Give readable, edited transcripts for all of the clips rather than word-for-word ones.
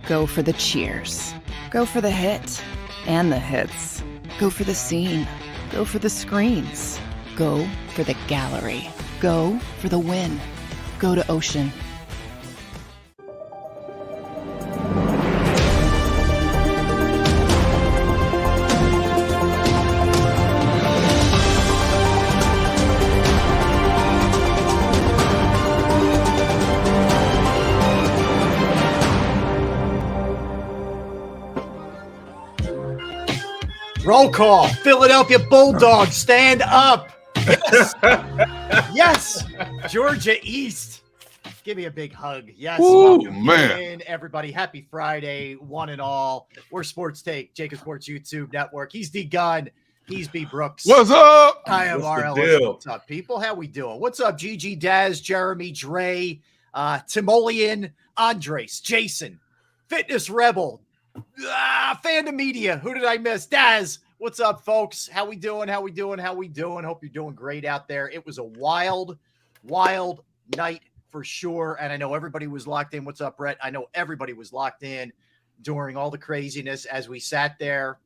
Go for the cheers. Go for the hit and the hits. Go for the scene. Go for the screens. Go for the gallery. Go for the win. Go to Ocean. Roll call. Philadelphia Bulldogs, stand up. Yes. Yes. Georgia East. Give me a big hug. Yes. Ooh, welcome man. in, everybody. Happy Friday, one and all. We're Sports Take, JAKIB Sports YouTube Network. He's D Gunn. He's B Brooks. What's up? I am What's the RL. deal? What's up, people? How we doing? What's up, Gigi, Daz, Jeremy, Dre, Timoleon, Andres, Jason, Fitness Rebel, Fandom Media. Who did I miss? Daz. What's up, folks? How we doing? How we doing? How we doing? Hope you're doing great out there. It was a wild, wild night for sure. And I know everybody was locked in. What's up, Brett? I know everybody was locked in during all the craziness as we sat there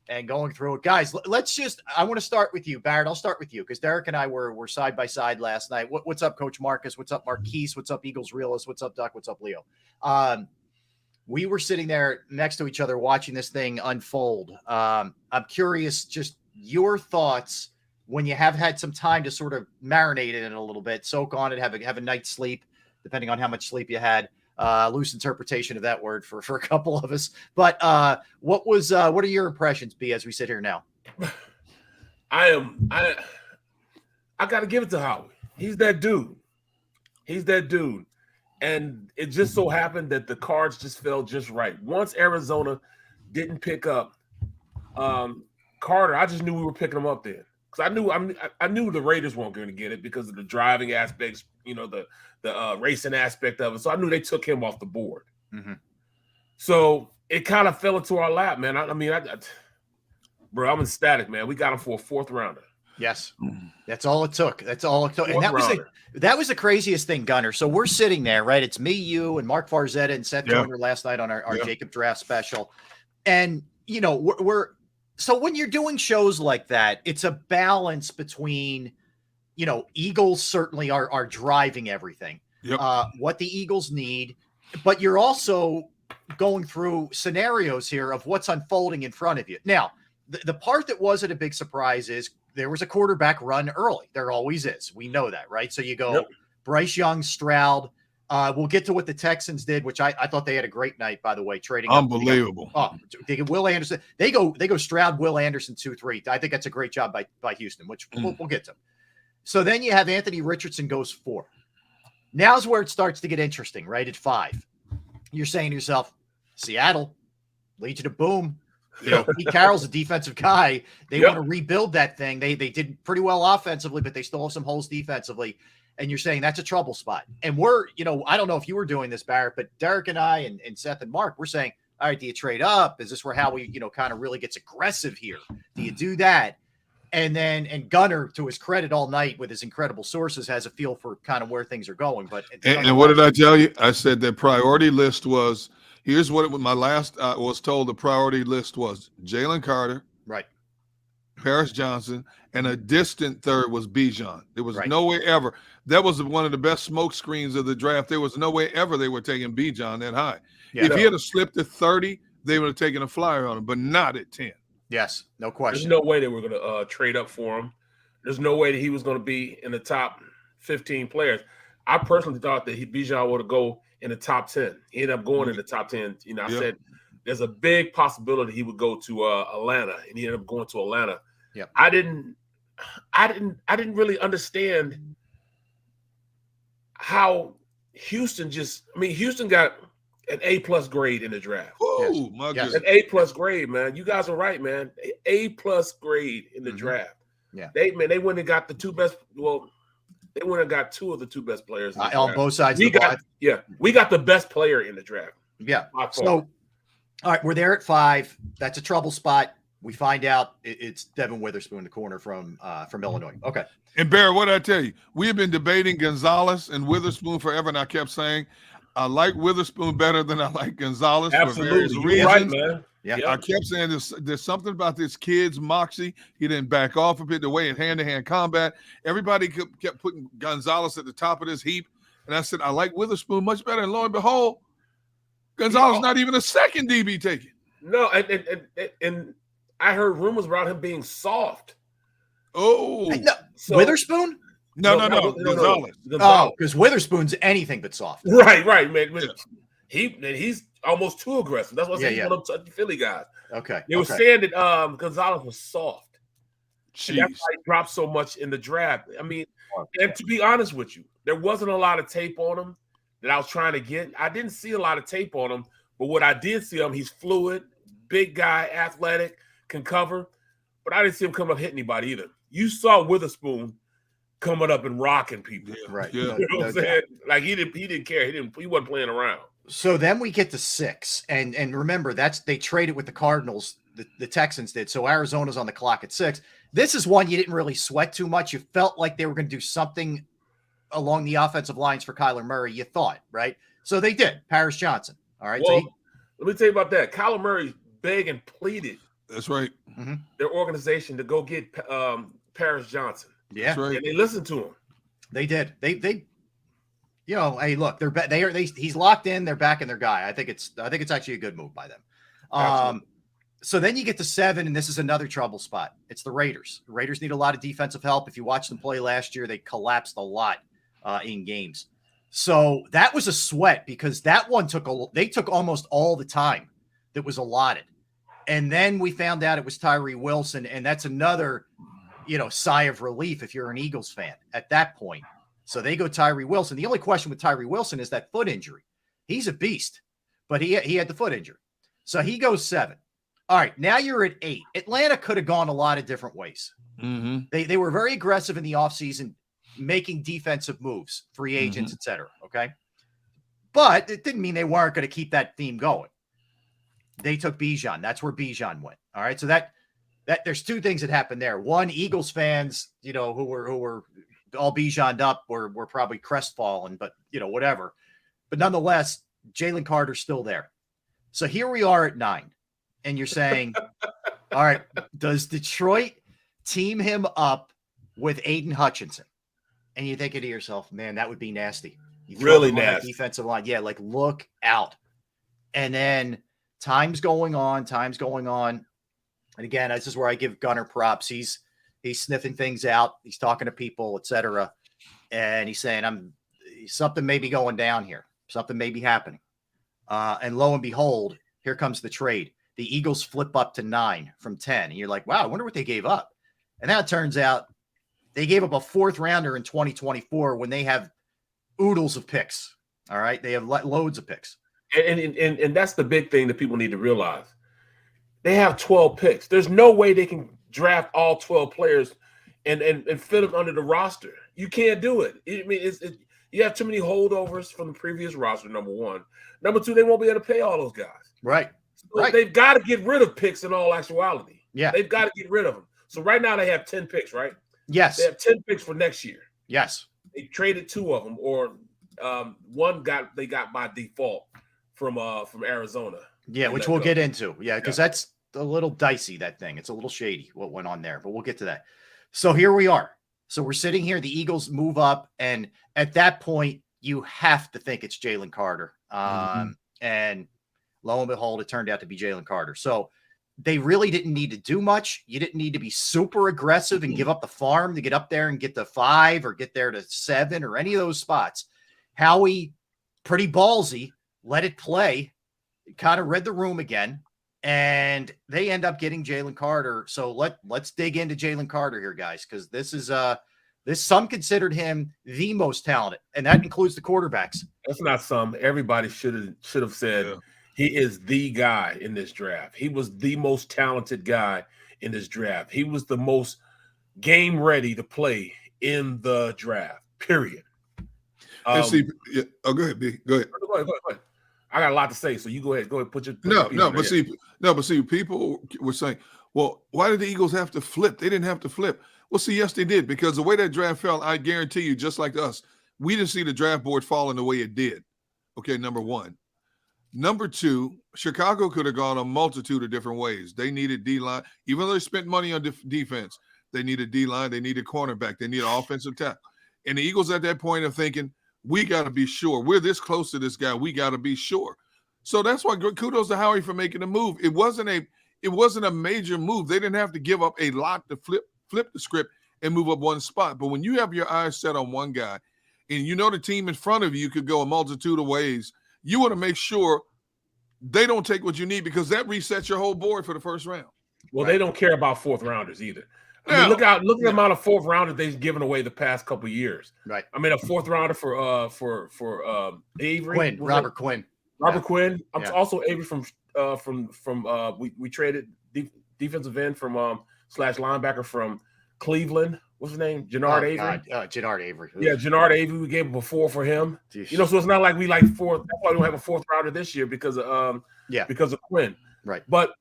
and going through it. Guys, I want to start with you, Barrett. I'll start with you because Derek and I were side by side last night. What's up, Coach Marcus? What's up, Marquise? What's up, Eagles Realist? What's up, Duck? What's up, Leo? We were sitting there next to each other watching this thing unfold. I'm curious, just your thoughts when you have had some time to sort of marinate in it a little bit, soak on it, have a night's sleep, depending on how much sleep you had. Loose interpretation of that word for a couple of us. But what are your impressions, B, as we sit here now? I got to give it to Howie. He's that dude. And it just so happened that the cards just fell just right. Once Arizona didn't pick up Carter, I just knew we were picking him up then. Because I knew the Raiders weren't going to get it because of the driving aspects, the racing aspect of it. So I knew they took him off the board. Mm-hmm. So it kind of fell into our lap, man. Bro, I'm ecstatic, man. We got him for a fourth rounder. Yes, that's all it took. And that was the craziest thing, Gunner. So we're sitting there, right? It's me, you, and Mark Farzetta and Seth Joyner last night on our JAKIB Draft special. And, so when you're doing shows like that, it's a balance between, Eagles certainly are driving everything, what the Eagles need, but you're also going through scenarios here of what's unfolding in front of you. Now, the part that wasn't a big surprise is there was a quarterback run early. There always is. We know that, right? So you go Bryce Young, Stroud. We'll get to what the Texans did, which I thought they had a great night, by the way, trading. Unbelievable. They get Will Anderson. They go Stroud, Will Anderson, 2-3. I think that's a great job by Houston, which we'll get to. So then you have Anthony Richardson goes 4. Now's where it starts to get interesting, right? At 5. You're saying to yourself, Seattle, Legion of Boom. Pete Carroll's a defensive guy. They want to rebuild that thing. They did pretty well offensively, but they still have some holes defensively. And you're saying that's a trouble spot. And we're, I don't know if you were doing this, Barrett, but Derek and I and Seth and Mark, we're saying, all right, do you trade up? Is this where Howie, kind of really gets aggressive here? Do you do that? And Gunner, to his credit all night with his incredible sources, has a feel for kind of where things are going. But and what did I tell you? I said the priority list was, here's what my last was told the priority list was: Jalen Carter, right, Paris Johnson, and a distant third was Bijan. There was no way ever. That was one of the best smoke screens of the draft. There was no way ever they were taking Bijan that high. If he had slipped to 30, they would have taken a flyer on him, but not at 10. Yes, no question. There's no way they were going to trade up for him. There's no way that he was going to be in the top 15 players. I personally thought that Bijan would go in the top 10. He ended up going in the top 10. I said there's a big possibility he would go to Atlanta, and he ended up going to Atlanta. Yeah, I didn't really understand how Houston got an A+ grade in the draft. Oh, my goodness. An A+ grade, man. You guys are right, man. A+ grade in the draft. Yeah. They went and got the two best. Well, they went and got 2 of the 2 best players on both sides. We got the best player in the draft. Yeah. So, all right, we're there at 5. That's a trouble spot. We find out it's Devin Witherspoon, the corner from Illinois. Okay. And Barry, what did I tell you? We have been debating Gonzalez and Witherspoon forever, and I kept saying, I like Witherspoon better than I like Gonzalez for various Absolutely. reasons. You're right, man. Yeah. I kept saying there's something about this kid's moxie. He didn't back off a bit, the way in hand-to-hand combat. Everybody kept putting Gonzalez at the top of this heap. And I said, I like Witherspoon much better. And lo and behold, Gonzalez not even a second DB taken. No, and I heard rumors about him being soft. Oh. No, Witherspoon? No, Gonzalez. Oh, because Witherspoon's anything but soft. Right, man. Yeah. He's almost too aggressive. That's what he's one of the Philly guys. Okay. They were saying that Gonzalez was soft. And that's why he dropped so much in the draft. I mean, and to be honest with you, there wasn't a lot of tape on him that I was trying to get. I didn't see a lot of tape on him, but what I did see him, he's fluid, big guy, athletic, can cover, but I didn't see him come up hit anybody either. You saw Witherspoon coming up and rocking people. Yeah, right. Yeah. You know what I'm saying? Like he didn't care. He wasn't playing around. So then we get to 6. And remember, they traded with the Cardinals, the Texans did. So Arizona's on the clock at 6. This is one you didn't really sweat too much. You felt like they were going to do something along the offensive lines for Kyler Murray, you thought, right? So they did. Paris Johnson. All right. Well, let me tell you about that. Kyler Murray begged and pleaded. That's right. Their organization to go get Paris Johnson. Yeah. That's right. And they listened to him. They did. They you know, hey, look, he's locked in, they're backing their guy. I think it's actually a good move by them. So then you get to 7, and this is another trouble spot. It's the Raiders. The Raiders need a lot of defensive help. If you watched them play last year, they collapsed a lot in games. So that was a sweat because that one they took almost all the time that was allotted. And then we found out it was Tyree Wilson, and that's another, sigh of relief if you're an Eagles fan at that point. So they go Tyree Wilson. The only question with Tyree Wilson is that foot injury. He's a beast, but he had the foot injury. So he goes 7. All right, now you're at 8. Atlanta could have gone a lot of different ways. They were very aggressive in the offseason, making defensive moves, free agents, et cetera, okay? But it didn't mean they weren't going to keep that theme going. They took Bijan. That's where Bijan went. All right, so that there's 2 things that happened there. One, Eagles fans, who were all Bijan'd up were probably crestfallen, but whatever. But nonetheless, Jalen Carter's still there. So here we are at 9, and you're saying, all right, does Detroit team him up with Aiden Hutchinson? And you're thinking to yourself, man, that would be nasty. Really nasty. Defensive line. Yeah, like look out. And then time's going on. And again, this is where I give Gunner props. He's sniffing things out. He's talking to people, etc. And he's saying, something may be going down here. Something may be happening. And lo and behold, here comes the trade. The Eagles flip up to 9 from 10. And you're like, wow, I wonder what they gave up. And now it turns out they gave up a 4th rounder in 2024 when they have oodles of picks. All right. They have loads of picks. And that's the big thing that people need to realize. They have 12 picks. There's no way they can draft all 12 players and fit them under the roster. You can't do it. You have too many holdovers from the previous roster, number 1. Number 2, they won't be able to pay all those guys. Right. So they've got to get rid of picks in all actuality. Yeah. They've got to get rid of them. So right now they have 10 picks, right? Yes. They have 10 picks for next year. Yes. They traded 2 of them, or one they got by default from Arizona. Yeah, which we'll get into. Yeah, because that's a little dicey, that thing. It's a little shady what went on there, but we'll get to that. So here we are. So we're sitting here. The Eagles move up, and at that point, you have to think it's Jalen Carter. And lo and behold, it turned out to be Jalen Carter. So they really didn't need to do much. You didn't need to be super aggressive and give up the farm to get up there and get to 5 or get there to 7 or any of those spots. Howie, pretty ballsy, let it play, kind of read the room again, and they end up getting Jalen Carter. So let's dig into Jalen Carter here, guys, because this is some considered him the most talented, and that includes the quarterbacks. That's not some. Everybody should have said he is the guy in this draft. He was the most talented guy in this draft. He was the most game ready to play in the draft. Period. Go ahead, B. Go ahead. Go ahead. I got a lot to say, so you go ahead. Go ahead. Put your but see, people were saying, well, why did the Eagles have to flip? They didn't have to flip. Well, see, yes, they did, because the way that draft fell, I guarantee you, just like us, we didn't see the draft board falling the way it did. Okay, number one. Number two, Chicago could have gone a multitude of different ways. They needed D-line. Even though they spent money on defense, they needed D-line, they needed cornerback, they needed offensive tackle. And the Eagles at that point are thinking, we got to be sure. We're this close to this guy. We got to be sure. So that's why kudos to Howie for making the move. It wasn't a major move. They didn't have to give up a lot to flip the script and move up one spot. But when you have your eyes set on one guy and you know the team in front of you could go a multitude of ways, you want to make sure they don't take what you need, because that resets your whole board for the first round. Well, they don't care about fourth rounders either. I mean, look at the amount of fourth rounders they've given away the past couple of years. Right. I mean, a fourth rounder for Avery Quinn, Robert Quinn. Quinn. I'm also Avery from we traded defensive end from / linebacker from Cleveland. What's his name? Jannard Avery. Jannard Avery. Yeah, Jannard Avery. We gave before for him. Jeez. You know, so it's not like we like fourth. That's why we don't have a fourth rounder this year because of Quinn. Right. But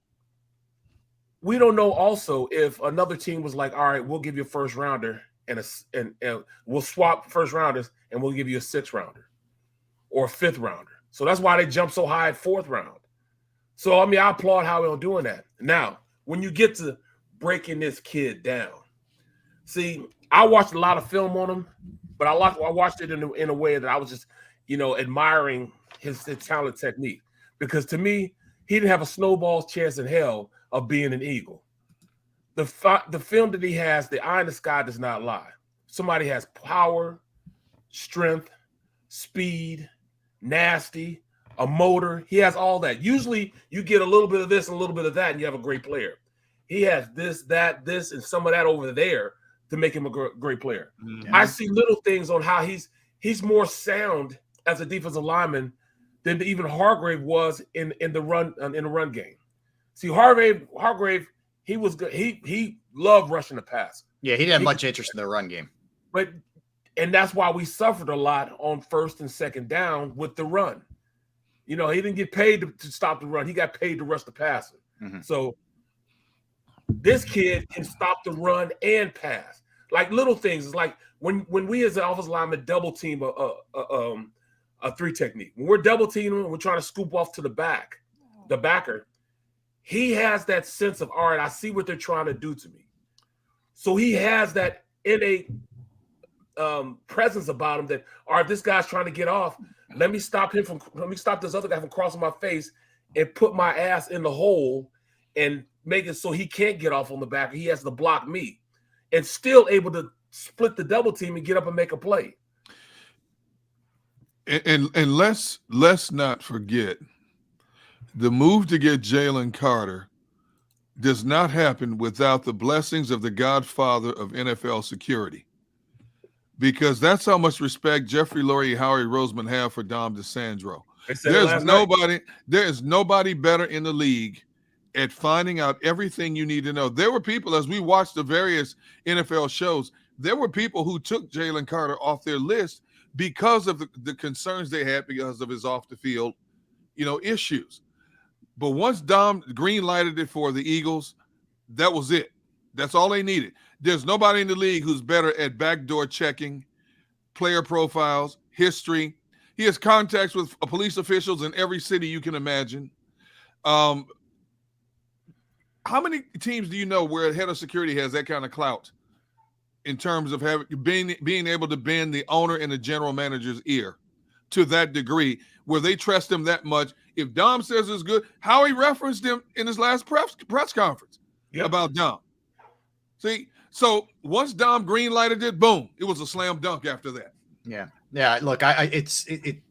we don't know also if another team was like, all right, we'll give you a first rounder and we'll swap first rounders and we'll give you a sixth rounder or a fifth rounder. So that's why they jumped so high at fourth round. So, I mean, I applaud Howie on doing that. Now, when you get to breaking this kid down, see, I watched a lot of film on him, but I watched it in a way that I was just, admiring his talent technique. Because to me, he didn't have a snowball's chance in hell of being an Eagle. The film that he has, the eye in the sky does not lie. Somebody has power, strength, speed, nasty, a motor. He has all that. Usually you get a little bit of this and a little bit of that and you have a great player. He has this, and some of that over there to make him a great player. Mm-hmm. I see little things on how he's more sound as a defensive lineman than even Hargrave was in the run game. See, Hargrave, he was good. He loved rushing the pass. Yeah, he didn't have much interest in the run game. And that's why we suffered a lot on first and second down with the run. He didn't get paid to stop the run. He got paid to rush the passer. Mm-hmm. So this kid can stop the run and pass. Like little things. It's like when we as an offensive lineman double team a three technique. When we're double teaming, we're trying to scoop off to the backer. He has that sense of, all right, I see what they're trying to do to me. So he has that innate presence about him that, all right, this guy's trying to get off. Let me stop this other guy from crossing my face and put my ass in the hole and make it so he can't get off on the back. He has to block me and still able to split the double team and get up and make a play. And let's not forget, the move to get Jalen Carter does not happen without the blessings of the godfather of NFL security, because that's how much respect Jeffrey Lurie, Howie Roseman have for Dom DeSandro. There is nobody better in the league at finding out everything you need to know. There were people, as we watched the various NFL shows, there were people who took Jalen Carter off their list because of the concerns they had because of his off the field, issues. But once Dom green lighted it for the Eagles, that was it. That's all they needed. There's nobody in the league who's better at backdoor checking, player profiles, history. He has contacts with police officials in every city you can imagine. How many teams do you know where a head of security has that kind of clout in terms of being able to bend the owner and the general manager's ear to that degree, where they trust him that much? If Dom says it's good, Howie referenced him in his last press conference about Dom. See, so once Dom green-lighted it, boom, it was a slam dunk after that. Yeah. Look,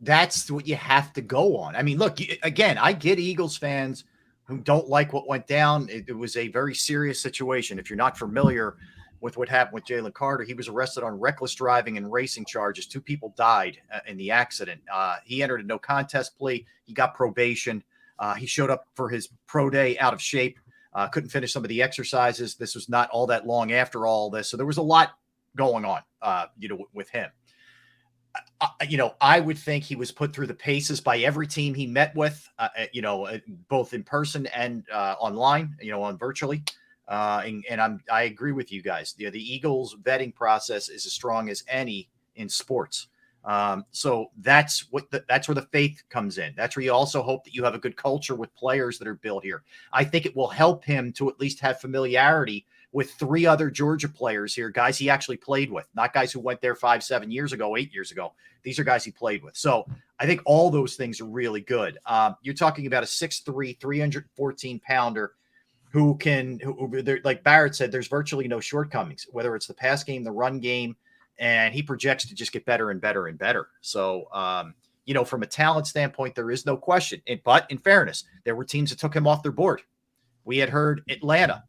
that's what you have to go on. I mean, look, again, I get Eagles fans who don't like what went down. It was a very serious situation. If you're not familiar with what happened with Jalen Carter, he was arrested on reckless driving and racing charges. 2 people died in the accident. He entered a no contest plea. He got probation. He showed up for his pro day out of shape. Couldn't finish some of the exercises. This was not all that long after all this. So there was a lot going on, with him. I would think he was put through the paces by every team he met with, both in person and online, on virtually. And I agree with you guys. The Eagles vetting process is as strong as any in sports. So that's where the faith comes in. That's where you also hope that you have a good culture with players that are built here. I think it will help him to at least have familiarity with 3 other Georgia players here, guys he actually played with, not guys who went there 5, 7 years ago, 8 years ago. These are guys he played with. So I think all those things are really good. You're talking about a 6'3", 314-pounder who like Barrett said, there's virtually no shortcomings, whether it's the pass game, the run game, and he projects to just get better and better and better. So, from a talent standpoint, there is no question. But in fairness, there were teams that took him off their board. We had heard Atlanta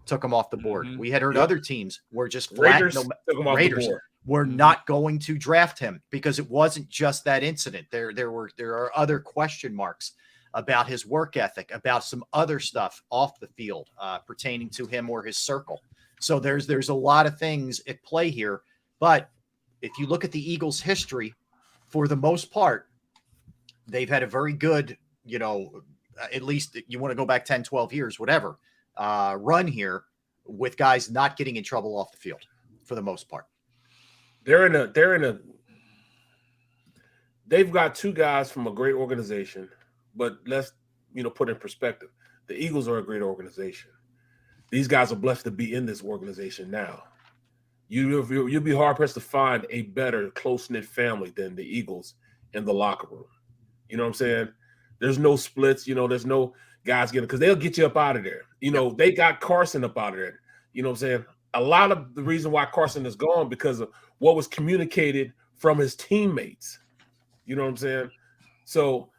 took him off the board. Mm-hmm. We had heard other teams were just flat. Raiders took him off the board. Were not going to draft him because it wasn't just that incident. There are other question marks about his work ethic, about some other stuff off the field pertaining to him or his circle. So there's a lot of things at play here. But if you look at the Eagles' history, for the most part, they've had a very good, at least you want to go back 10, 12 years, whatever, run here with guys not getting in trouble off the field for the most part. They've got 2 guys from a great organization, but let's, put in perspective. The Eagles are a great organization. These guys are blessed to be in this organization now. You'll be hard-pressed to find a better close-knit family than the Eagles in the locker room. You know what I'm saying? There's no splits. There's no guys getting – because they'll get you up out of there. They got Carson up out of there. You know what I'm saying? A lot of the reason why Carson is gone because of what was communicated from his teammates. You know what I'm saying? So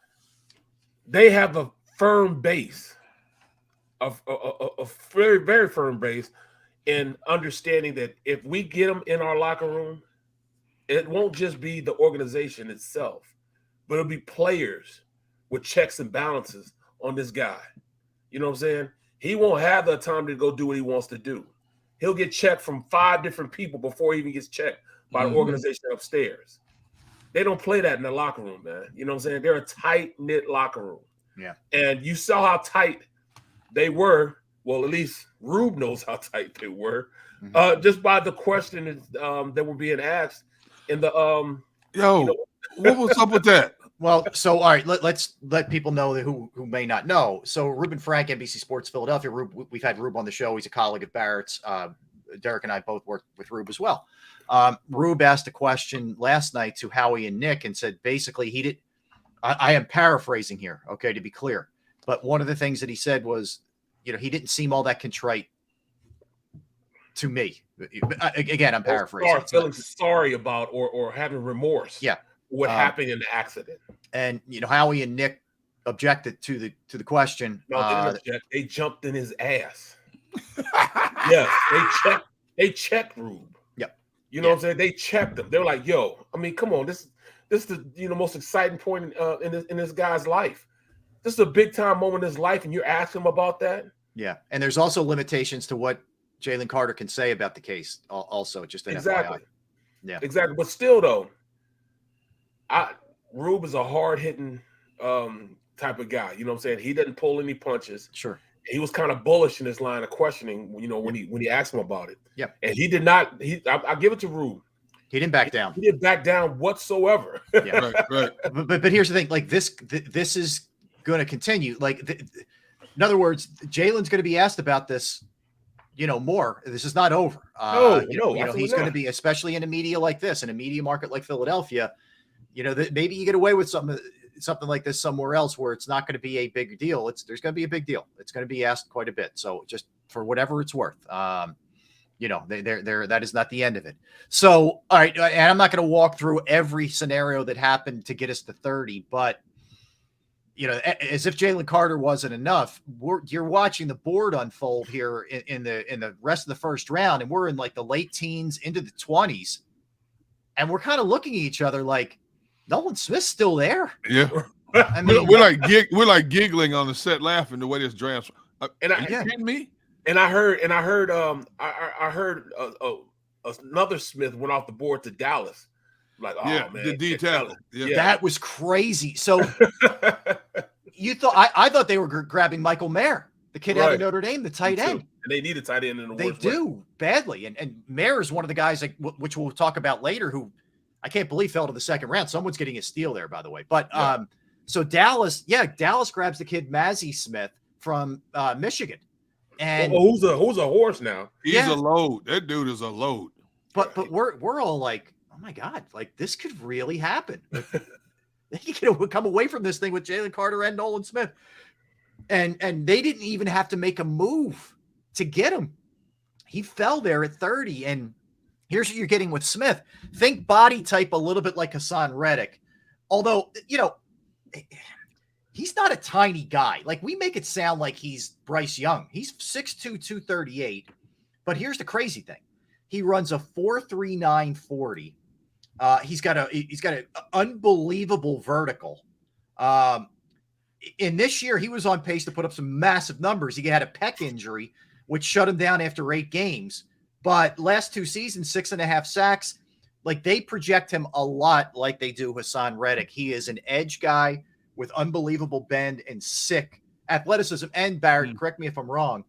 they have a firm base, a very, very firm base, in understanding that if we get them in our locker room, it won't just be the organization itself, but it'll be players with checks and balances on this guy. You know what I'm saying? He won't have the time to go do what he wants to do. He'll get checked from 5 different people before he even gets checked by the organization upstairs. They don't play that in the locker room, man. You know what I'm saying? They're a tight-knit locker room. Yeah. And you saw how tight they were. Well, at least Rube knows how tight they were, just by the question that were being asked in the what was up with that? Well, so all right, let's let people know that who may not know. So Ruben Frank, NBC Sports Philadelphia. We've had Rube on the show. He's a colleague of Barrett's. Derek and I both worked with Rube as well. Rube asked a question last night to Howie and Nick and said basically he did. I am paraphrasing here, okay, to be clear. But one of the things that he said was, he didn't seem all that contrite to me. Again, I'm paraphrasing. Feeling sorry about or having remorse. Yeah. What happened in the accident. And Howie and Nick objected to the question. No, they didn't object. They jumped in his ass. Yes, they checked Rube. Yep. You know what I'm saying? They checked him. They were like, "Yo, I mean, come on, this is the most exciting point in this guy's life. This is a big time moment in his life, and you're asking him about that." Yeah, and there's also limitations to what Jalen Carter can say about the case. Also, just an exactly. FYI. Yeah, exactly. But still, though, Rube is a hard hitting type of guy. You know what I'm saying? He doesn't pull any punches. Sure. He was kind of bullish in his line of questioning. When he asked him about it. Yeah. And he did not. I give it to Rube. He didn't back down. He didn't back down whatsoever. Yeah, right. But here's the thing: like this is going to continue. In other words, Jalen's going to be asked about this, more. This is not over. He's going to be, especially in a media like this, in a media market like Philadelphia. Maybe you get away with something like this somewhere else where it's not going to be a big deal. There's going to be a big deal. It's going to be asked quite a bit. So just for whatever it's worth, that is not the end of it. So, all right. And I'm not going to walk through every scenario that happened to get us to 30, but as if Jalen Carter wasn't enough, you're watching the board unfold here in the rest of the first round. And we're in like the late teens into the 20s. And we're kind of looking at each other like, Nolan Smith's still there. Yeah. I mean, we're like giggling on the set, laughing the way this draft. Are you kidding me? And I heard another Smith went off the board to Dallas. Like, oh man, the D tackle. Yeah. That was crazy. So you thought I thought they were grabbing Michael Mayer, the kid out of Notre Dame, the tight end. And they need a tight end in the They do badly. And Mayer is one of the guys which we'll talk about later, who I can't believe fell to the second round. Someone's getting a steal there, by the way. But so Dallas grabs the kid Mazi Smith from Michigan. And who's a horse now? He's a load. That dude is a load. But we're all like, oh my God, like this could really happen. They could come away from this thing with Jalen Carter and Nolan Smith. And they didn't even have to make a move to get him. He fell there at 30. And here's what you're getting with Smith. Think body type a little bit like Hassan Reddick. Although, he's not a tiny guy. Like, we make it sound like he's Bryce Young. He's 6'2", 238. But here's the crazy thing. He runs a 4.39 40. He's got an unbelievable vertical. In this year, he was on pace to put up some massive numbers. He had a pec injury, which shut him down after 8 games. But last 2 seasons, 6.5 sacks. Like, they project him a lot like they do Hassan Reddick. He is an edge guy with unbelievable bend and sick athleticism. And Barrett, correct me if I'm wrong,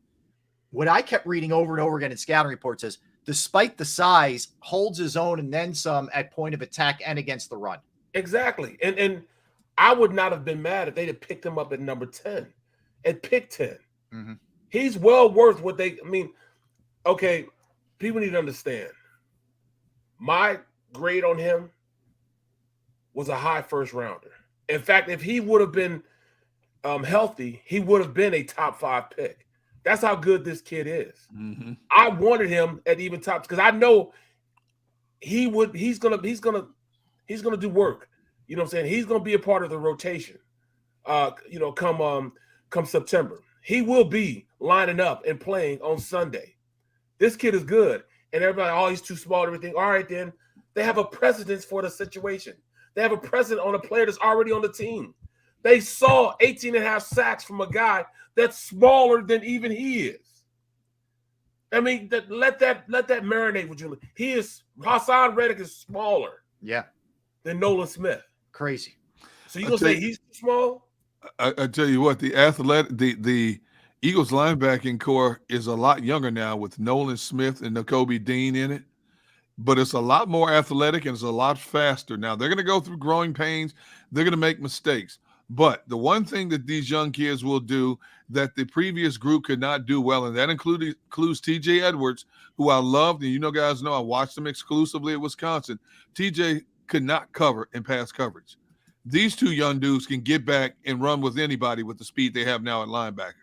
what I kept reading over and over again in scouting reports is, despite the size, holds his own and then some at point of attack and against the run. Exactly. And I would not have been mad if they'd have picked him up at number 10, at pick 10. Mm-hmm. He's well worth what okay, people need to understand. My grade on him was a high first rounder. In fact, if he would have been healthy, he would have been a top 5 pick. That's how good this kid is. Mm-hmm. I wanted him at even tops because I know he's gonna do work. You know what I'm saying? He's gonna be a part of the rotation. Come September. He will be lining up and playing on Sunday. This kid is good. And everybody, oh, he's too small and everything. All right, then. They have a precedence for the situation. They have a precedent on a player that's already on the team. They saw 18.5 sacks from a guy that's smaller than even he is. I mean, let that marinate with you. Hassan Reddick is smaller. Yeah. Than Nolan Smith. Crazy. So you gonna say he's too small? I tell you what, the Eagles linebacking core is a lot younger now with Nolan Smith and Nakobe Dean in it, but it's a lot more athletic and it's a lot faster. Now, they're going to go through growing pains. They're going to make mistakes. But the one thing that these young kids will do that the previous group could not do well, and that includes TJ Edwards, who I loved, and guys know I watched him exclusively at Wisconsin. TJ could not cover in pass coverage. These 2 young dudes can get back and run with anybody with the speed they have now at linebacker.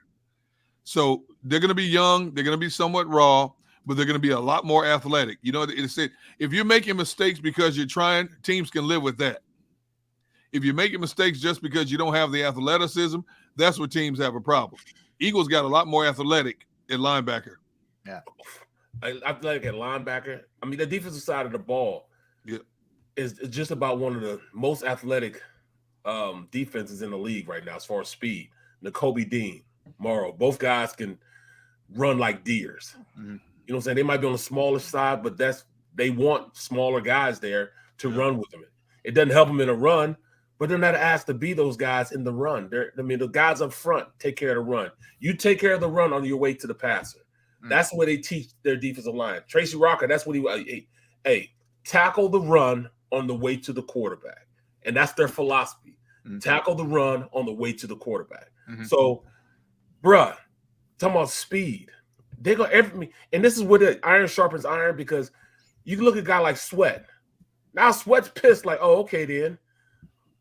So they're going to be young. They're going to be somewhat raw, but they're going to be a lot more athletic. It said if you're making mistakes because you're trying, teams can live with that. If you're making mistakes just because you don't have the athleticism, that's where teams have a problem. Eagles got a lot more athletic at linebacker. Yeah. Athletic at linebacker. I mean, the defensive side of the ball is just about one of the most athletic defenses in the league right now as far as speed. Nakobe Dean, Morrow, both guys can run like deers. Mm-hmm. You know what I'm saying? They might be on the smaller side, but they want smaller guys there to run with them. It doesn't help them in a run, but they're not asked to be those guys in the run. The guys up front take care of the run. You take care of the run on your way to the passer. Mm-hmm. That's what they teach their defensive line. Tracy Rocker, that's what he tackle the run on the way to the quarterback. And that's their philosophy. Mm-hmm. Tackle the run on the way to the quarterback. Mm-hmm. So, bruh, talking about speed. They're going to and this is where the iron sharpens iron, because you can look at a guy like Sweat. Now Sweat's pissed, like, oh, okay, then.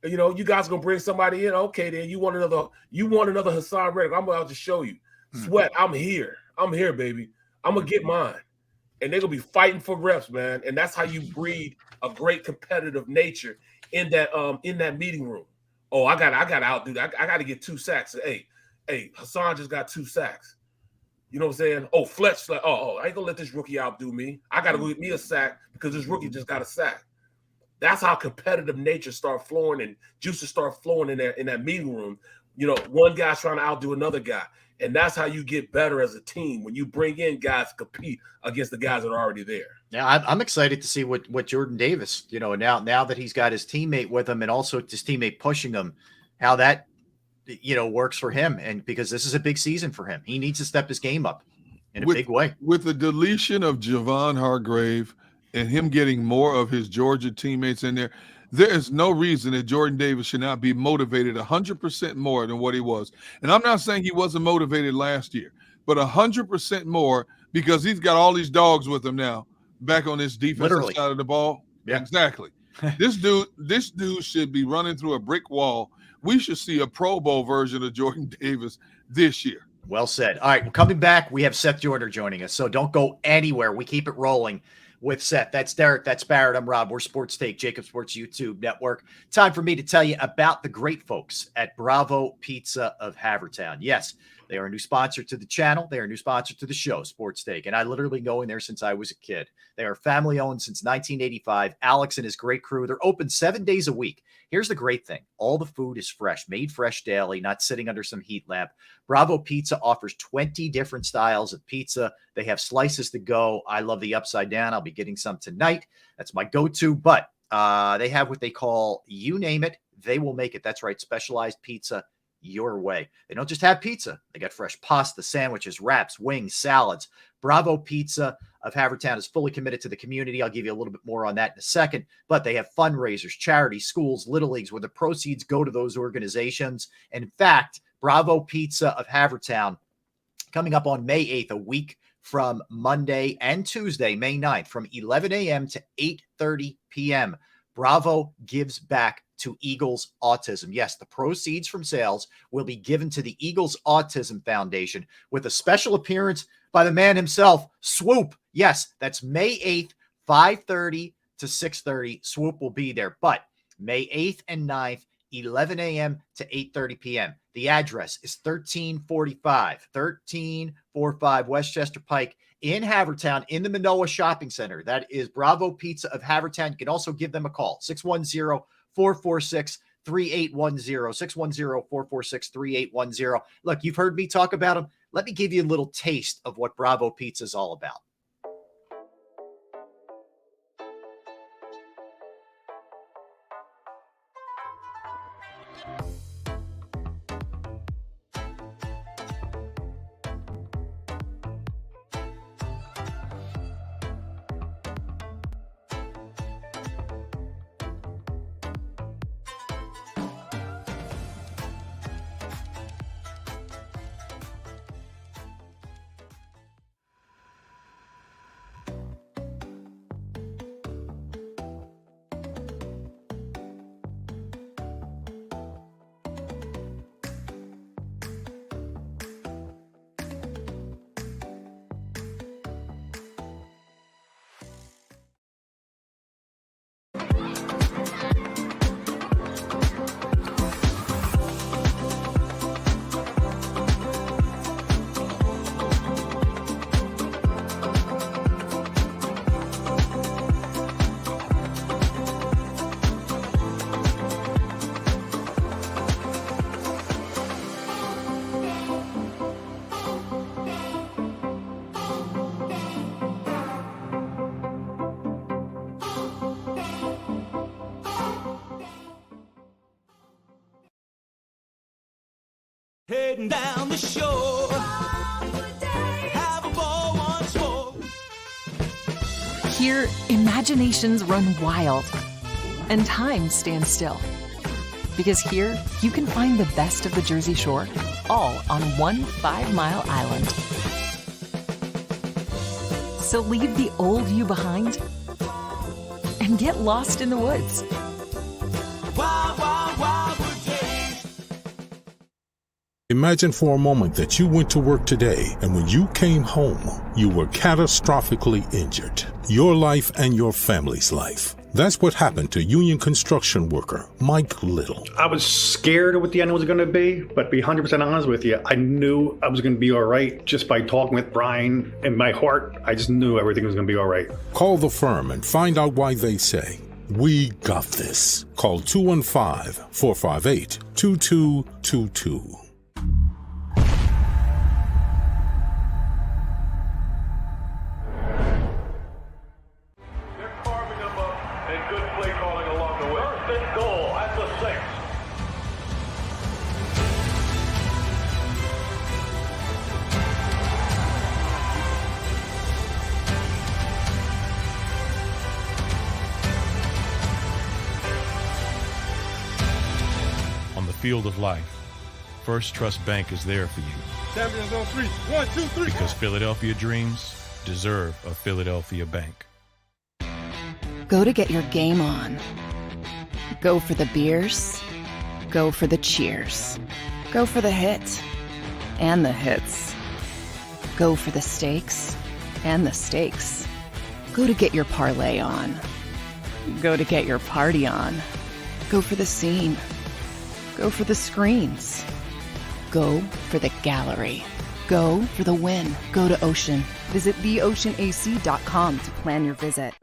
You guys gonna bring somebody in. Okay, then you want another Hassan Reddick. I'm about to show you. Sweat, I'm here. I'm here, baby. I'm gonna get mine. And they're gonna be fighting for reps, man. And that's how you breed a great competitive nature in that meeting room. Oh, I gotta outdo that. I gotta get 2 sacks. Hey, Hassan just got 2 sacks. You know what I'm saying? Oh, Fletch, like, I ain't gonna let this rookie outdo me. I gotta go get me a sack because this rookie just got a sack. That's how competitive nature start flowing and juices start flowing in that meeting room. One guy's trying to outdo another guy. And that's how you get better as a team, when you bring in guys to compete against the guys that are already there. Yeah, I'm excited to see what Jordan Davis, now that he's got his teammate with him and also his teammate pushing him, how that, works for him. And because this is a big season for him, he needs to step his game up in a big way. With the deletion of Javon Hargrave and him getting more of his Georgia teammates in there, there is no reason that Jordan Davis should not be motivated 100% more than what he was. And I'm not saying he wasn't motivated last year, but 100% more because he's got all these dogs with him now back on this defensive side of the ball. Yeah. Exactly. This dude should be running through a brick wall. We should see a Pro Bowl version of Jordan Davis this year. Well said. All right, we're coming back. We have Seth Joyner joining us, so don't go anywhere. We keep it rolling with Seth. That's Derek. That's Barrett. I'm Rob. We're Sports Take, JAKIB Sports YouTube Network. Time for me to tell you about the great folks at Bravo Pizza of Havertown. Yes, they are a new sponsor to the channel. They are a new sponsor to the show, Sports Take. And I literally go in there since I was a kid. They are family owned since 1985. Alex and his great crew, they're open 7 days a week. Here's the great thing. All the food is fresh, made fresh daily, not sitting under some heat lamp. Bravo Pizza offers 20 different styles of pizza. They have slices to go. I love the upside down. I'll be getting some tonight. That's my go-to. But they have what they call, you name it, they will make it. That's right, specialized pizza your way. They don't just have pizza. They got fresh pasta, sandwiches, wraps, wings, salads. Bravo Pizza of Havertown is fully committed to the community. I'll give you a little bit more on that in a second. But they have fundraisers, charities, schools, little leagues, where the proceeds go to those organizations. And in fact, Bravo Pizza of Havertown, coming up on May 8th, a week from Monday and Tuesday, May 9th, from 11 a.m. to 8:30 p.m., Bravo gives back to Eagles Autism. Yes, the proceeds from sales will be given to the Eagles Autism Foundation with a special appearance by the man himself, Swoop. Yes, that's May 8th, 5:30 to 6:30. Swoop will be there. But May 8th and 9th, 11 a.m. to 8:30 p.m. The address is 1345 Westchester Pike in Havertown in the Manoa Shopping Center. That is Bravo Pizza of Havertown. You can also give them a call, 610-446-3810, 610-446-3810. Look, you've heard me talk about them. Let me give you a little taste of what Bravo Pizza is all about. Heading down the shore, have a ball once more. Here, imaginations run wild and time stands still. Because here, you can find the best of the Jersey Shore, all on one 5-mile island. So leave the old you behind and get lost in the woods. Wild, wild, wildwood days. Imagine for a moment that you went to work today and when you came home, you were catastrophically injured. Your life and your family's life. That's what happened to union construction worker Mike Little. I was scared of what the end was going to be, but to be 100% honest with you, I knew I was going to be all right just by talking with Brian. In my heart, I just knew everything was going to be all right. Call the firm and find out why they say, "We got this." Call 215-458-2222. field of life, First Trust Bank is there for you. Champions on 3. 1, 2, 3. Because Philadelphia dreams deserve a Philadelphia bank. Go to get your game on. Go for the beers. Go for the cheers. Go for the hit and the hits. Go for the stakes and the stakes. Go to get your parlay on. Go to get your party on. Go for the scene. Go for the screens. Go for the gallery. Go for the win. Go to Ocean. Visit theoceanac.com to plan your visit.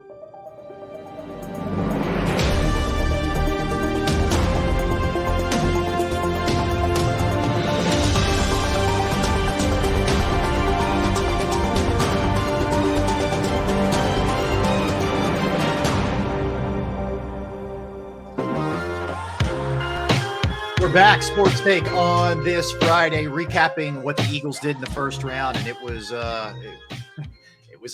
We're back, Sports Take on this Friday, recapping what the Eagles did in the first round, and it was a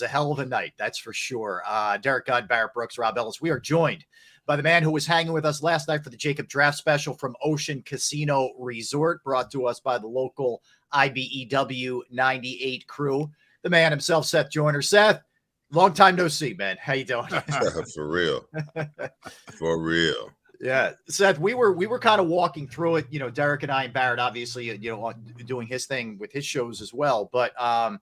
hell of a night, that's for sure. Derek Gunn, Barrett Brooks, Rob Ellis. We are joined by the man who was hanging with us last night for the JAKIB Draft Special from Ocean Casino Resort, brought to us by the local IBEW 98 crew. The man himself, Seth Joyner. Seth, long time no see, man. How you doing? For real. For real. Yeah, Seth, we were kind of walking through it, Derek and I and Barrett, obviously, doing his thing with his shows as well. But I'll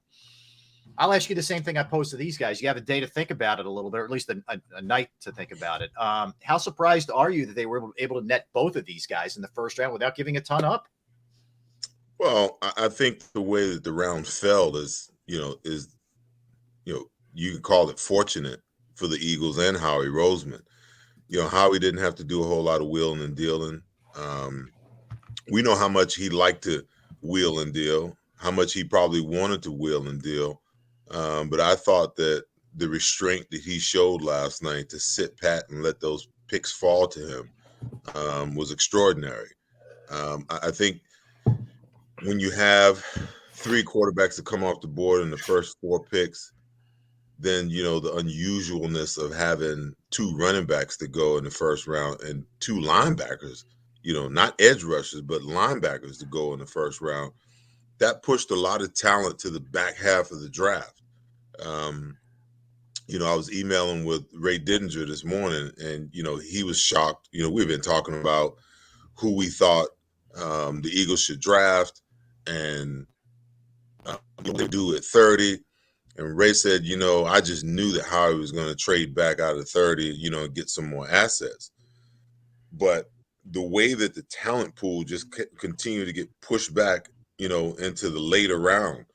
ask you the same thing I posed to these guys. You have a day to think about it a little bit, or at least a night to think about it. How surprised are you that they were able to net both of these guys in the first round without giving a ton up? Well, I think the way that the round fell is you can call it fortunate for the Eagles and Howie Roseman. Howie didn't have to do a whole lot of wheeling and dealing. We know how much he liked to wheel and deal, how much he probably wanted to wheel and deal. But I thought that the restraint that he showed last night to sit pat and let those picks fall to him was extraordinary. I think when you have 3 quarterbacks that come off the board in the first 4 picks, then, the unusualness of having 2 running backs to go in the first round and 2 linebackers, not edge rushers, but linebackers to go in the first round, that pushed a lot of talent to the back half of the draft. I was emailing with Ray Didinger this morning, and, he was shocked. We've been talking about who we thought the Eagles should draft and what they do at 30. And Ray said, I just knew that Howie was going to trade back out of 30, and get some more assets. But the way that the talent pool just continued to get pushed back, into the later round,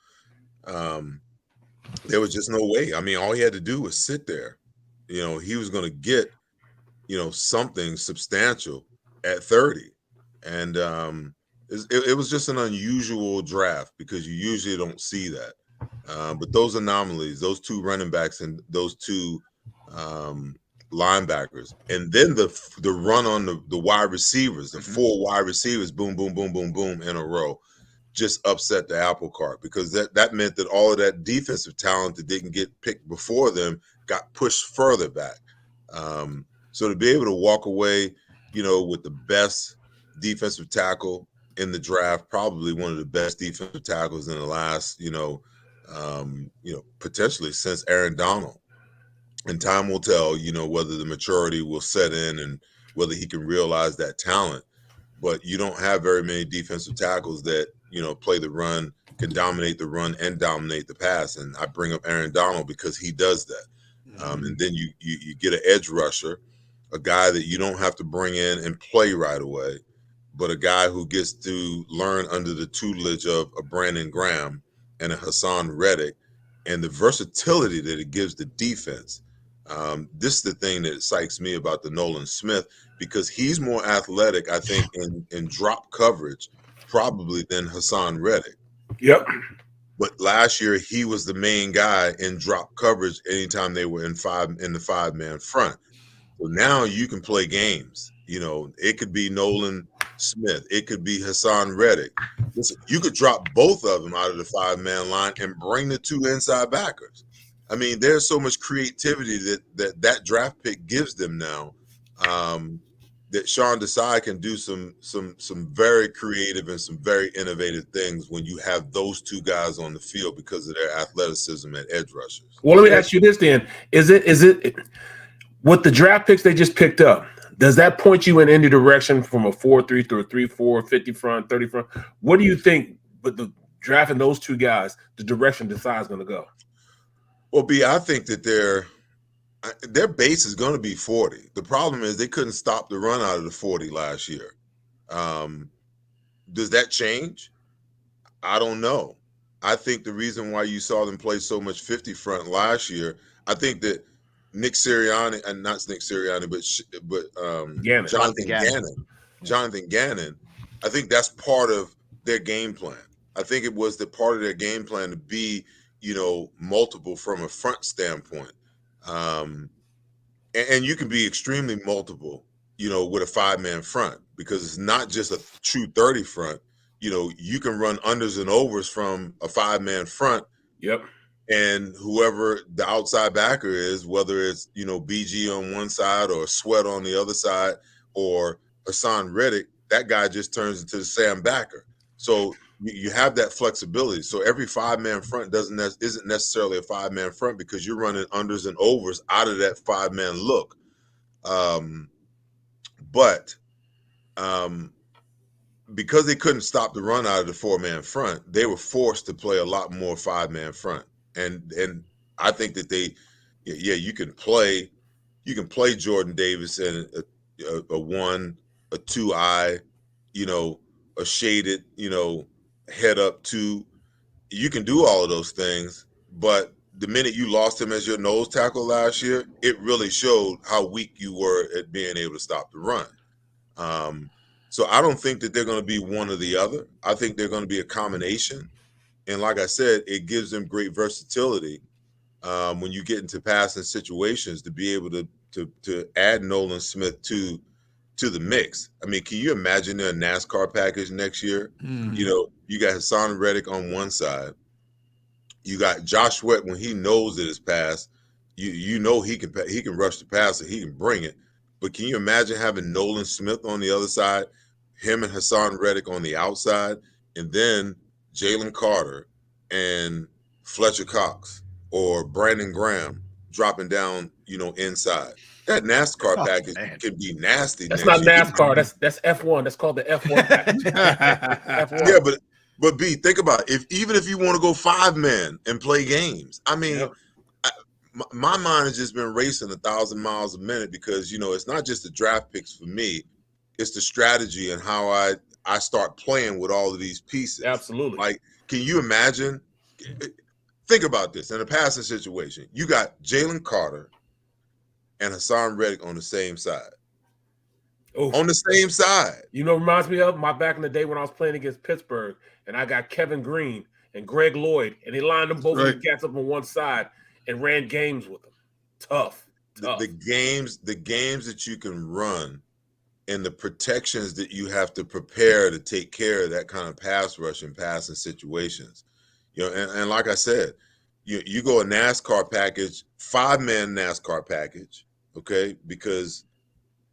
there was just no way. I mean, all he had to do was sit there. He was going to get, something substantial at 30. And it was just an unusual draft because you usually don't see that. But those anomalies, those 2 running backs and those 2 linebackers, and then the run on the wide receivers, the 4 wide receivers, boom, boom, boom, boom, boom in a row, just upset the apple cart because that meant that all of that defensive talent that didn't get picked before them got pushed further back. So to be able to walk away, with the best defensive tackle in the draft, probably one of the best defensive tackles in the last, potentially since Aaron Donald. And time will tell, whether the maturity will set in and whether he can realize that talent. But you don't have very many defensive tackles that, play the run, can dominate the run and dominate the pass. And I bring up Aaron Donald because he does that. And then you get an edge rusher, a guy that you don't have to bring in and play right away, but a guy who gets to learn under the tutelage of a Brandon Graham and a Hassan Reddick, and the versatility that it gives the defense. This is the thing that excites me about the Nolan Smith, because he's more athletic, I think, in drop coverage, probably than Hassan Reddick. Yep. But last year, he was the main guy in drop coverage anytime they were in the 5-man front. So now you can play games. It could be Nolan Smith. It could be Hassan Reddick. Listen, you could drop both of them out of the 5-man line and bring the 2 inside backers. I mean, there's so much creativity that draft pick gives them now that Sean Desai can do some very creative and some very innovative things when you have those two guys on the field because of their athleticism and edge rushers. Well, let me ask you this then. Is it with the draft picks they just picked up, does that point you in any direction from a 4-3 to a 3-4, 50 front, 30 front? What do you think with the drafting those two guys, the direction Desai is going to go? Well, B, I think that their base is going to be 40. The problem is they couldn't stop the run out of the 40 last year. Does that change? I don't know. I think the reason why you saw them play so much 50 front last year, I think that Nick Sirianni, and not Nick Sirianni, but Jonathan Gannon, I think that's part of their game plan. I think it was the part of their game plan to be, multiple from a front standpoint. And you can be extremely multiple, with a 5-man front, because it's not just a true 30 front. You can run unders and overs from a 5-man front. Yep. And whoever the outside backer is, whether it's, BG on one side or Sweat on the other side or Hassan Reddick, that guy just turns into the Sam backer. So you have that flexibility. So every 5-man front isn't necessarily a 5-man front because you're running unders and overs out of that 5-man look. But because they couldn't stop the run out of the 4-man front, they were forced to play a lot more 5-man front. And I think that you can play Jordan Davis in a 1, a 2-eye, a shaded, head up 2. You can do all of those things, but the minute you lost him as your nose tackle last year, it really showed how weak you were at being able to stop the run. So I don't think that they're going to be one or the other. I think they're going to be a combination. And like I said, it gives them great versatility when you get into passing situations to be able to add Nolan Smith to the mix. I mean, can you imagine their NASCAR package next year? Mm-hmm. You got Hassan Reddick on one side. You got Josh Sweat when he knows that it's pass. He can rush the passer. He can bring it. But can you imagine having Nolan Smith on the other side, him and Hassan Reddick on the outside, and then Jalen Carter and Fletcher Cox or Brandon Graham dropping down, inside. That NASCAR package can be nasty. That's not NASCAR. That's F1. That's called the F1 package. F1. Yeah, but B, think about it. Even if you want to go 5-man and play games, I mean, yep. My mind has just been racing 1,000 miles a minute because, it's not just the draft picks for me. It's the strategy and how I start playing with all of these pieces. Absolutely. Like, can you imagine? Think about this. In a passing situation, you got Jalen Carter and Hassan Reddick on the same side. Ooh. On the same side. Reminds me of my back in the day when I was playing against Pittsburgh, and I got Kevin Green and Greg Lloyd, and they lined them both of the cats up on one side and ran games with them. Tough. The games that you can run and the protections that you have to prepare to take care of that kind of pass rush and passing situations. And like I said, you go a NASCAR package, 5-man NASCAR package, okay, because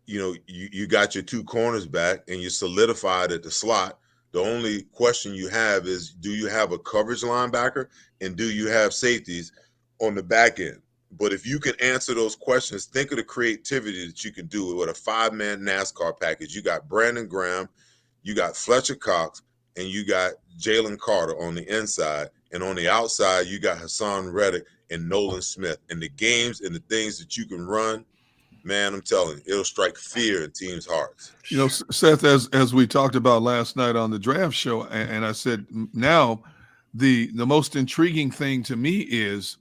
you got your 2 corners back and you're solidified at the slot. The only question you have is, do you have a coverage linebacker and do you have safeties on the back end? But if you can answer those questions, think of the creativity that you can do with a 5-man NASCAR package. You got Brandon Graham, you got Fletcher Cox, and you got Jalen Carter on the inside. And on the outside, you got Hassan Reddick and Nolan Smith. And the games and the things that you can run, man, I'm telling you, it'll strike fear in teams' hearts. Seth, as we talked about last night on the draft show, and I said now the most intriguing thing to me is,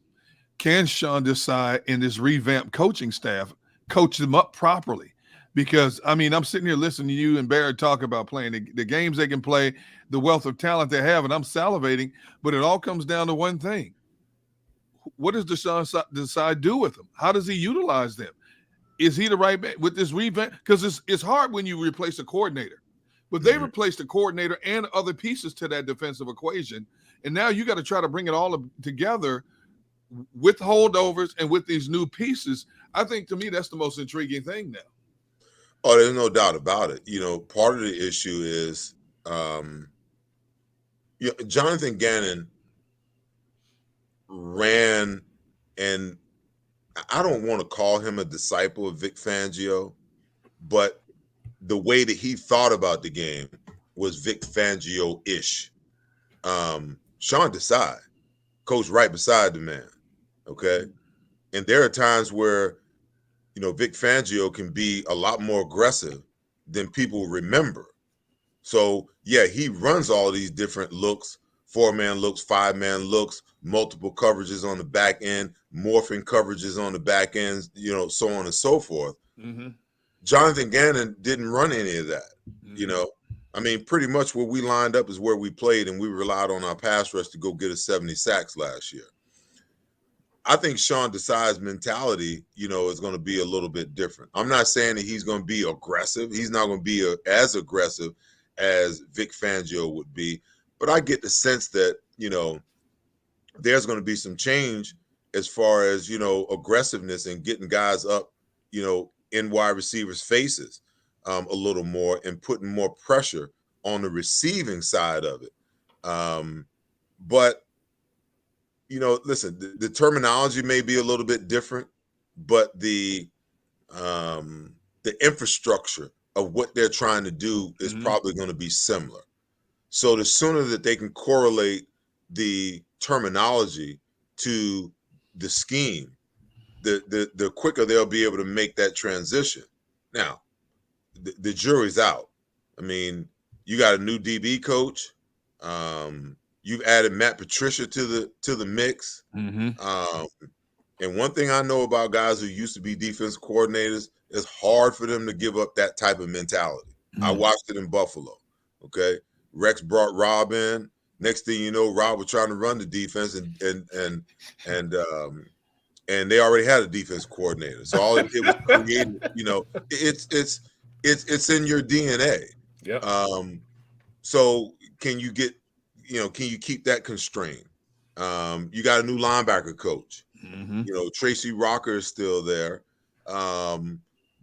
can Sean Desai and this revamped coaching staff coach them up properly? Because, I mean, I'm sitting here listening to you and Barrett talk about playing the games they can play, the wealth of talent they have, and I'm salivating, but it all comes down to one thing. What does Sean Desai do with them? How does he utilize them? Is he the right man with this revamp? Because it's hard when you replace a coordinator. But they replaced the coordinator and other pieces to that defensive equation, and now you got to try to bring it all together with holdovers and with these new pieces. I think, to me, that's the most intriguing thing now. Oh, there's no doubt about it. Part of the issue is Jonathan Gannon ran, and I don't want to call him a disciple of Vic Fangio, but the way that he thought about the game was Vic Fangio-ish. Sean Desai coached right beside the man, okay? And there are times where, Vic Fangio can be a lot more aggressive than people remember. So, yeah, he runs all these different looks, 4-man looks, 5-man looks, multiple coverages on the back end, morphing coverages on the back end, so on and so forth. Mm-hmm. Jonathan Gannon didn't run any of that, I mean, pretty much where we lined up is where we played, and we relied on our pass rush to go get us 70 sacks last year. I think Sean Desai's mentality, is going to be a little bit different. I'm not saying that he's going to be aggressive. He's not going to be as aggressive as Vic Fangio would be. But I get the sense that, there's going to be some change as far as, aggressiveness and getting guys up, in wide receivers' faces a little more and putting more pressure on the receiving side of it. But, listen, the terminology may be a little bit different, but the infrastructure of what they're trying to do is probably going to be similar. So the sooner that they can correlate the terminology to the scheme, the quicker they'll be able to make that transition. Now, the jury's out. I mean, you got a new DB coach. You've added Matt Patricia to the mix. Mm-hmm. And one thing I know about guys who used to be defense coordinators, it's hard for them to give up that type of mentality. I watched it in Buffalo. Okay, Rex brought Rob in. Next thing you know, Rob was trying to run the defense, and they already had a defense coordinator. So all it did was create. It's in your DNA. Yeah. So can you get, can you keep that constrained? You got a new linebacker coach. Tracy Rocker is still there.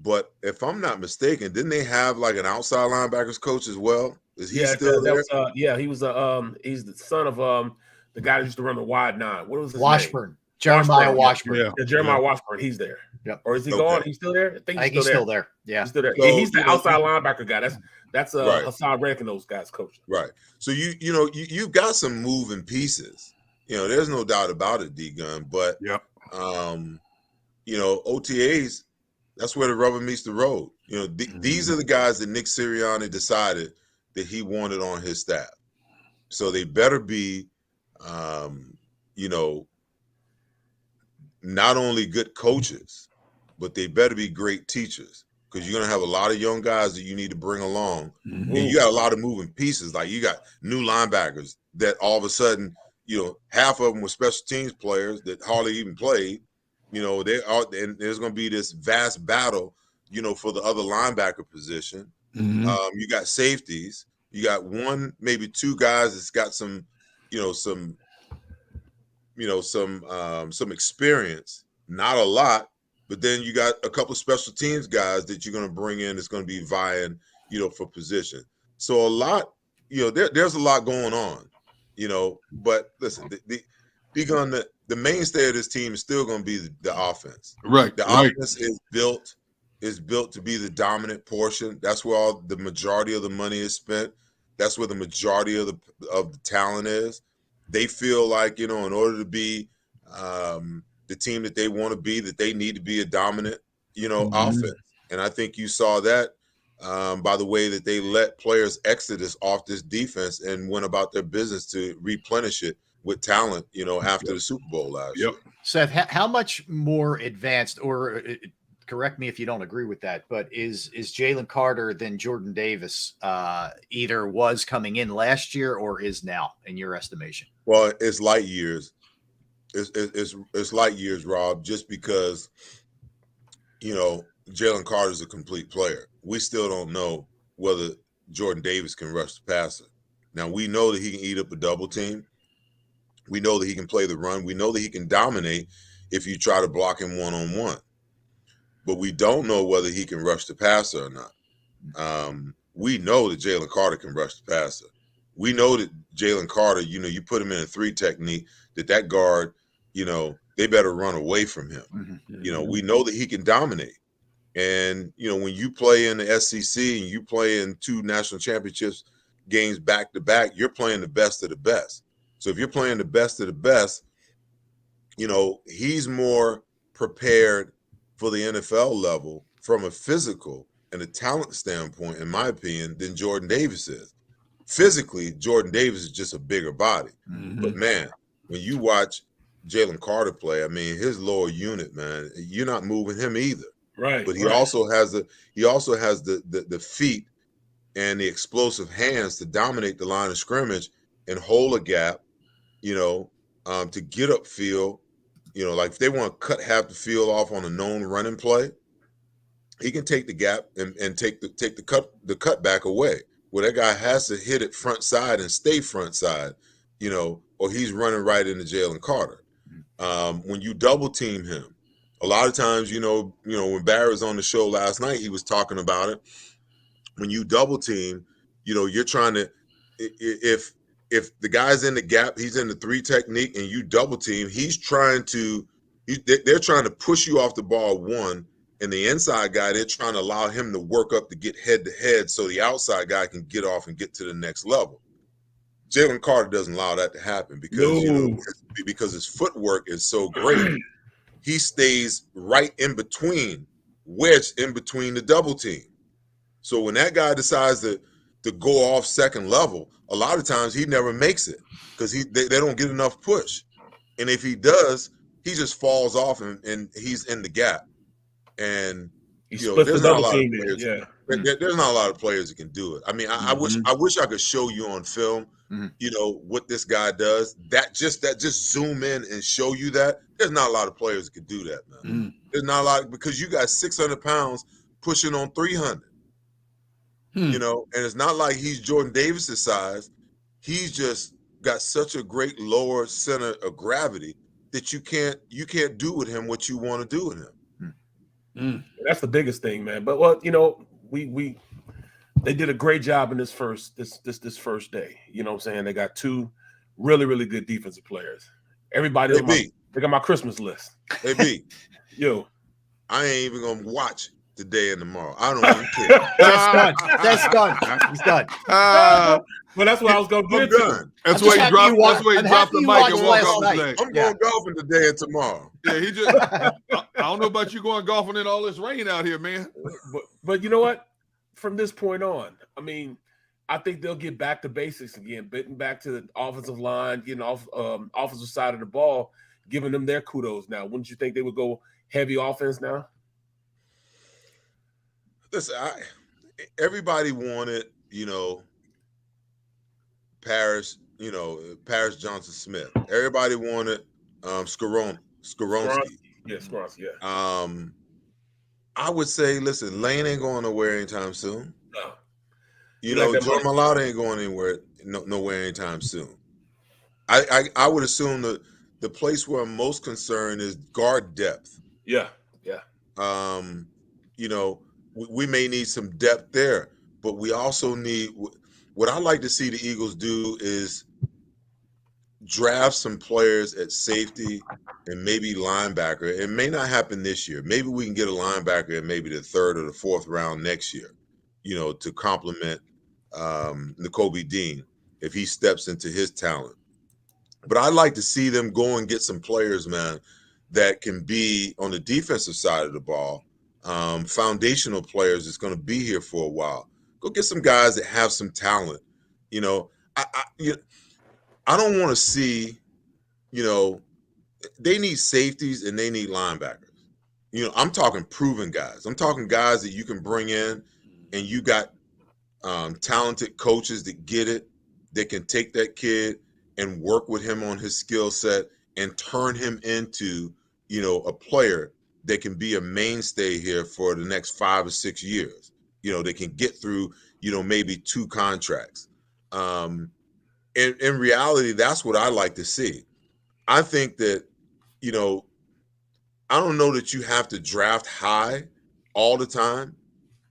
But if I'm not mistaken, didn't they have like an outside linebackers coach as well? Is he still there? He was he's the son of the guy that used to run the wide nine. What was his Washburn. name? Jeremiah Washburn. Yeah, Jeremiah Washburn. He's there. Yep. Or is he gone? He's still there? I think he's still there. Yeah. He's still there. So, yeah, he's the outside linebacker guy. That's right. Hassan Reddick and those guys coaching. Right. So you've got some moving pieces. There's no doubt about it, D-Gun. But OTAs, that's where the rubber meets the road. These are the guys that Nick Sirianni decided that he wanted on his staff. So they better be, not only good coaches, but they better be great teachers, because you're going to have a lot of young guys that you need to bring along. And you got a lot of moving pieces. Like you got new linebackers that all of a sudden, half of them were special teams players that hardly even played. They are, and there's going to be this vast battle, for the other linebacker position. You got safeties. You got one, maybe two guys that's got some experience, not a lot, but then you got a couple of special teams guys that you're going to bring in that's going to be vying, for position. So a lot, there's a lot going on, but listen, the mainstay of this team is still going to be the offense. Right. The offense is built to be the dominant portion. That's where all the majority of the money is spent. That's where the majority of the talent is. They feel like, in order to be the team that they want to be, that they need to be a dominant, offense. And I think you saw that by the way that they let players exodus off this defense and went about their business to replenish it with talent, after the Super Bowl last year. Seth, how much more advanced, or correct me if you don't agree with that, but is Jalen Carter than Jordan Davis either was coming in last year or is now, in your estimation? Well, it's light years. It's light years, Rob, just because, Jalen Carter's a complete player. We still don't know whether Jordan Davis can rush the passer. Now, we know that he can eat up a double team. We know that he can play the run. We know that he can dominate if you try to block him one-on-one. but we don't know whether he can rush the passer or not. We know that Jalen Carter can rush the passer. We know that Jalen Carter, you put him in a 3 technique, that guard, they better run away from him. Mm-hmm. We know that he can dominate. And, when you play in the SEC and you play in 2 national championships games back to back, you're playing the best of the best. So if you're playing the best of the best, he's more prepared for the NFL level from a physical and a talent standpoint, in my opinion, than Jordan Davis is. Physically, Jordan Davis is just a bigger body. Mm-hmm. But, man, when you watch Jalen Carter play, I mean, his lower unit, man, you're not moving him either. Right. But he also has the feet and the explosive hands to dominate the line of scrimmage and hold a gap, to get upfield. Like if they want to cut half the field off on a known running play, he can take the gap and take the cut back away. Well, that guy has to hit it front side and stay front side, or he's running right into Jalen Carter. When you double team him, a lot of times, when Barry was on the show last night, he was talking about it. When you double team, you're trying to, if the guy's in the gap, he's in the 3 technique, and you double team, they're trying to push you off the ball 1, and the inside guy, they're trying to allow him to work up to get head to head so the outside guy can get off and get to the next level. Jalen Carter doesn't allow that to happen because his footwork is so great. He stays right in between, wedged in between the double team. So when that guy decides to go off second level, a lot of times he never makes it because they don't get enough push. And if he does, he just falls off and he's in the gap. And there's not a lot of players. Yeah. There's not a lot of players that can do it. I mean, I wish I could show you on film, what this guy does. That just zoom in and show you that. There's not a lot of players that can do that, man. There's not a lot, because you got 600 pounds pushing on 300. And it's not like he's Jordan Davis's size. He's just got such a great lower center of gravity that you can't do with him what you want to do with him. That's the biggest thing, man. But they did a great job in this first day. You know what I'm saying? They got 2 really, really good defensive players. Everybody they got my Christmas list. Hey, B. Yo. I ain't even gonna watch today and tomorrow. I don't even care. That's done. He's done. Well, that's what I was gonna get to. That's why he dropped the mic and walked off the I'm going golfing today and tomorrow. Yeah, he just I don't know about you going golfing in all this rain out here, man. But you know what? From this point on, I mean, I think they'll get back to basics again, getting back to the offensive line, getting off offensive side of the ball, giving them their kudos now. Wouldn't you think they would go heavy offense now? Listen, everybody wanted, Paris Johnson Smith. Everybody wanted Skoronski. Yeah, Skoronski, yeah. I would say, listen, Lane ain't going nowhere anytime soon. No. Jordan Mailata ain't going nowhere anytime soon. I would assume the place where I'm most concerned is guard depth. Yeah. We may need some depth there, but we also need what I like to see the Eagles do is draft some players at safety and maybe linebacker. It may not happen this year. Maybe we can get a linebacker in maybe the 3rd or the 4th round next year, to complement Nakobe Dean if he steps into his talent. But I'd like to see them go and get some players, man, that can be on the defensive side of the ball, foundational players that's going to be here for a while. Go get some guys that have some talent. I don't want to see, they need safeties and they need linebackers. I'm talking proven guys. I'm talking guys that you can bring in and you got talented coaches that get it, that can take that kid and work with him on his skill set and turn him into, a player that can be a mainstay here for the next 5 or 6 years. They can get through, maybe 2 contracts. In reality, that's what I like to see. I think that, I don't know that you have to draft high all the time,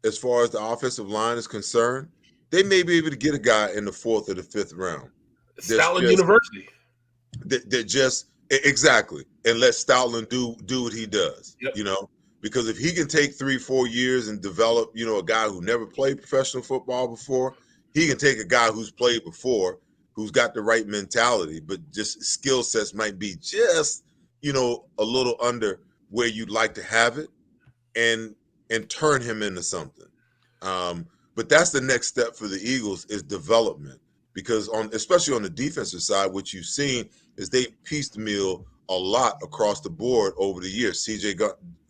as far as the offensive line is concerned, they may be able to get a guy in the 4th or the 5th round. Stoutland University. That just exactly, and let Stoutland do what he does. Yep. You know, because if he can take 3-4 years and develop, you know, a guy who never played professional football before, he can take a guy who's played before, who's got the right mentality, but just skill sets might be just, you know, a little under where you'd like to have it, and turn him into something. But that's the next step for the Eagles is development, because especially on the defensive side, what you've seen is they piecemeal a lot across the board over the years. C.J.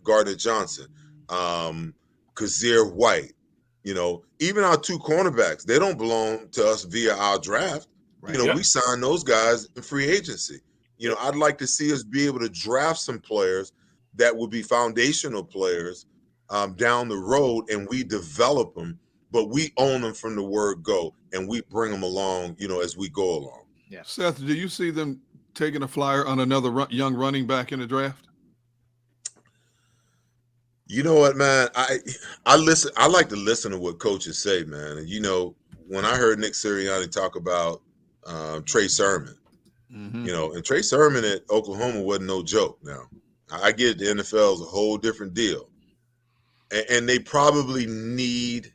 Gardner-Johnson, Kazir White, you know, even our 2 cornerbacks, they don't belong to us via our draft. Right. You know, we signed those guys in free agency. You know, I'd like to see us be able to draft some players that would be foundational players down the road, and we develop them, but we own them from the word go, and we bring them along, you know, as we go along. Yeah. Seth, do you see them taking a flyer on another young running back in the draft? You know what, man? I listen. I like to listen to what coaches say, man. And you know, when I heard Nick Sirianni talk about Trey Sermon, you know, and Trey Sermon at Oklahoma wasn't no joke. Now, I get the NFL is a whole different deal, and they probably need,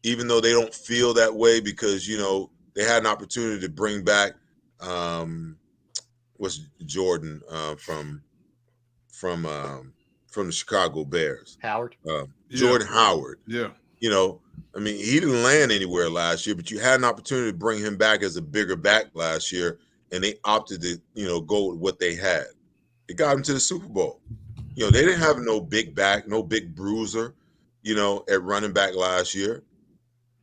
even though they don't feel that way, because you know they had an opportunity to bring back what's Jordan from the Chicago Bears. Howard. Jordan Howard. Yeah. You know, I mean, he didn't land anywhere last year, but you had an opportunity to bring him back as a bigger back last year, and they opted to, you know, go with what they had. It got him to the Super Bowl. You know, they didn't have no big back, no big bruiser, you know, at running back last year.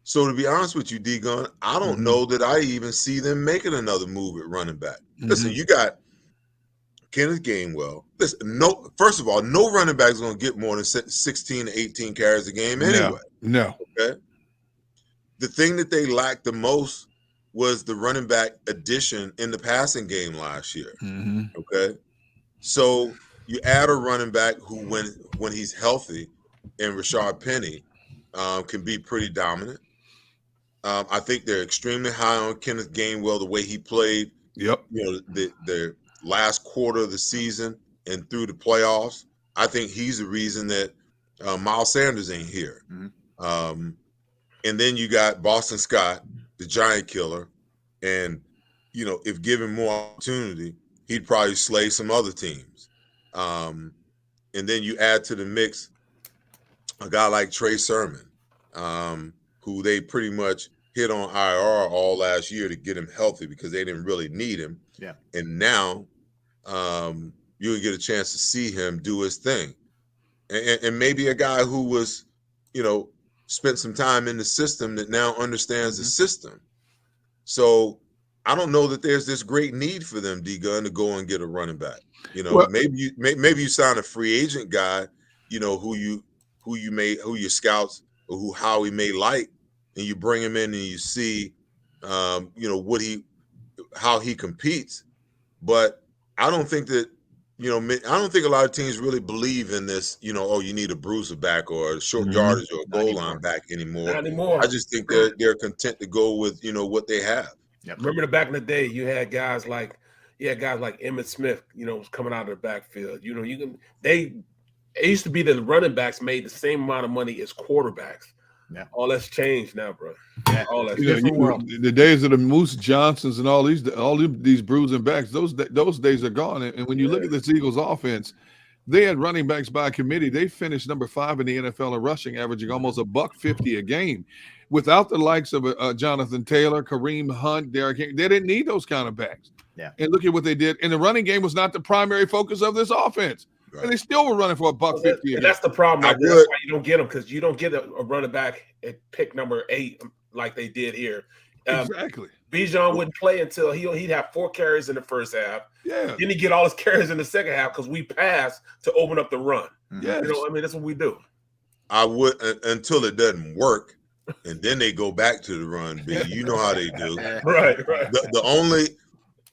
So to be honest with you, D-Gun, I don't know that I even see them making another move at running back. Listen, you got Kenneth Gainwell. Listen, first of all, no running back is going to get more than 16 to 18 carries a game anyway. No. Okay. The thing that they lacked the most was the running back addition in the passing game last year. Okay. So you add a running back who, when he's healthy, and Rashard Penny can be pretty dominant. I think they're extremely high on Kenneth Gainwell, the way he played. Yep. You know, the last quarter of the season and through the playoffs. I think he's the reason that Miles Sanders ain't here. And then you got Boston Scott, the giant killer. And, you know, if given more opportunity, he'd probably slay some other teams. And then you add to the mix a guy like Trey Sermon, who they pretty much hit on IR all last year to get him healthy because they didn't really need him. Yeah. And now you would get a chance to see him do his thing. And maybe a guy who was, you know, spent some time in the system that now understands the system. So I don't know that there's this great need for them, D-Gun, to go and get a running back. You know, maybe you sign a free agent guy, you know, who your scouts or who Howie may like, and you bring him in and you see, you know, how he competes. But I don't think that, you know, I don't think a lot of teams really believe in this, you know, oh, you need a bruiser back or a short yardage or a goal line back anymore. Not anymore. I just think they're content to go with, you know, what they have. Yep. Remember the back in the day, you had guys like Emmitt Smith, you know, was coming out of the backfield. You know, it used to be that the running backs made the same amount of money as quarterbacks. Yeah. All that's changed now, bro. Yeah. All that's different world. The days of the Moose Johnsons and all these bruising backs, those days are gone. And when you look at this Eagles offense, they had running backs by committee. They finished number 5 in the NFL in rushing, averaging almost $150 a game. Without the likes of Jonathan Taylor, Kareem Hunt, Derrick Henry, they didn't need those kind of backs. Yeah. And look at what they did. And the running game was not the primary focus of this offense. Right. And they still were running for $150. And that's the problem. That's why you don't get them, because you don't get a running back at pick number 8 like they did here. Exactly. Bijan wouldn't play until he'd have 4 carries in the first half. Yeah. Then he'd get all his carries in the second half because we passed to open up the run. Yes. You know, I mean, that's what we do. I would until it doesn't work, and then they go back to the run. B. You know how they do. Right.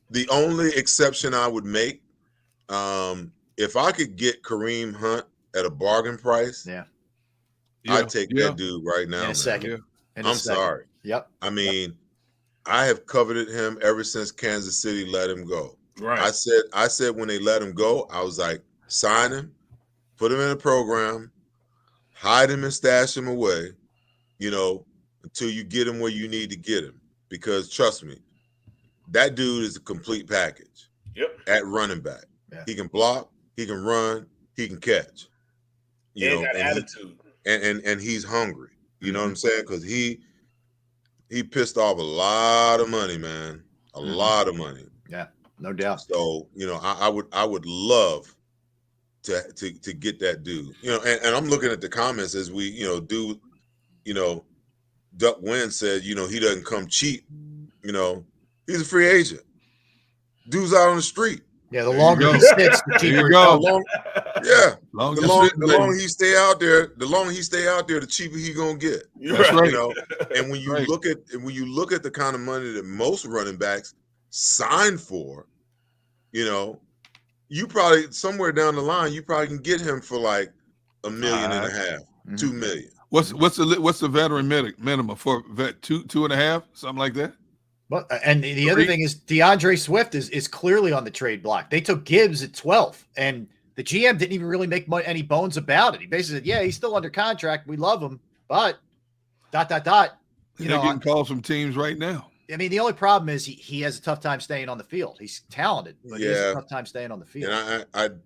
The only exception I would make, if I could get Kareem Hunt at a bargain price, I'd take that dude right now. In a second. I'm sorry. Yep. I mean, I have coveted him ever since Kansas City let him go. Right. I said when they let him go, I was like, sign him, put him in a program, hide him and stash him away, until you get him where you need to get him. Because trust me, that dude is a complete package. Yep. At running back. Yeah. He can block, he can run, he can catch. Got attitude. And he's hungry. You know what I'm saying? Because he pissed off a lot of money, man. A lot of money. Yeah, no doubt. So, I would love to get that dude. And I'm looking at the comments as we, Duck Wynn said, he doesn't come cheap. He's a free agent. Dude's out on the street. Yeah, the longer he sits, the cheaper. The longer he stay out there, the cheaper he gonna get. That's right. And when you look at the kind of money that most running backs sign for, you probably somewhere down the line you probably can get him for like $1.5 million, $2 million. What's the veteran minimum for vet? 2.5, something like that. But and the other thing is DeAndre Swift is clearly on the trade block. They took Gibbs at 12, and the GM didn't even really make any bones about it. He basically said, "Yeah, he's still under contract. We love him, but ... They're getting calls from teams right now. I mean, the only problem is he has a tough time staying on the field. He's talented, but he has a tough time staying on the field. And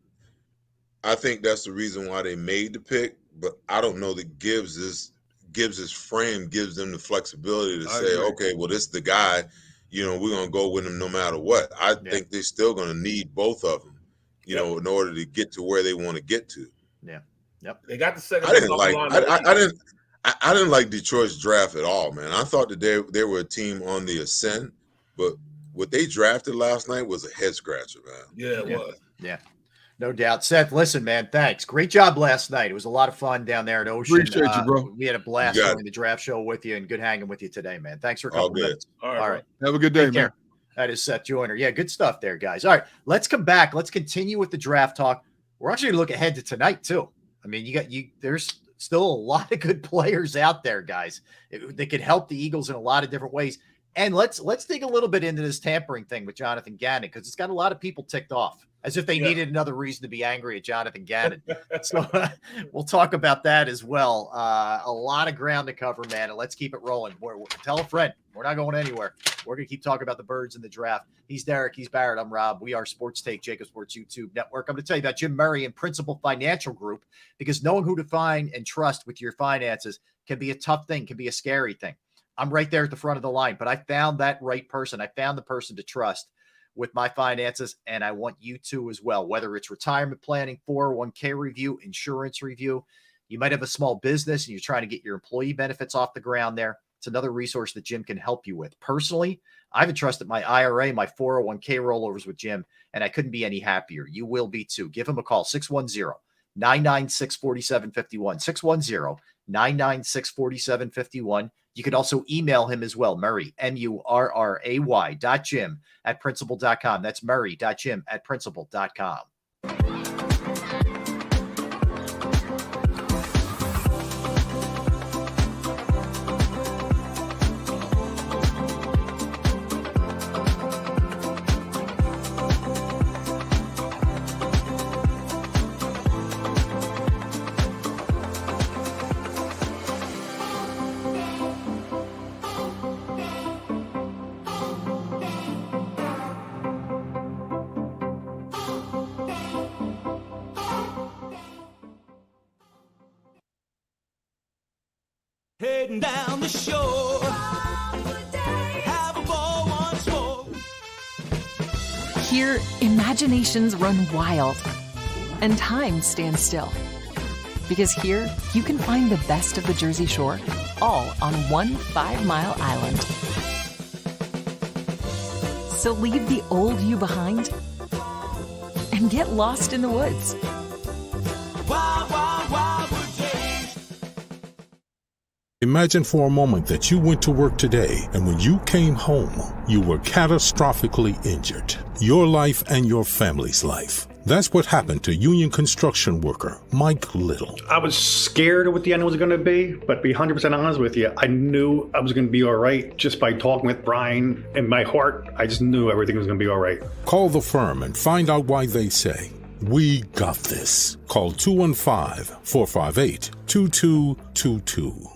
I think that's the reason why they made the pick, but I don't know that Gibbs's frame gives them the flexibility to say, okay, well, this is the guy, we're going to go with him no matter what. I think they're still going to need both of them, in order to get to where they want to get to. Yeah. Yep. They got the second. I didn't like Detroit's draft at all, man. I thought that they were a team on the ascent, but what they drafted last night was a head scratcher, man. Yeah, it was. Yeah. No doubt. Seth, listen, man, thanks. Great job last night. It was a lot of fun down there at Ocean. Appreciate you, bro. We had a blast doing the draft show with you, and good hanging with you today, man. Thanks for coming. All right. Have a good day, man. That is Seth Joyner. Yeah, good stuff there, guys. All right, let's come back. Let's continue with the draft talk. We're actually going to look ahead to tonight, too. I mean, there's still a lot of good players out there, guys. They could help the Eagles in a lot of different ways. And let's dig a little bit into this tampering thing with Jonathan Gannon, because it's got a lot of people ticked off, as if they needed another reason to be angry at Jonathan Gannon. So we'll talk about that as well. A lot of ground to cover, man, and let's keep it rolling. Tell a friend. We're not going anywhere. We're going to keep talking about the birds in the draft. He's Derek. He's Barrett. I'm Rob. We are Sports Take, JAKIB Sports YouTube Network. I'm going to tell you about Jim Murray and Principal Financial Group, because knowing who to find and trust with your finances can be a tough thing, can be a scary thing. I'm right there at the front of the line, but I found that right person. I found the person to trust with my finances, and I want you to as well, whether it's retirement planning, 401k review, insurance review. You might have a small business and you're trying to get your employee benefits off the ground there. It's another resource that Jim can help you with. Personally, I've entrusted my IRA, my 401k rollovers with Jim, and I couldn't be any happier. You will be too. Give him a call, 610-996-4751, 610-996-4751. You could also email him as well, Murray, MURRAY.Jim@principal.com. That's Murray.Jim@principal.com. Heading down the shore. Have a ball once more. Here, imaginations run wild and time stands still. Because here, you can find the best of the Jersey Shore, all on one 5-mile island. So leave the old you behind and get lost in the woods. Wild, wild, wildwood days. Imagine for a moment that you went to work today, and when you came home, you were catastrophically injured. Your life and your family's life. That's what happened to union construction worker Mike Little. I was scared of what the end was going to be, but to be 100% honest with you, I knew I was going to be all right just by talking with Brian. In my heart, I just knew everything was going to be all right. Call the firm and find out why they say, "We got this." Call 215-458-2222.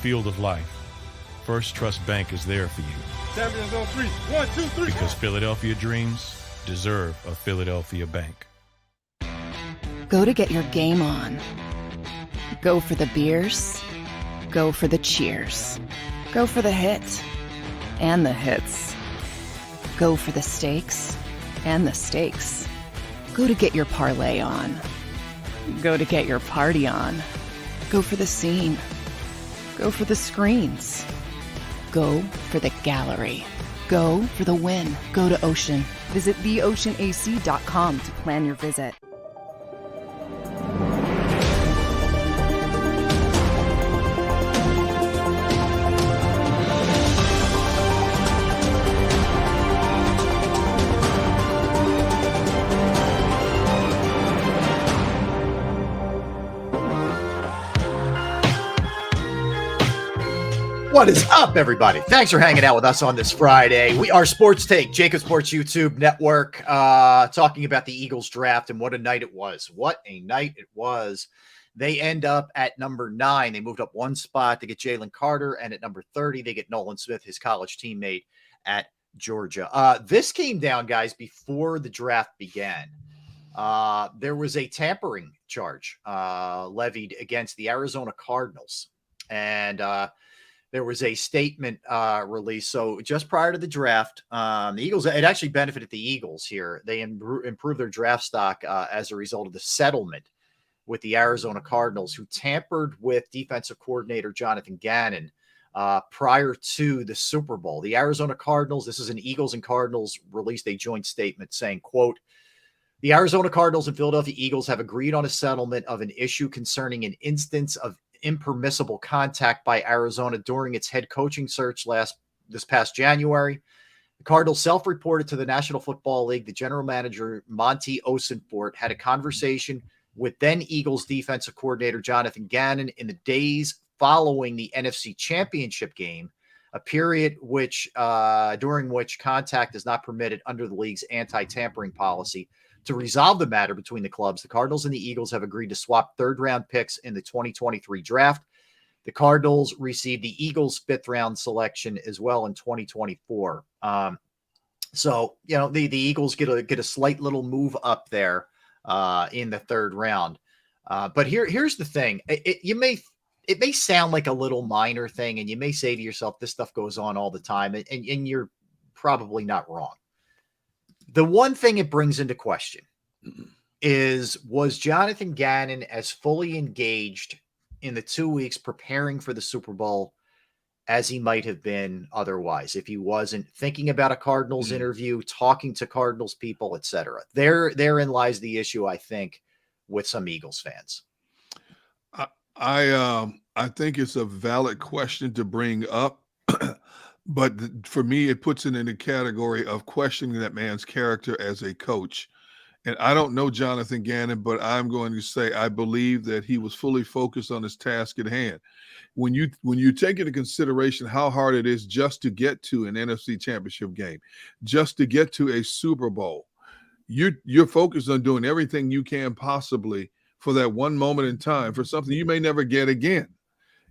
Field of life, First Trust Bank is there for you. Champions on 3. 1, 2, 3. Because Philadelphia dreams deserve a Philadelphia bank. Go to get your game on. Go for the beers. Go for the cheers. Go for the hit and the hits. Go for the stakes and the stakes. Go to get your parlay on. Go to get your party on. Go for the scene. Go for the screens. Go for the gallery. Go for the win. Go to Ocean. Visit theoceanac.com to plan your visit. What is up, everybody? Thanks for hanging out with us on this Friday. We are Sports Take, JAKIB Sports YouTube Network, talking about the Eagles draft and what a night it was. What a night it was. They end up at number 9. They moved up one spot to get Jalen Carter, and at number 30, they get Nolan Smith, his college teammate at Georgia. This came down, guys, before the draft began. There was a tampering charge levied against the Arizona Cardinals, and there was a statement released. So just prior to the draft, the Eagles, it actually benefited the Eagles here. They improved their draft stock as a result of the settlement with the Arizona Cardinals, who tampered with defensive coordinator Jonathan Gannon prior to the Super Bowl. The Arizona Cardinals, this is an Eagles and Cardinals, released a joint statement saying, quote, "The Arizona Cardinals and Philadelphia Eagles have agreed on a settlement of an issue concerning an instance of impermissible contact by Arizona during its head coaching search this past January. The Cardinals self-reported to the National Football League the general manager, Monty Osenfort, had a conversation with then Eagles defensive coordinator Jonathan Gannon in the days following the NFC Championship game, a period during which contact is not permitted under the league's anti-tampering policy. To resolve the matter between the clubs, the Cardinals and the Eagles have agreed to swap third-round picks in the 2023 draft. The Cardinals received the Eagles' fifth-round selection as well in 2024. So, you know, the Eagles get a slight little move up there in the third round. But here's the thing. It may sound like a little minor thing, and you may say to yourself, this stuff goes on all the time, and you're probably not wrong. The one thing it brings into question was Jonathan Gannon as fully engaged in the 2 weeks preparing for the Super Bowl as he might have been otherwise, if he wasn't thinking about a Cardinals interview, talking to Cardinals people, etc. Therein lies the issue, I think, with some Eagles fans. I think it's a valid question to bring up. But for me, it puts it in the category of questioning that man's character as a coach. And I don't know Jonathan Gannon, but I'm going to say I believe that he was fully focused on his task at hand. When you take into consideration how hard it is just to get to an NFC Championship game, just to get to a Super Bowl, you're focused on doing everything you can possibly for that one moment in time for something you may never get again.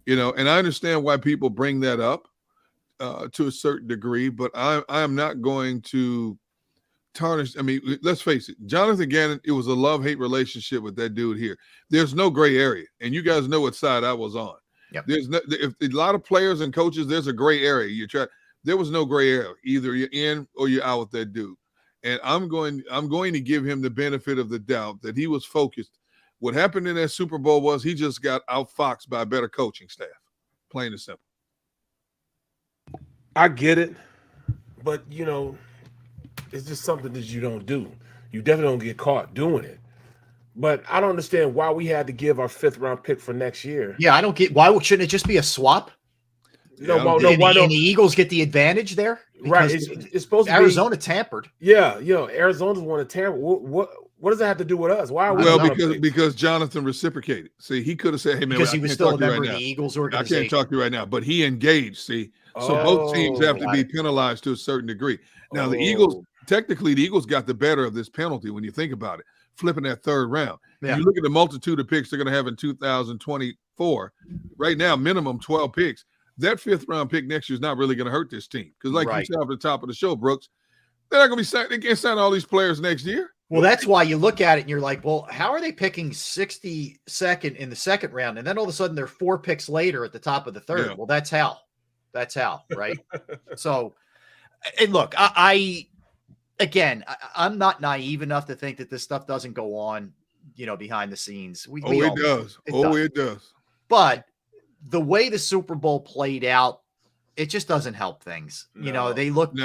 You know, and I understand why people bring that up. To a certain degree, but I am not going to tarnish. I mean, let's face it, Jonathan Gannon, it was a love-hate relationship with that dude here. There's no gray area, and you guys know what side I was on. Yep. If a lot of players and coaches, there's a gray area. There was no gray area. Either you're in or you're out with that dude. And I'm going to give him the benefit of the doubt that he was focused What happened in that Super Bowl was he just got outfoxed by a better coaching staff, plain and simple. I get it, but, you know, it's just something that you don't do. You definitely don't get caught doing it. But I don't understand why we had to give our 5th-round pick for next year. Yeah, I don't get why shouldn't it just be a swap? No, why don't the Eagles get the advantage there? Right, it's supposed to Arizona be tampered. Yeah, you know, Arizona's want to tamper. What does that have to do with us? Why are we? Well, because Jonathan reciprocated. See, he could have said, "Hey man, because he was still a member of the Eagles organization. I can't talk to you right now," but he engaged. See, so both teams have to be penalized to a certain degree. Now, the Eagles, technically, the Eagles got the better of this penalty when you think about it, flipping that 3rd round. Yeah. You look at the multitude of picks they're going to have in 2024. Right now, minimum 12 picks. That 5th-round pick next year is not really going to hurt this team because, like you said off the top of the show, Brooks, they're not going to be. They can't sign all these players next year. Well, that's why you look at it and you're like, well, how are they picking 62nd in the 2nd round? And then all of a sudden they're 4 picks later at the top of the 3rd. Yeah. Well, that's how. That's how, right? So, and look, I'm not naive enough to think that this stuff doesn't go on, you know, behind the scenes. It does. It does. But the way the Super Bowl played out, it just doesn't help things. You know, they looked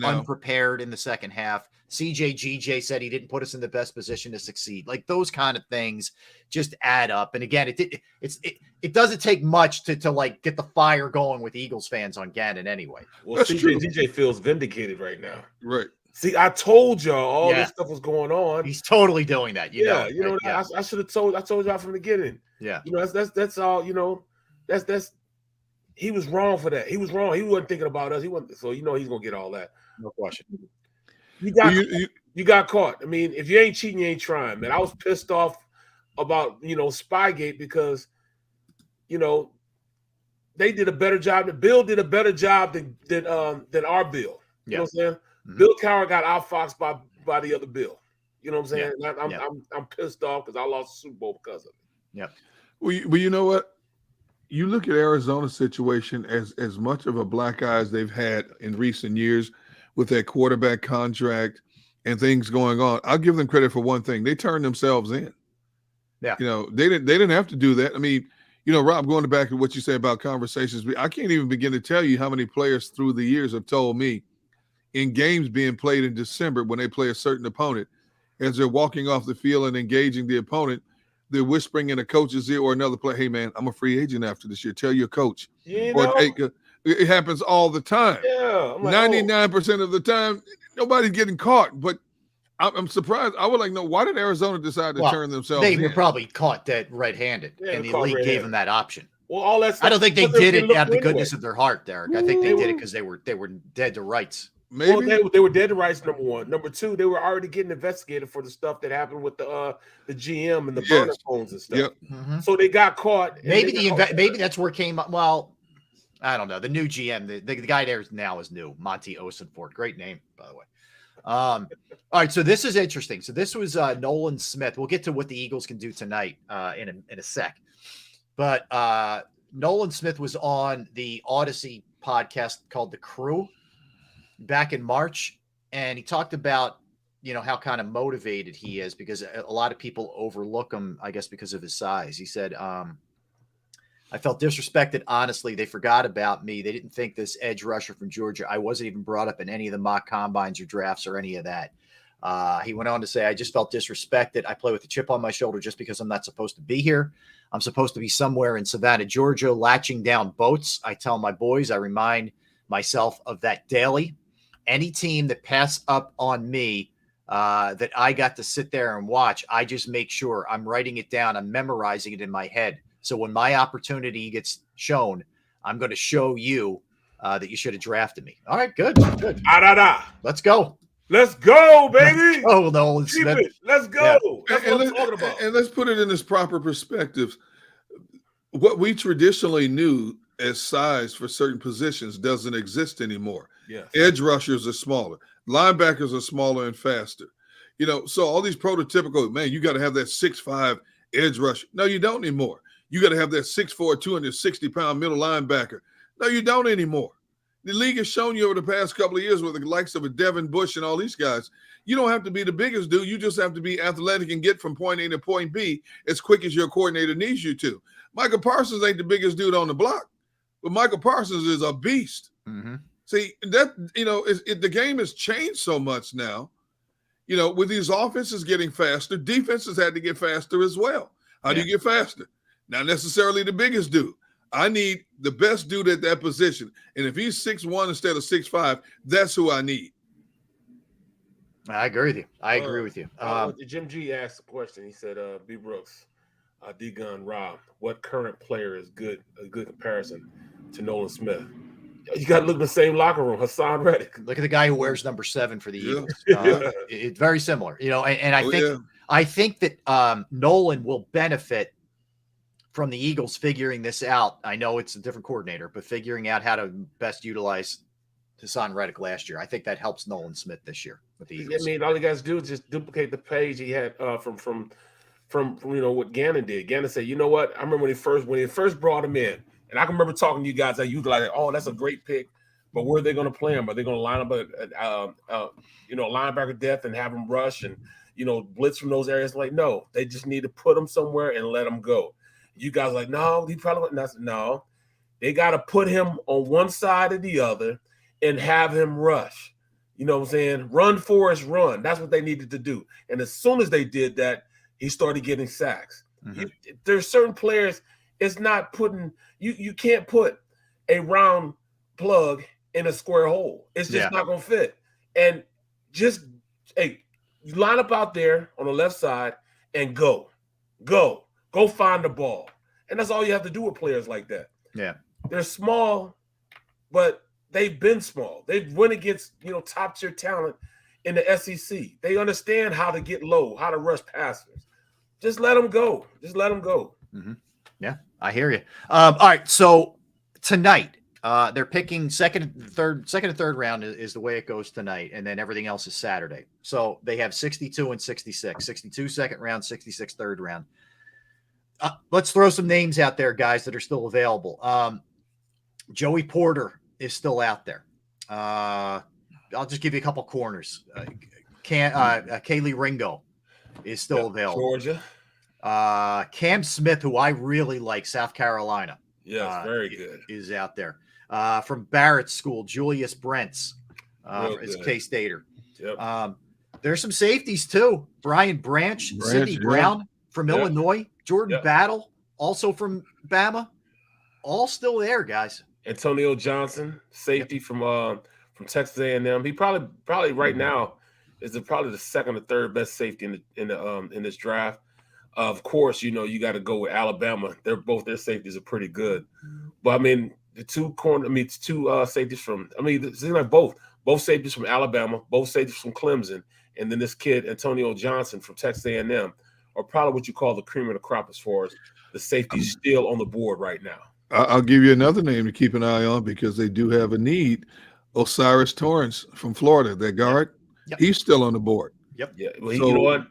unprepared in the second half. GJ said he didn't put us in the best position to succeed. Like those kind of things just add up. And again, it doesn't take much to like get the fire going with Eagles fans on Gannon anyway. Well, GJ feels vindicated right now. Right. See, I told y'all all this stuff was going on. He's totally doing that. You know, I should have told. I told y'all from the beginning. Yeah. You know, that's all. You know, that's. He was wrong for that. He was wrong. He wasn't thinking about us. He wasn't. So you know he's gonna get all that. No question. You got caught. I mean, if you ain't cheating, you ain't trying, man. I was pissed off about, you know, Spygate because, you know, they did a better job. Bill did a better job than our Bill. You know what I'm saying? Mm-hmm. Bill Cowher got outfoxed by the other Bill. You know what I'm saying? Yeah. I'm pissed off because I lost the Super Bowl because of it. Yeah. Well, you know what? You look at Arizona's situation as much of a black eye as they've had in recent years with that quarterback contract and things going on. I'll give them credit for one thing. They turned themselves in. Yeah. You know, they didn't have to do that. I mean, you know, Rob, going back to what you say about conversations, I can't even begin to tell you how many players through the years have told me in games being played in December when they play a certain opponent, as they're walking off the field and engaging the opponent, they're whispering in a coach's ear or another player, "Hey, man, I'm a free agent after this year. Tell your coach." You know? It happens all the time. Yeah, 99% of the time, nobody's getting caught. But I'm surprised. I would like to know, why did Arizona decide to turn themselves in? They were probably caught dead red-handed, and the league gave them that option. Well, all that stuff, I don't think they did it out of the goodness of their heart, Derek. I think they did it because they were dead to rights. Maybe. Well, they were dead to rights, number one. Number two, they were already getting investigated for the stuff that happened with the GM and the burner phones and stuff. Yep. Mm-hmm. So they got caught. Maybe maybe that's where it came up. Well, I don't know. The new GM, the guy there now is new, Monty Osenfort. Great name, by the way. All right, so this is interesting. So this was Nolan Smith. We'll get to what the Eagles can do tonight in a sec. But Nolan Smith was on the Odyssey podcast called The Crew back in March, and he talked about, you know, how kind of motivated he is because a lot of people overlook him, I guess, because of his size. He said, I felt disrespected. Honestly, they forgot about me. They didn't think this edge rusher from Georgia. I wasn't even brought up in any of the mock combines or drafts or any of that. He went on to say, I just felt disrespected. I play with a chip on my shoulder just because I'm not supposed to be here. I'm supposed to be somewhere in Savannah, Georgia, latching down boats. I tell my boys, I remind myself of that daily. Any team that pass up on me that I got to sit there and watch, I just make sure I'm writing it down. I'm memorizing it in my head. So when my opportunity gets shown, I'm going to show you that you should have drafted me. All right, good. Let's go. Let's go, baby. Oh, no. Keep it. Let's go. Yeah. That's what I'm talking about. And let's put it in its proper perspective. What we traditionally knew as size for certain positions doesn't exist anymore. Yes. Edge rushers are smaller. Linebackers are smaller and faster. You know, so all these prototypical, man, you got to have that 6'5" edge rusher. No, you don't anymore. You got to have that 6'4", 260-pound middle linebacker. No, you don't anymore. The league has shown you over the past couple of years with the likes of a Devin Bush and all these guys, you don't have to be the biggest dude. You just have to be athletic and get from point A to point B as quick as your coordinator needs you to. Michael Parsons ain't the biggest dude on the block, but Michael Parsons is a beast. Mm-hmm. See, that, the game has changed so much now. With these offenses getting faster, defenses had to get faster as well. How do you get faster? Not necessarily the biggest dude. I need the best dude at that position. And if he's 6'1" instead of 6'5", that's who I need. I agree with you. I agree with you. Jim G asked a question. He said, B. Brooks, D-Gun, Rob, what current player is a good comparison to Nolan Smith? You got to look in the same locker room. Hassan Reddick. Look at the guy who wears number 7 for the Eagles. It's very similar, and I think that Nolan will benefit from the Eagles figuring this out. I know it's a different coordinator, but figuring out how to best utilize Hassan Reddick last year. I think that helps Nolan Smith this year with the Eagles. I mean, all you guys do is just duplicate the page he had from what Gannon did. Gannon said, you know what? I remember when he first brought him in, and I can remember talking to you guys. You like, oh, that's a great pick, but where are they going to play him? Are they going to line up a linebacker depth and have him rush and blitz from those areas? Like, no, they just need to put him somewhere and let him go. You guys are like, no, he probably wouldn't. No, they got to put him on one side or the other and have him rush. You know what I'm saying? Run, Forrest, run. That's what they needed to do. And as soon as they did that, he started getting sacks. Mm-hmm. There's certain players, it's not putting you can't put a round plug in a square hole. It's just not going to fit. And just, you line up out there on the left side and go find the ball. And that's all you have to do with players like that. Yeah. They're small, but they've been small. They've went against, top tier talent in the SEC. They understand how to get low, how to rush passers. Just let them go. Mm-hmm. Yeah, I hear you. All right. So tonight, they're picking second and third round is the way it goes tonight. And then everything else is Saturday. So they have 62 and 66, 62 second round, 66 third round. Let's throw some names out there, guys, that are still available. Joey Porter is still out there. I'll just give you a couple corners. Kaylee Ringo is still available. Georgia. Cam Smith, who I really like, South Carolina. Yes, very good. Is out there. From Barrett School, Julius Brents is a K-Stater. Yep. There's some safeties, too. Brian Branch Sidney Brown from Illinois. Jordan Battle, also from Bama. All still there, guys. Antonio Johnson, safety from Texas A&M. He probably right now is probably the second or third best safety in this draft. Of course, you got to go with Alabama. Their safeties are pretty good. But I mean, the two safeties from it seems like both safeties from Alabama, both safeties from Clemson, and then this kid Antonio Johnson from Texas A&M are probably what you call the cream of the crop as far as the safeties still on the board right now. I'll give you another name to keep an eye on because they do have a need. Osiris Torrance from Florida, that guard, he's still on the board. Yep. Yeah. Well, you know what?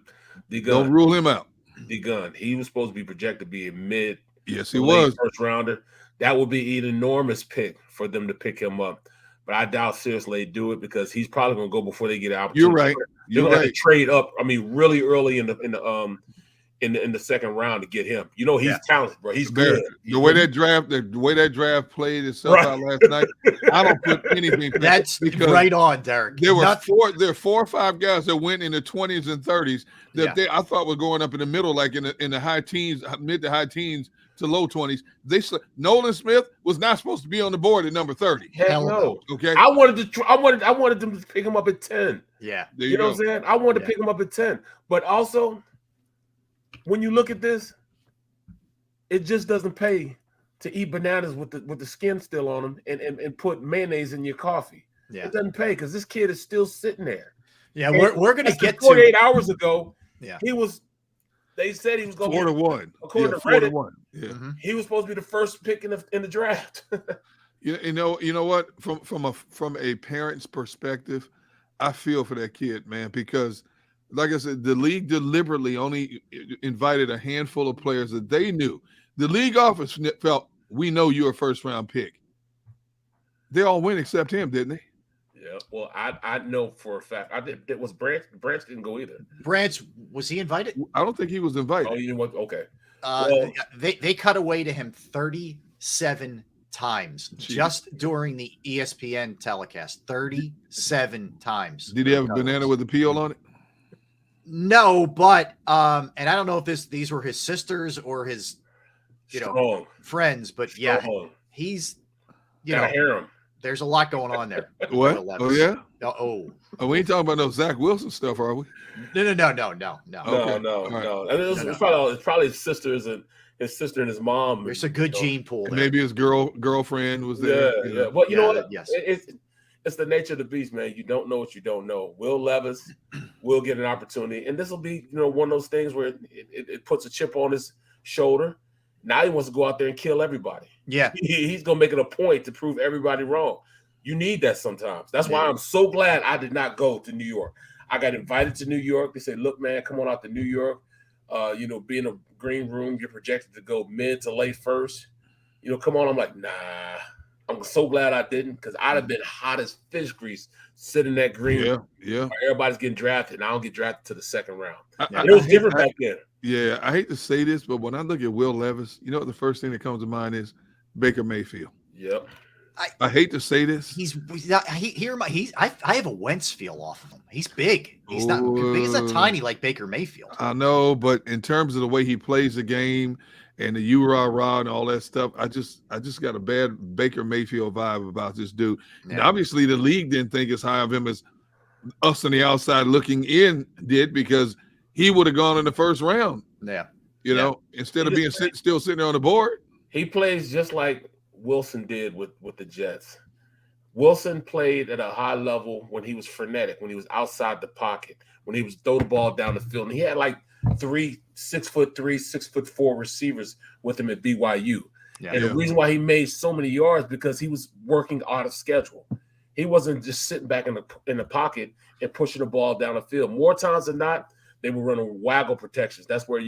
Don't rule him out. D-Gun. He was supposed to be projected to be a mid. Yes, he was. First rounder. That would be an enormous pick for them to pick him up. But I doubt seriously they do it because he's probably going to go before they get an opportunity. You're right. You're going to have to trade up. Really early in the second round to get him. He's talented, bro. He's good. The way that draft played itself out last night, I don't put anything. That's right on, Derek. There are 4 or 5 guys that went in the 20s and 30s that I thought were going up in the middle, like in the high teens, mid to high teens to low 20s. Nolan Smith was not supposed to be on the board at number 30. Hell no. Okay. I wanted them to pick him up at 10. Yeah. You know what I'm saying? I wanted to pick him up at 10. But also, when you look at this, it just doesn't pay to eat bananas with the skin still on them and put mayonnaise in your coffee. Yeah. It doesn't pay because this kid is still sitting there. Yeah, we're going to get to 48 hours ago. Yeah, they said he was going 4 to 1. According to Reddit, 4 to 1. Yeah, he was supposed to be the first pick in the draft. You know what? From a parent's perspective, I feel for that kid, man, because like I said, the league deliberately only invited a handful of players that they knew. The league office felt, we know you're a first-round pick. They all went except him, didn't they? Yeah. Well, I know for a fact. I did. It was Branch. Branch didn't go either. Branch, was he invited? I don't think he was invited. Oh, you know what? Okay. Well, they cut away to him 37 times just during the ESPN telecast. 37 times. Did he have a banana with a peel on it? No, but and I don't know if these were his sisters or his friends, but yeah, he's hear him. There's a lot going on there. What? Oh yeah. Oh, we ain't talking about no Zach Wilson stuff, are we? No. Okay. No. It's probably his sisters and his sister and his mom. There's a good gene pool there. Maybe his girlfriend was there. Yeah. Well, you know what? Yes. It's the nature of the beast, man. You don't know what you don't know. Will Levis will get an opportunity, and this will be, one of those things where it puts a chip on his shoulder. Now he wants to go out there and kill everybody. Yeah, he's gonna make it a point to prove everybody wrong. You need that sometimes. That's why I'm so glad I did not go to New York. I got invited to New York. They said, "Look, man, come on out to New York. Be in a green room. You're projected to go mid to late first. Come on." I'm like, nah. I'm so glad I didn't, because I'd have been hot as fish grease sitting in that green room. Yeah. Everybody's getting drafted, and I don't get drafted to the second round. It was different back then. Yeah, I hate to say this, but when I look at Will Levis, what the first thing that comes to mind is Baker Mayfield. Yep. I hate to say this. I have a Wentz feel off of him. He's big. He's not tiny like Baker Mayfield. I know, but in terms of the way he plays the game and the rah and all that stuff, I just got a bad Baker Mayfield vibe about this dude. Yeah. And obviously the league didn't think as high of him as us on the outside looking in did, because he would have gone in the first round. Yeah. Instead of being still sitting there on the board. He plays just like Wilson did with the Jets. Wilson played at a high level when he was frenetic, when he was outside the pocket, when he was throw the ball down the field. And he had like 3 6'3", 6'4" receivers with him at BYU. Yeah. And the reason why he made so many yards, because he was working out of schedule. He wasn't just sitting back in the pocket and pushing the ball down the field. More times than not, they were running waggle protections. That's where,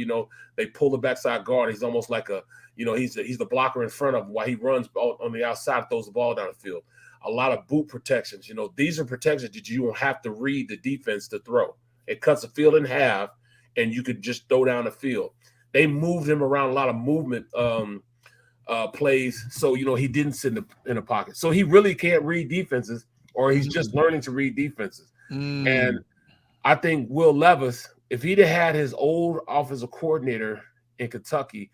they pull the backside guard. He's almost like he's the blocker in front of him while he runs on the outside, throws the ball down the field. A lot of boot protections. These are protections that you don't have to read the defense to throw. It cuts the field in half, and you could just throw down the field. They moved him around a lot of movement plays, so he didn't sit in the pocket. So he really can't read defenses, or he's just learning to read defenses. And I think Will Levis, if he'd have had his old offensive coordinator in Kentucky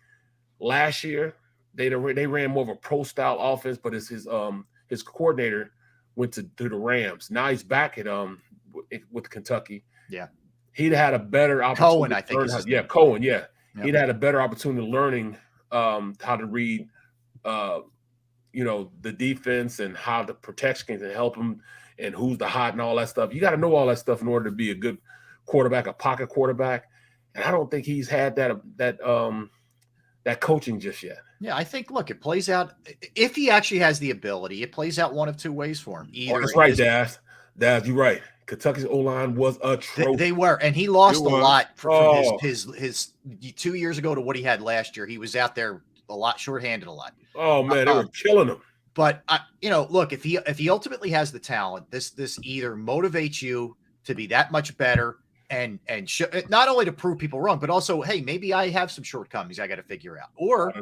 last year, they ran more of a pro style offense, but his coordinator went to the Rams. Now he's back at with Kentucky. Yeah. He'd had a better opportunity. Cohen, I think. Cohen. Yeah. Yep. He'd had a better opportunity learning how to read, the defense and how the protection can help him and who's the hot and all that stuff. You got to know all that stuff in order to be a good quarterback, a pocket quarterback. And I don't think he's had that coaching just yet. Yeah, I think, look, it plays out. If he actually has the ability, it plays out one of two ways for him. That's right, Daz. Daz, you're right. Kentucky's O-line was atrocious. They were, and he lost a lot from his 2 years ago to what he had last year. He was out there a lot, shorthanded a lot. Oh man, they were killing him. But look, if he ultimately has the talent, this either motivates you to be that much better and not only to prove people wrong, but also, hey, maybe I have some shortcomings I got to figure out, or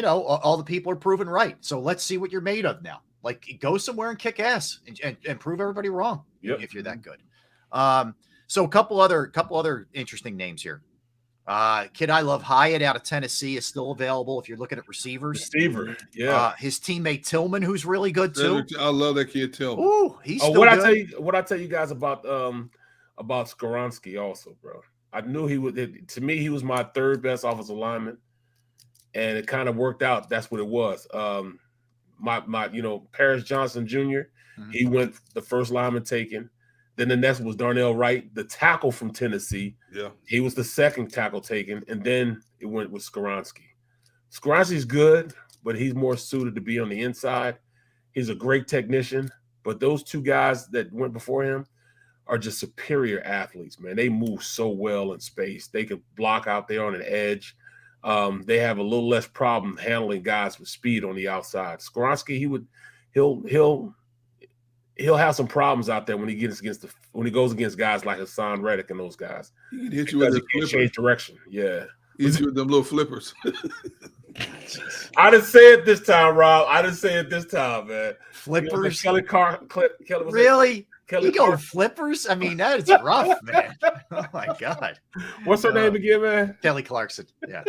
all the people are proven right. So let's see what you're made of now. Like, go somewhere and kick ass and prove everybody wrong. Yep. If you're that good. So a couple other interesting names here. Kid I love, Hyatt out of Tennessee, is still available if you're looking at receivers. Receiver, yeah. His teammate Tillman, who's really good too. I love that kid Tillman. Ooh, he's still good. What I tell you guys about Skoronski also, bro. I knew he would. To me, he was my third best offensive lineman, and it kind of worked out. That's what it was. My Paris Johnson Jr. He went the first lineman taken. Then the next was Darnell Wright, the tackle from Tennessee. Yeah, he was the second tackle taken, and then it went with Skoronski. Skoronski's good, but he's more suited to be on the inside. He's a great technician, but those two guys that went before him are just superior athletes, man. They move so well in space. They can block out there on an edge. They have a little less problem handling guys with speed on the outside. Skoronski, he'll have some problems out there when he goes against guys like Hassan Reddick and those guys. He can hit you with his change direction. Yeah. He hit you with them little flippers. I didn't say it this time, Rob. I didn't say it this time, man. Flippers? Kelly Really? Kelly You go flippers? I mean, that is rough, man. Oh my God. What's her name again, man? Kelly Clarkson. Yeah.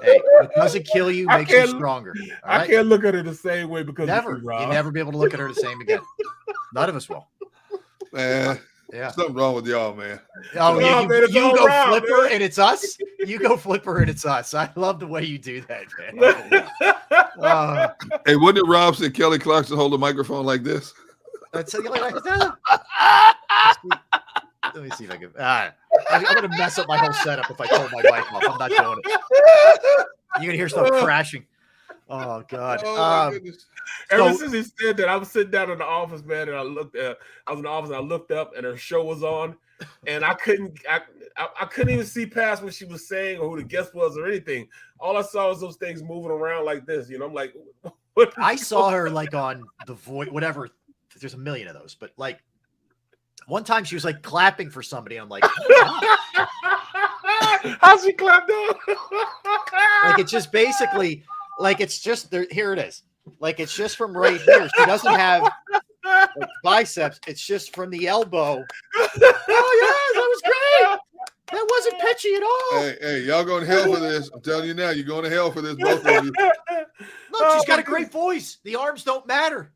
Hey, it doesn't kill you, makes you stronger. All right? I can't look at her the same way because never. of you, Rob. You'll never be able to look at her the same again. None of us will. Man, yeah. Something wrong with y'all, man. Oh, man, you go Rob, flipper man. and it's us? You go flipper and it's us. I love the way you do that, man. Hey, wouldn't it Rob said Kelly Clarkson hold a microphone like this? Let me see if I can. I'm going to mess up my whole setup if I turn my mic off. I'm not doing it. You're going to hear stuff crashing. Oh, God. Ever since he said that, I was sitting down in the office, man, and I was in the office and I looked up and her show was on, and I couldn't even see past what she was saying or who the guest was or anything. All I saw was those things moving around like this. You know, I'm like, what? I saw her like on The Voice, whatever. There's a million of those, but like one time she was like clapping for somebody. I'm like, how's she clapped on? Like it's just basically like it's just there. Here it is. Like it's just from right here. She doesn't have like, biceps. It's just from the elbow. Oh yeah, that was great. That wasn't pitchy at all. Hey, y'all going to hell for this. I'm telling you now, you're going to hell for this, both of you. Look, she's got a great voice. The arms don't matter.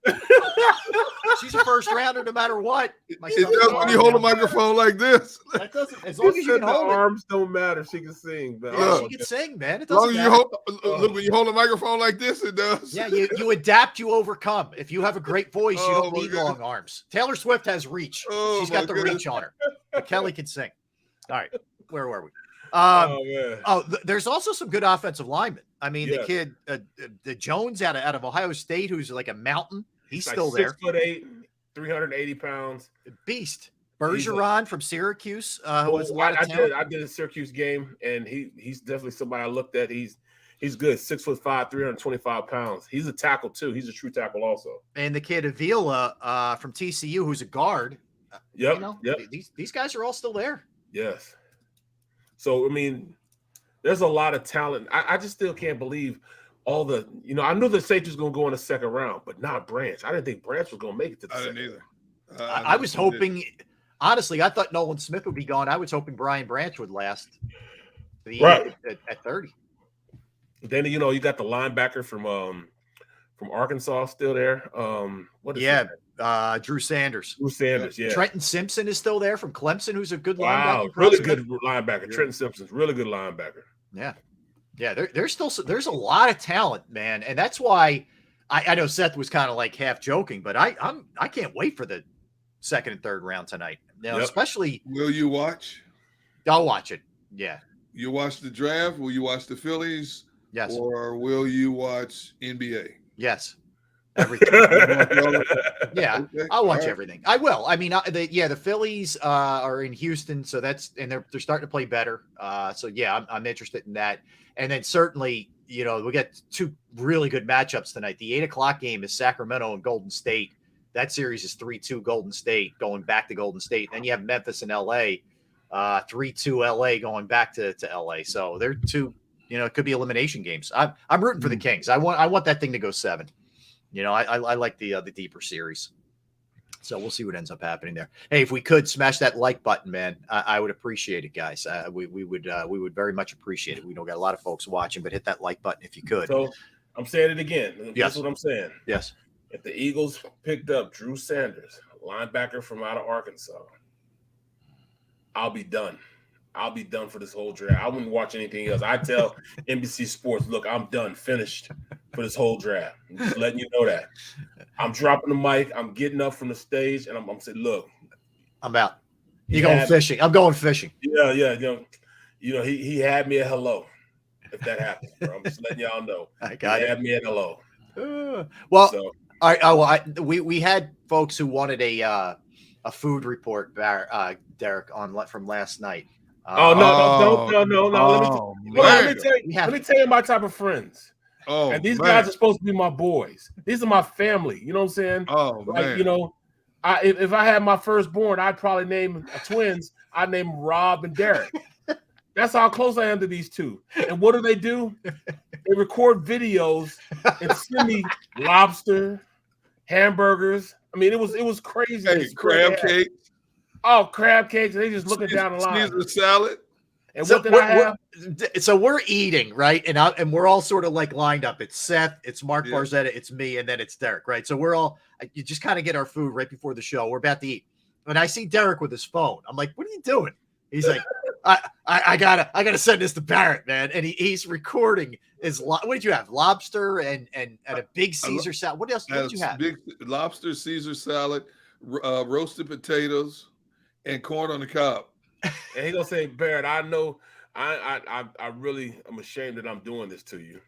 She's a first rounder no matter what. It does when you hold a microphone like this. That doesn't, as long as you can hold it. Arms don't matter. She can sing. But yeah, she can sing, man. It as long doesn't as matter. look, when you hold a microphone like this, it does. Yeah, you adapt, you overcome. If you have a great voice, you don't need long arms. Taylor Swift has reach. She's got the reach on her. But Kelly can sing. All right, where were we? There's also some good offensive linemen. I mean, the kid, the Jones out of Ohio State, who's like a mountain. He's like still there. 6'8", 380 pounds. Beast. Bergeron from Syracuse. Was a lot of I did a Syracuse game, and he's definitely somebody I looked at. He's good. 6'5", 325 pounds. He's a tackle too. He's a true tackle also. And the kid Avila from TCU, who's a guard. Yep. These guys are all still there. Yes. So, I mean, there's a lot of talent. I just still can't believe all the, I knew the safety was going to go in the second round, but not Branch. I didn't think Branch was going to make it to the second. I didn't either. I was hoping, honestly, I thought Nolan Smith would be gone. I was hoping Brian Branch would last at 30. Then, you got the linebacker from Arkansas still there. What is his name? Drew Sanders. Yeah. Trenton Simpson is still there from Clemson, who's a good linebacker. Wow, really good linebacker. Yeah. Trenton Simpson's really good linebacker. Yeah. There's a lot of talent, man, and that's why I know Seth was kind of like half joking, but I can't wait for the second and third round tonight. Now, especially. Will you watch? I'll watch it. Yeah. You watch the draft? Will you watch the Phillies? Yes. Or will you watch NBA? Yes. Everything. Yeah, okay. I'll watch everything. I will. I mean, the Phillies are in Houston, so they're starting to play better. So yeah, I'm interested in that. And then certainly, we got two really good matchups tonight. The 8:00 game is Sacramento and Golden State. That series is 3-2 Golden State going back to Golden State. Then you have Memphis and LA, 3-2 LA going back to LA. So they're two. It could be elimination games. I'm rooting for the Kings. I want that thing to go 7. I like the deeper series. So we'll see what ends up happening there. Hey, if we could smash that like button, man, I would appreciate it, guys. We would very much appreciate it. We don't got a lot of folks watching, but hit that like button if you could. So I'm saying it again. Yes. That's what I'm saying. Yes. If the Eagles picked up Drew Sanders, linebacker from out of Arkansas, I'll be done. I'll be done for this whole draft. I wouldn't watch anything else. I tell NBC Sports, look, I'm done, finished for this whole draft. I'm just letting you know that. I'm dropping the mic. I'm getting up from the stage, and I'm saying, look. I'm out. You're going fishing. I'm going fishing. Yeah. He had me at hello, if that happens, bro. I'm just letting y'all know. He had me at hello. All right. We had folks who wanted a food report, Derek, from last night. No. Let me tell you my type of friends. Oh, and these man. guys are supposed to be my boys. These are my family. You know what I'm saying? Oh, like, man. You know, if I had my firstborn, I'd probably name twins. I'd name them Rob and Derek. That's how close I am to these two. And what do? They record videos and send me lobster, hamburgers. I mean, it was crazy. Hey, crab cake. Oh, crab cakes. They just looking down the line. Caesar salad. And So what did I have? So we're eating, right? And we're all sort of like lined up. It's Seth, it's Mark Barzetta, it's me, and then it's Derek, right? So we're all, you just kind of get our food right before the show. We're about to eat. And I see Derek with his phone. I'm like, what are you doing? He's like, I gotta send this to Barrett, man. And he's recording what did you have? Lobster and a big Caesar salad. What else did you have? Big lobster, Caesar salad, roasted potatoes, and corn on the cob. And he gonna say, Barrett, I know I really am ashamed that I'm doing this to you.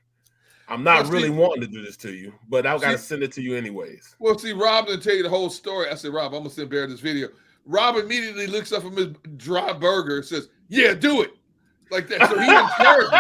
I'm not really wanting to do this to you, but I gotta send it to you anyways. Well, see, Rob didn't tell you the whole story. I said, Rob, I'm gonna send Barrett this video. Rob immediately looks up from his dry burger and says, yeah, do it. Like that. So he encouraged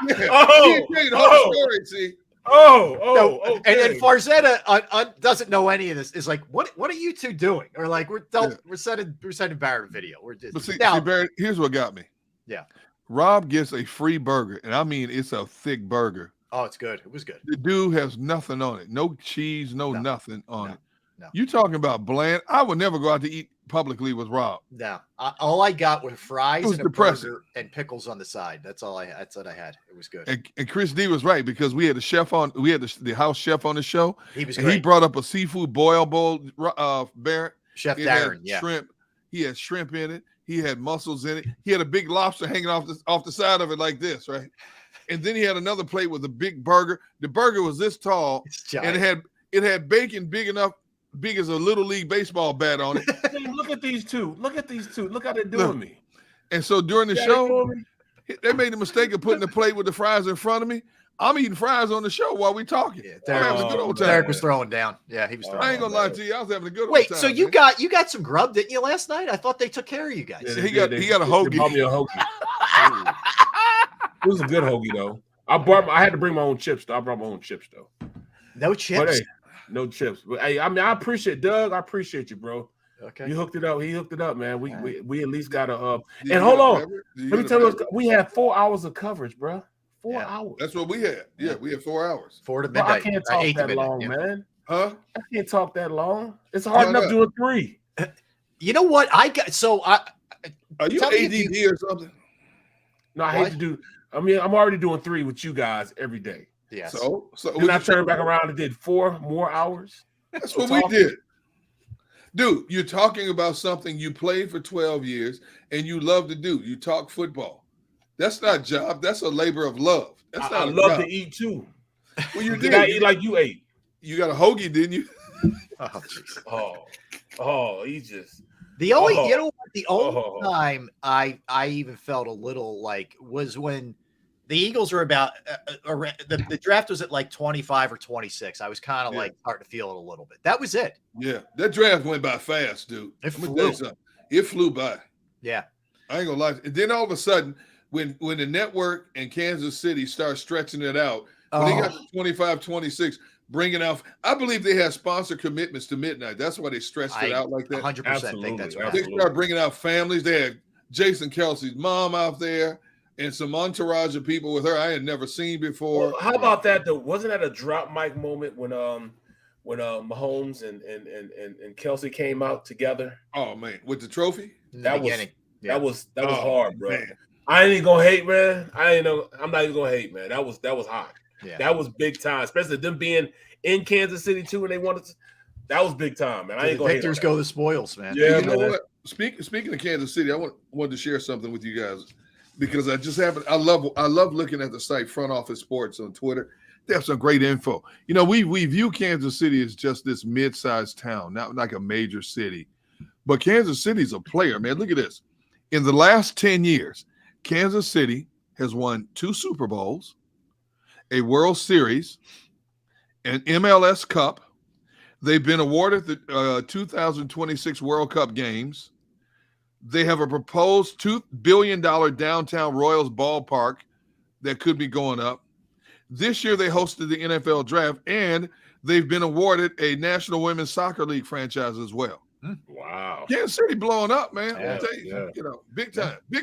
me. Yeah. He didn't tell you the whole story, see. Okay. And then Farzetta doesn't know any of this. Is like, what are you two doing? Or like, we're sending Barrett a video. We're just. But see, now, Barrett, here's what got me. Yeah. Rob gets a free burger, and I mean it's a thick burger. Oh, it's good. It was good. The dude has nothing on it. No cheese, nothing on it. No. You talking about bland? I would never go out to eat publicly with Rob. No. All I got were fries and a depressing. burger and pickles on the side. That's all I had. It was good. And Chris D was right because we had the chef on. We had the house chef on the show. He was and great. he brought up a seafood boil bowl. Barrett, Chef it Darren, had shrimp. He had shrimp in it. He had mussels in it. He had a big lobster hanging off the side of it like this, right? And then he had another plate with a big burger. The burger was this tall, and it had bacon big as a little league baseball bat on it. Look at these two. Look how they're doing me. And so during the show, they made the mistake of putting the plate with the fries in front of me. I'm eating fries on the show while we talking. Yeah, I'm having a good old time. Derek was throwing down. Yeah, he was throwing. I ain't gonna lie to you. I was having a good old Wait, time. so you got some grub, didn't you, last night? I thought they took care of you guys. Yeah, he got a hoagie. They bought me a hoagie. It was a good hoagie though. I had to bring my own chips though. I brought my own chips though. No chips. But, hey, no chips. But hey, I mean, I appreciate Doug. I appreciate you, bro. Okay. You hooked it up. He hooked it up, man. We at least got a and hold on. Let me tell you, we had 4 hours of coverage, bro. 4 hours. That's what we had. Yeah, we had 4 hours. 4 to Bro, midnight. I can't talk that long, man. Huh? I can't talk that long. It's hard enough doing 3. You know what? Are you ADD or something? No, I hate to do. I mean, I'm already doing 3 with you guys every day. Yeah. So and I turned back around and did 4 more hours. That's what we did. Dude, you're talking about something you played for 12 years and you love to do. You talk football. That's not a job. That's a labor of love. That's not I love to eat too. Well, you did. I eat like you ate. You got a hoagie, didn't you? He just. The only time I even felt a little like was when the Eagles were about the draft was at like 25 or 26. I was kind of like starting to feel it a little bit. That was it. Yeah, that draft went by fast, dude. It flew by. Yeah, I ain't gonna lie. And then all of a sudden, when the network and Kansas City start stretching it out, when they got to 25, 26, bringing out, I believe they had sponsor commitments to midnight. That's why they stretched it out like that. 100% think that's right. They started bringing out families. They had Jason Kelsey's mom out there and some entourage of people with her I had never seen before. Well, how about that though? Wasn't that a drop mic moment when Mahomes and Kelsey came out together? Oh man, with the trophy? That was hard, bro. Man. I ain't even gonna hate, man. I'm not even gonna hate, man. That was hot. Yeah. That was big time, especially them being in Kansas City too, and they wanted to. That was big time, man. I ain't gonna victors go the spoils, man. Yeah, you know what? Speaking of Kansas City, I wanted to share something with you guys because I love looking at the site Front Office Sports on Twitter. They have some great info. You know, we view Kansas City as just this mid-sized town, not like a major city. But Kansas City's a player, man. Look at this. In the last 10 years, Kansas City has won 2 Super Bowls, a World Series, an MLS Cup. They've been awarded the 2026 World Cup games. They have a proposed $2 billion downtown Royals ballpark that could be going up. This year they hosted the NFL draft, and they've been awarded a National Women's Soccer League franchise as well. Wow. Kansas City blowing up, man. Yeah, I'll tell you, big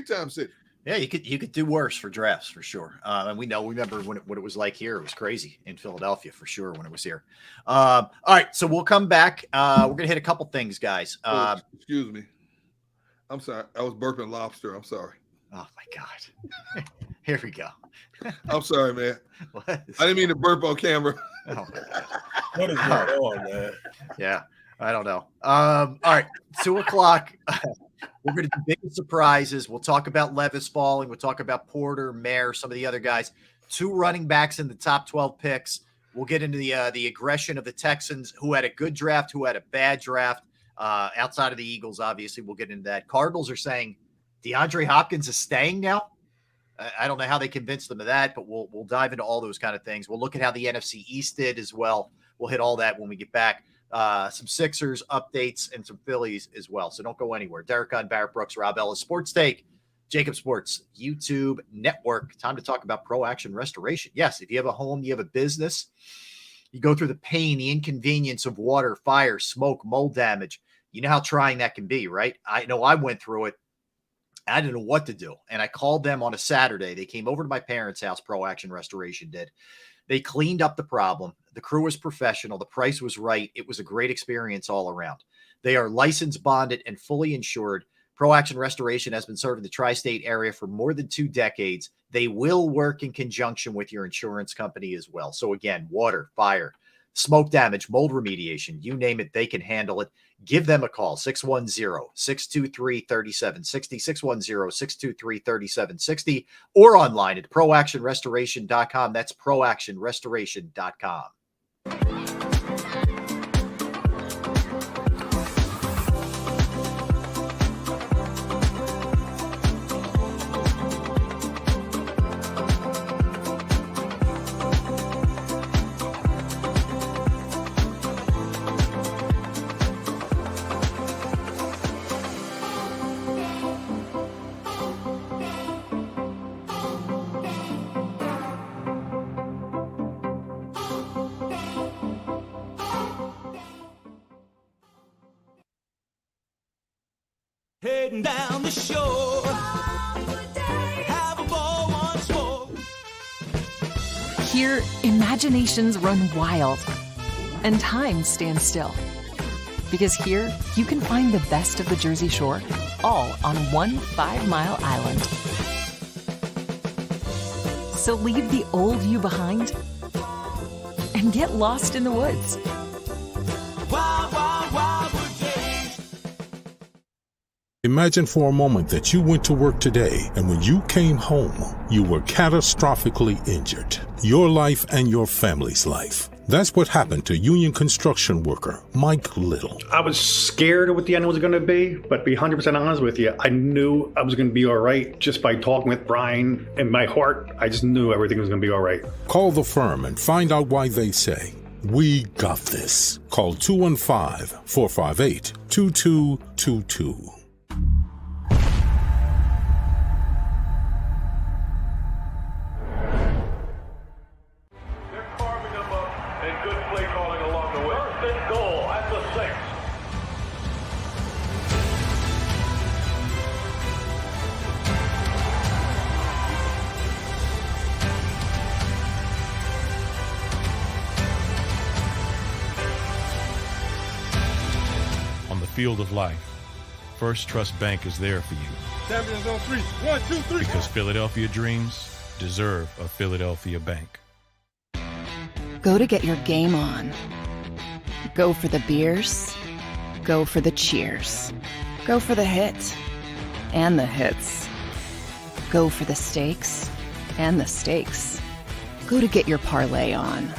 time city. Yeah, you could do worse for drafts for sure. And we remember what it was like here. It was crazy in Philadelphia for sure when it was here. All right, so we'll come back. We're gonna hit a couple things, guys. Excuse me. I'm sorry. I was burping lobster. I'm sorry. Oh my God. Here we go. I'm sorry, man. What? I didn't mean to burp on camera. Oh, What is going on, man? yeah, I don't know. All right, 2:00. We're going to do big surprises. We'll talk about Levis falling. We'll talk about Porter, Mayer, some of the other guys. 2 running backs in the top 12 picks. We'll get into the aggression of the Texans, who had a good draft, who had a bad draft. Outside of the Eagles, obviously, we'll get into that. Cardinals are saying DeAndre Hopkins is staying now. I don't know how they convinced them of that, but we'll dive into all those kind of things. We'll look at how the NFC East did as well. We'll hit all that when we get back. Some Sixers updates and some Phillies as well. So don't go anywhere. Derek Gunn, Barrett Brooks, Rob Ellis, Sports Take, JAKIB Sports, YouTube Network. Time to talk about Pro Action Restoration. Yes, if you have a home, you have a business, you go through the pain, the inconvenience of water, fire, smoke, mold damage. You know how trying that can be, right? I know I went through it. I didn't know what to do. And I called them on a Saturday. They came over to my parents' house, Pro Action Restoration did. They cleaned up the problem. The crew was professional. The price was right. It was a great experience all around. They are licensed, bonded, and fully insured. Pro Action Restoration has been serving the tri-state area for more than 2 decades. They will work in conjunction with your insurance company as well. So again, water, fire, smoke damage, mold remediation, you name it, they can handle it. Give them a call, 610-623-3760, 610-623-3760, or online at proactionrestoration.com. That's proactionrestoration.com. Heading down the shore. Have a ball once more. Here, imaginations run wild and time stands still. Because here, you can find the best of the Jersey Shore, all on one 5-mile island. So leave the old you behind and get lost in the woods. Wild, wild, wildwood days. Imagine for a moment that you went to work today and when you came home, you were catastrophically injured. Your life and your family's life. That's what happened to union construction worker Mike Little. I was scared of what the end was going to be, but to be 100% honest with you, I knew I was going to be all right just by talking with Brian. In my heart, I just knew everything was going to be all right. Call the firm and find out why they say, "We got this." Call 215-458-2222. Field of life, First Trust Bank is there for you. Champions on 3. 1, 2, 3. Because Philadelphia dreams deserve a Philadelphia bank. Go to get your game on. Go for the beers. Go for the cheers. Go for the hit and the hits. Go for the stakes and the stakes. Go to get your parlay on.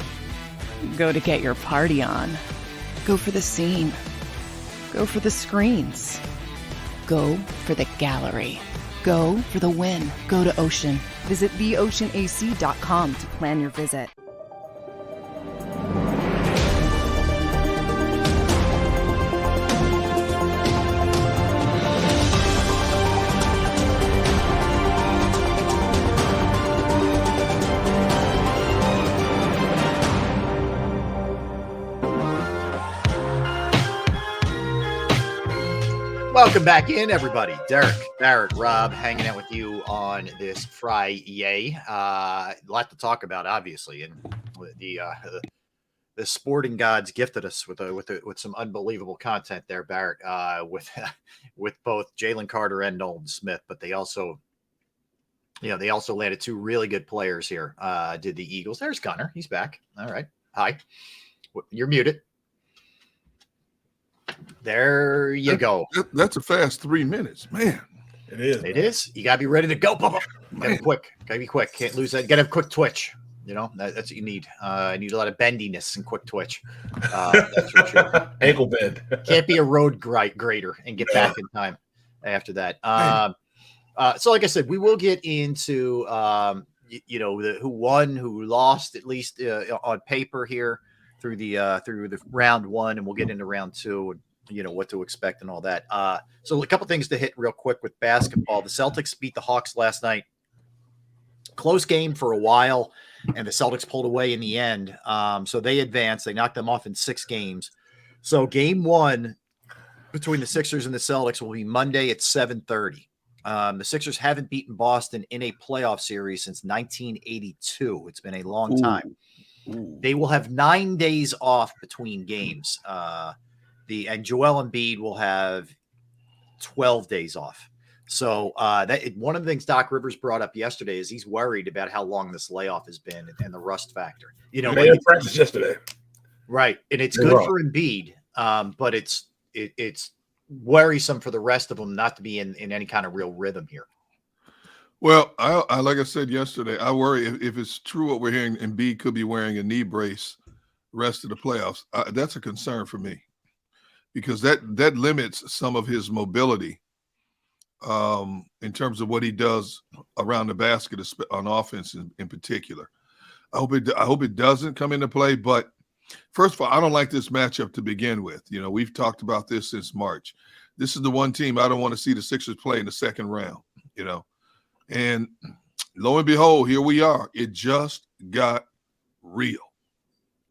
Go to get your party on. Go for the scene. Go for the screens. Go for the gallery. Go for the win. Go to Ocean. Visit theoceanac.com to plan your visit. Welcome back in, everybody. Derek, Barrett, Rob, hanging out with you on this Friday. A lot to talk about, obviously, and the sporting gods gifted us with some unbelievable content there, Barrett, with both Jalen Carter and Nolan Smith. But they also landed two really good players here. Did the Eagles? There's Gunner. He's back. All right. Hi. You're muted. There you go. That's a fast 3 minutes, man. It is. It is. You gotta be ready to go. Gotta be quick. Can't lose that. Gotta have quick twitch. You know, that's what you need. I need a lot of bendiness and quick twitch. That's for sure. Ankle bend. Can't be a road grader and get back in time after that. So like I said, we will get into who won, who lost, at least on paper here through the round one, and we'll get into round two and what to expect and all that. So a couple things to hit real quick with basketball. The Celtics beat the Hawks last night. Close game for a while, and the Celtics pulled away in the end. So they advanced. They knocked them off in 6 games. So game one between the Sixers and the Celtics will be Monday at 7:30. The Sixers haven't beaten Boston in a playoff series since 1982. It's been a long time. Ooh. They will have 9 days off between games. And Joel Embiid will have 12 days off. So one of the things Doc Rivers brought up yesterday is he's worried about how long this layoff has been and the rust factor. They had practice yesterday, right? And it's good for Embiid, but it's worrisome for the rest of them not to be in any kind of real rhythm here. Well, I like I said yesterday, I worry if it's true what we're hearing, Embiid could be wearing a knee brace the rest of the playoffs. That's a concern for me because that limits some of his mobility in terms of what he does around the basket on offense in particular. I hope it doesn't come into play. But first of all, I don't like this matchup to begin with. We've talked about this since March. This is the one team I don't want to see the Sixers play in the second round. And lo and behold, here we are. It just got real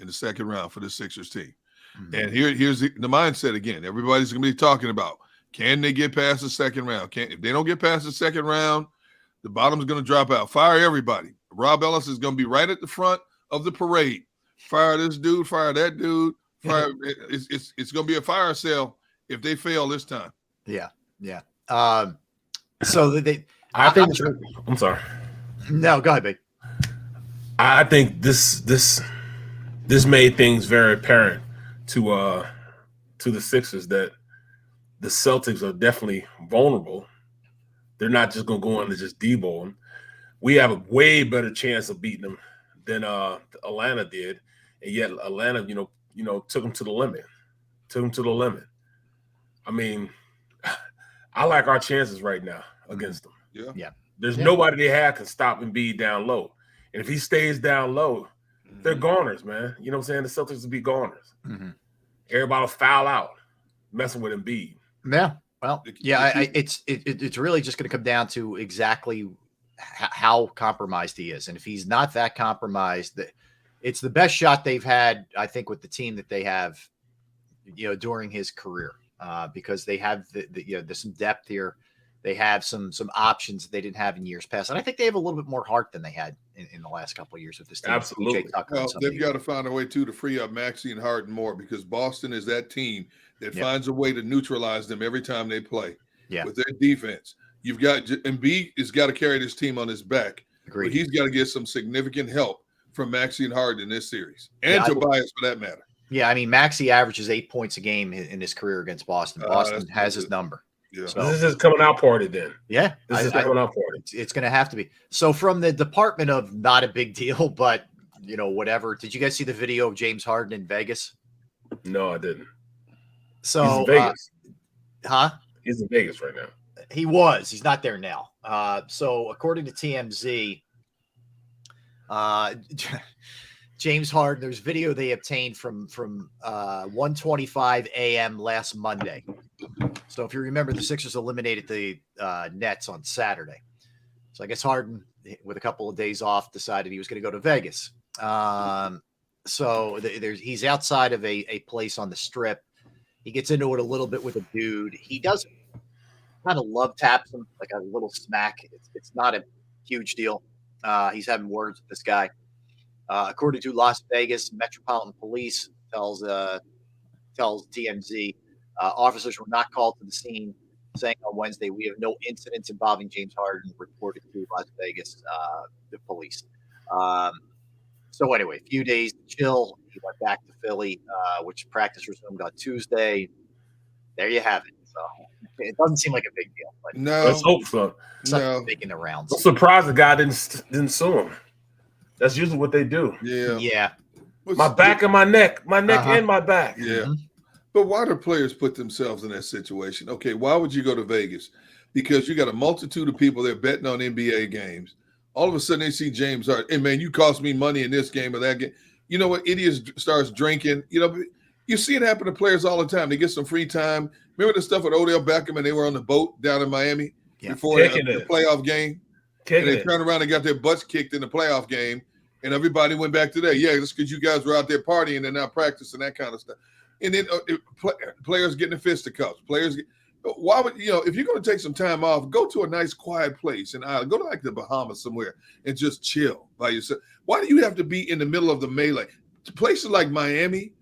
in the second round for the Sixers team. Mm-hmm. And here's the mindset again. Everybody's going to be talking about, can they get past the second round? If they don't get past the second round, the bottom's going to drop out. Fire everybody. Rob Ellis is going to be right at the front of the parade. Fire this dude, fire that dude. Fire. It's going to be a fire sale if they fail this time. Yeah. So I'm sorry. No, go ahead, babe. I think this made things very apparent to the Sixers that the Celtics are definitely vulnerable. They're not just going to go in and just D-ball them. We have a way better chance of beating them than Atlanta did, and yet Atlanta, took them to the limit. I mean, I like our chances right now against them. Yeah. There's nobody they have can stop Embiid down low. And if he stays down low, they're goners, man. You know what I'm saying? The Celtics will be goners. Mm-hmm. Everybody will foul out messing with Embiid. Yeah. Well, it's really just going to come down to exactly how compromised he is. And if he's not that compromised, it's the best shot they've had, I think, with the team that they have, during his career, because they have there's some depth here. They have some options they didn't have in years past. And I think they have a little bit more heart than they had in the last couple of years with this team. Absolutely. Well, they've got to find a way, too, to free up Maxey and Harden more because Boston is that team that finds a way to neutralize them every time they play with their defense. You've got Embiid has got to carry this team on his back. Agreed. But he's got to get some significant help from Maxey and Harden in this series and Tobias for that matter. Yeah, I mean, Maxey averages 8 points a game in his career against Boston. Boston has his number. Yeah. So this is his coming out party then. Yeah. This is coming out party. It's going to have to be. So from the department of not a big deal, but, whatever. Did you guys see the video of James Harden in Vegas? No, I didn't. So he's in Vegas. He's in Vegas right now. He was. He's not there now. So according to TMZ, James Harden, there's video they obtained from 1:25 a.m. last Monday. So if you remember, the Sixers eliminated the Nets on Saturday. So I guess Harden, with a couple of days off, decided he was going to go to Vegas. So he's outside of a place on the Strip. He gets into it a little bit with a dude. He doesn't kind of love taps him, like a little smack. It's not a huge deal. He's having words with this guy. According to Las Vegas Metropolitan Police, tells TMZ, officers were not called to the scene, saying on Wednesday, we have no incidents involving James Harden, reported to Las Vegas the police. So anyway, a few days to chill. He went back to Philly, which practice resumed on Tuesday. There you have it. So it doesn't seem like a big deal. But No, let's hope so. No, making the rounds. I'm surprised the guy didn't sue him. That's usually what they do. Yeah. My back and my neck and my back. Yeah. But why do players put themselves in that situation? Okay, why would you go to Vegas? Because you got a multitude of people that are betting on NBA games. All of a sudden they see James Harden. Hey, man, you cost me money in this game or that game. You know what? Idiots starts drinking. You know, you see it happen to players all the time. They get some free time. Remember the stuff with Odell Beckham and they were on the boat down in Miami before the playoff game? And they turned around and got their butts kicked in the playoff game, and everybody went back to that. Yeah, that's because you guys were out there partying and not practicing, that kind of stuff. And then players getting the fisticuffs. Why would if you're going to take some time off, go to a nice quiet place and go to like the Bahamas somewhere and just chill by yourself. Why do you have to be in the middle of the melee? Places like Miami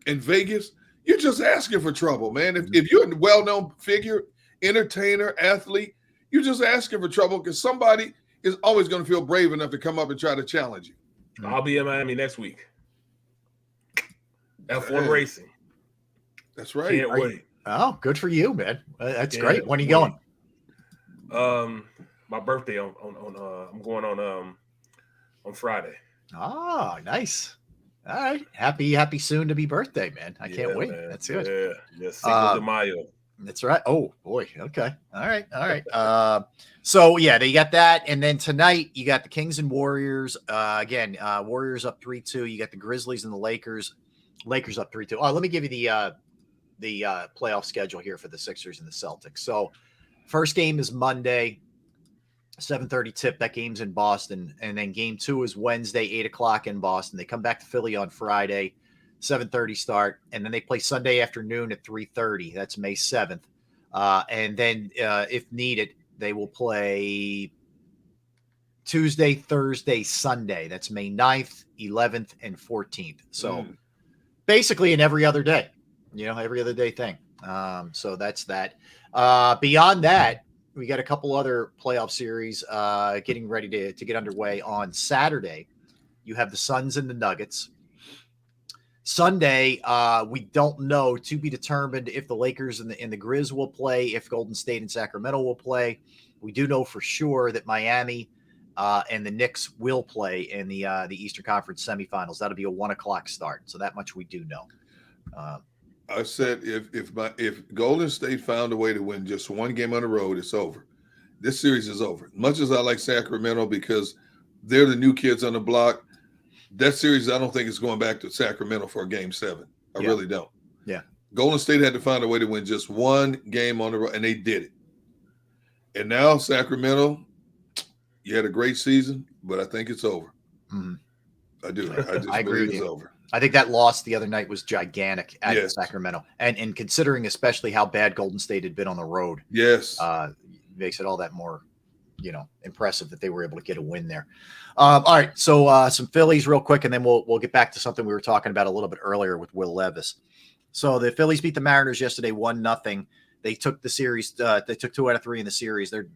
and Vegas, you're just asking for trouble, man. If you're a well-known figure, entertainer, athlete, you're just asking for trouble because somebody is always going to feel brave enough to come up and try to challenge you. I'll be in Miami next week. F1 racing. That's right. Can't wait. Oh, good for you, man. That's great. When are you going? My birthday I'm going on Friday. Oh, nice. All right. Happy soon to be birthday, man. I can't wait. Man. That's good. Yeah. Cinco de Mayo. That's right. Oh boy. Okay. All right. So yeah, they got that, and then tonight you got the Kings and Warriors. Again, Warriors up 3-2. You got the Grizzlies and the Lakers. Lakers up 3-2. Oh, let me give you the playoff schedule here for the Sixers and the Celtics. So, first game is Monday, 7:30 tip. That game's in Boston, and then game 2 is Wednesday, 8:00 in Boston. They come back to Philly on Friday, 7:30 start, and then they play Sunday afternoon at 3:30. That's May 7th, and then if needed, they will play Tuesday, Thursday, Sunday. That's May 9th, 11th, and 14th. So basically an every other day, every other day thing. So that's that. Beyond that, we got a couple other playoff series getting ready to get underway on Saturday. You have the Suns and the Nuggets. Sunday, we don't know, to be determined, if the Lakers and the Grizz will play, if Golden State and Sacramento will play. We do know for sure that Miami and the Knicks will play in the Eastern Conference semifinals. That'll be a 1:00 start. So that much we do know. I said if Golden State found a way to win just one game on the road, it's over. This series is over. Much as I like Sacramento because they're the new kids on the block, that series I don't think is going back to Sacramento for a game 7. I really don't. Yeah. Golden State had to find a way to win just one game on the road, and they did it. And now Sacramento, you had a great season, but I think it's over. Mm-hmm. I do. I just I agree believe with it's you. over. I think that loss the other night was gigantic at Sacramento. And considering especially how bad Golden State had been on the road, makes it all that more, impressive that they were able to get a win there. All right. So some Phillies real quick, and then we'll get back to something we were talking about a little bit earlier with Will Levis. So the Phillies beat the Mariners yesterday 1-0. They took the series. They took 2 out of 3 in the series. They're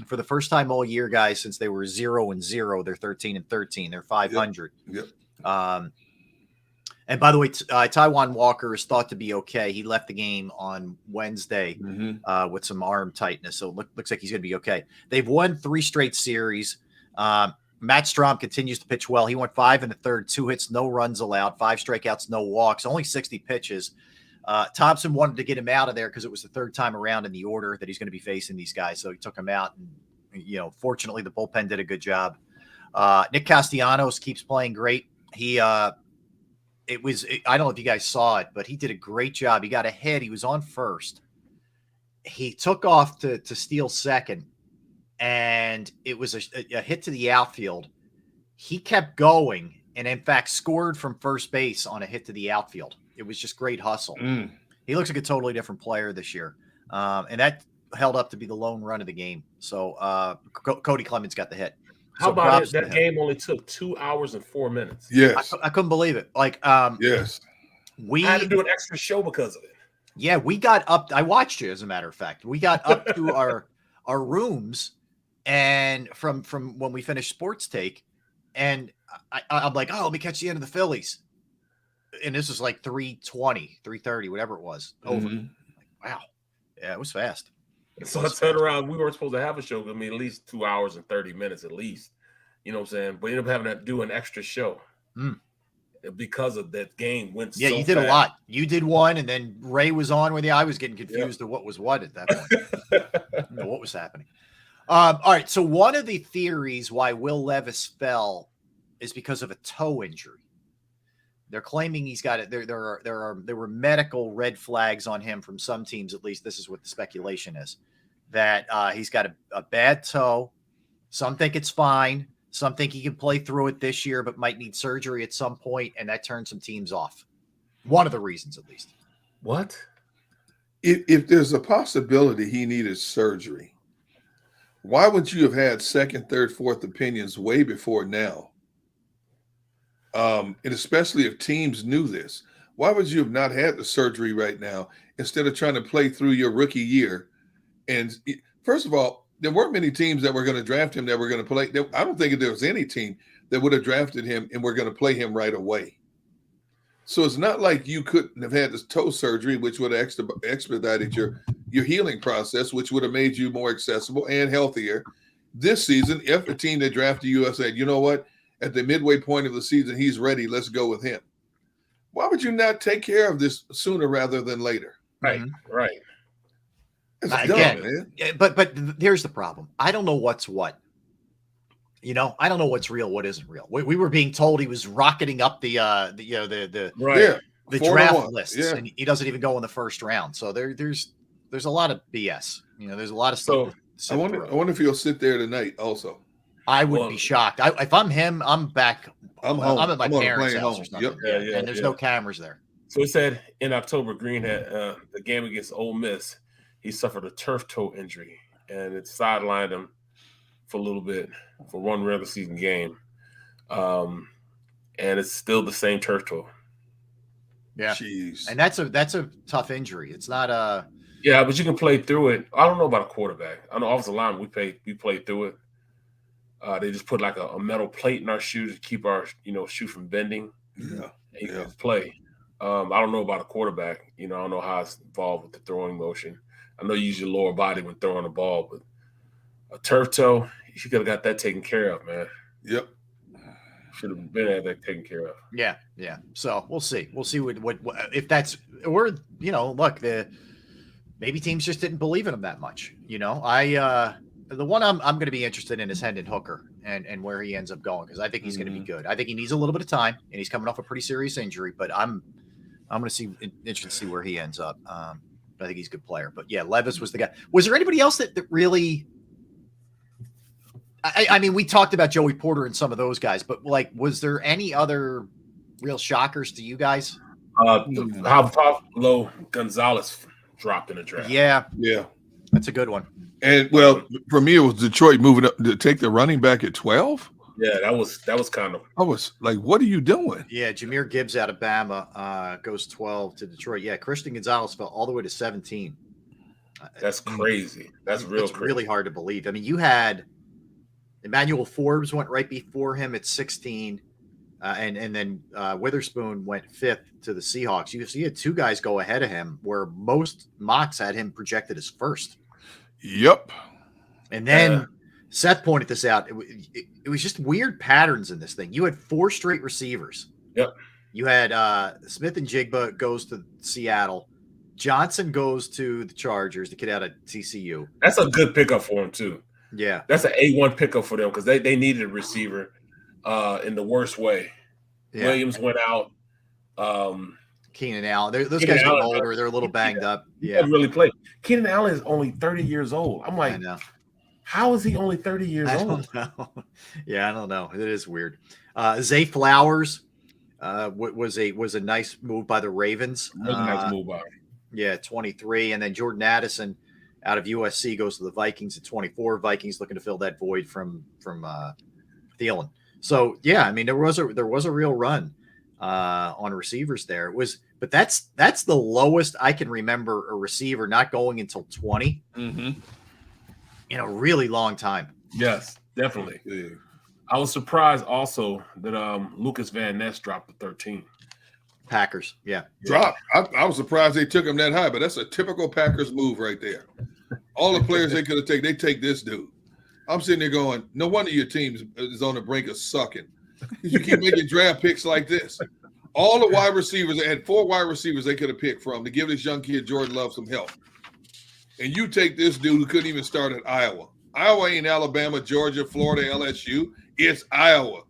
for the first time all year, guys, since they were 0-0. They're 13-13. They're 500. Yep. And by the way, Taijuan Walker is thought to be okay. He left the game on Wednesday with some arm tightness, so it looks like he's going to be okay. They've won 3 straight series. Matt Strahm continues to pitch well. He went 5 in the third, 2 hits, no runs allowed, 5 strikeouts, no walks, only 60 pitches. Thompson wanted to get him out of there because it was the 3rd time around in the order that he's going to be facing these guys, so he took him out. And fortunately, the bullpen did a good job. Nick Castellanos keeps playing great. I don't know if you guys saw it, but he did a great job. He got ahead. He was on first. He took off to steal second, and it was a hit to the outfield. He kept going and, in fact, scored from first base on a hit to the outfield. It was just great hustle. He looks like a totally different player this year. And that held up to be the lone run of the game. So Cody Clemens got the hit. How about it? That game only took 2 hours and 4 minutes. Yes. I couldn't believe it. Like, yes. We had to do an extra show because of it. Yeah, we got up. I watched it, as a matter of fact. We got up to our rooms, and from when we finished Sports Take, and I'm like, oh, let me catch the end of the Phillies. And this was like 3:20, 3:30, whatever it was. Over. Mm-hmm. Like, wow. Yeah, it was fast. So I turned around. We were supposed to have a show. I mean, at least 2 hours and 30 minutes at least. You know what I'm saying? But we ended up having to do an extra show because of that game went so you did fast. a lot. You did one, and then Ray was on with you. I was getting confused to what was what at that point. I didn't know what was happening. All right. So one of the theories why Will Levis fell is because of a toe injury. They're claiming he's got it. There were medical red flags on him from some teams, at least. This is what the speculation is, that he's got a bad toe. Some think it's fine. Some think he can play through it this year, but might need surgery at some point, and that turns some teams off. One of the reasons, at least. What? If there's a possibility he needed surgery, why would you have had second, third, fourth opinions way before now? And especially if teams knew this, why would you have not had the surgery right now instead of trying to play through your rookie year? And first of all, there weren't many teams that were going to draft him that were going to play. I don't think there was any team that would have drafted him and were going to play him right away. So it's not like you couldn't have had this toe surgery, which would have expedited your healing process, which would have made you more accessible and healthier this season. If a team that drafted you said, you know what, at the midway point of the season, he's ready, let's go with him. Why would you not take care of this sooner rather than later? Right, right. Again, dumb, but here's the problem. I don't know what's what. You know, I don't know what's real, what isn't real. We were being told he was rocketing up the draft lists, and he doesn't even go in the first round. So there's a lot of BS. You know, there's a lot of stuff. I wonder if he'll sit there tonight also. I would be shocked. If I'm him, I'm back. I'm home. I'm at my parents' house or something. Yep. And there's no cameras there. So it said in October, Green had the game against Ole Miss. He suffered a turf toe injury, and it sidelined him for a little bit for one regular season game. And it's still the same turf toe. Yeah. Jeez. And that's a tough injury. It's not a. Yeah, but you can play through it. I don't know about a quarterback. I know offensive line, we played through it. They just put like a metal plate in our shoe to keep our shoe from bending. Yeah. And you can play. I don't know about a quarterback. I don't know how it's involved with the throwing motion. I know you use your lower body when throwing the ball, but a turf toe, you should have got that taken care of, man. Yep. Should have been had that taken care of. Yeah. So we'll see. We'll see what if that's or look, maybe teams just didn't believe in him that much. The one I'm going to be interested in is Hendon Hooker and where he ends up going, because I think he's going to be good. I think he needs a little bit of time, and he's coming off a pretty serious injury. But I'm going to interested to see where he ends up. I think he's a good player. But yeah, Levis was the guy. Was there anybody else that really? I mean, we talked about Joey Porter and some of those guys, but was there any other real shockers to you guys? How low Gonzalez dropped in the draft. Yeah, that's a good one. And for me, it was Detroit moving up to take the running back at 12. Yeah, that was kind of. I was like, "What are you doing?" Yeah, Jahmyr Gibbs out of Bama goes 12 to Detroit. Yeah, Christian Gonzalez fell all the way to 17. That's crazy. That's really hard to believe. I mean, you had Emmanuel Forbes went right before him at 16, and then Witherspoon went 5th to the Seahawks. You had two guys go ahead of him, where most mocks had him projected as first. Yep. And then Seth pointed this out. It was just weird patterns in this thing. You had 4 straight receivers. Yep. You had Smith and Jigba goes to Seattle. Johnson goes to the Chargers, the kid out of TCU. That's a good pickup for him, too. Yeah. That's an A1 pickup for them, because they needed a receiver in the worst way. Yeah. Williams went out. Keenan Allen. Those guys are older. They're a little banged up. Yeah. He really played. Keenan Allen is only 30 years old. I'm like, how is he only 30 years old? I don't know. Yeah, I don't know. It is weird. Zay Flowers was a nice move by the Ravens. Really nice move by him. Yeah, 23. And then Jordan Addison out of USC goes to the Vikings at 24. Vikings looking to fill that void from Thielen. So yeah, I mean there was a real run on receivers there. But that's the lowest I can remember a receiver not going until 20 in a really long time. Yes, definitely. Yeah. I was surprised also that Lucas Van Ness dropped to 13. Packers, yeah. Drop. I was surprised they took him that high, but that's a typical Packers move right there. All the players they could have taken, they take this dude. I'm sitting there going, no wonder your team is on the brink of sucking. You keep making draft picks like this. All the wide receivers, they had 4 wide receivers they could have picked from to give this young kid Jordan Love some help. And you take this dude who couldn't even start at Iowa. Iowa ain't Alabama, Georgia, Florida, LSU. It's Iowa.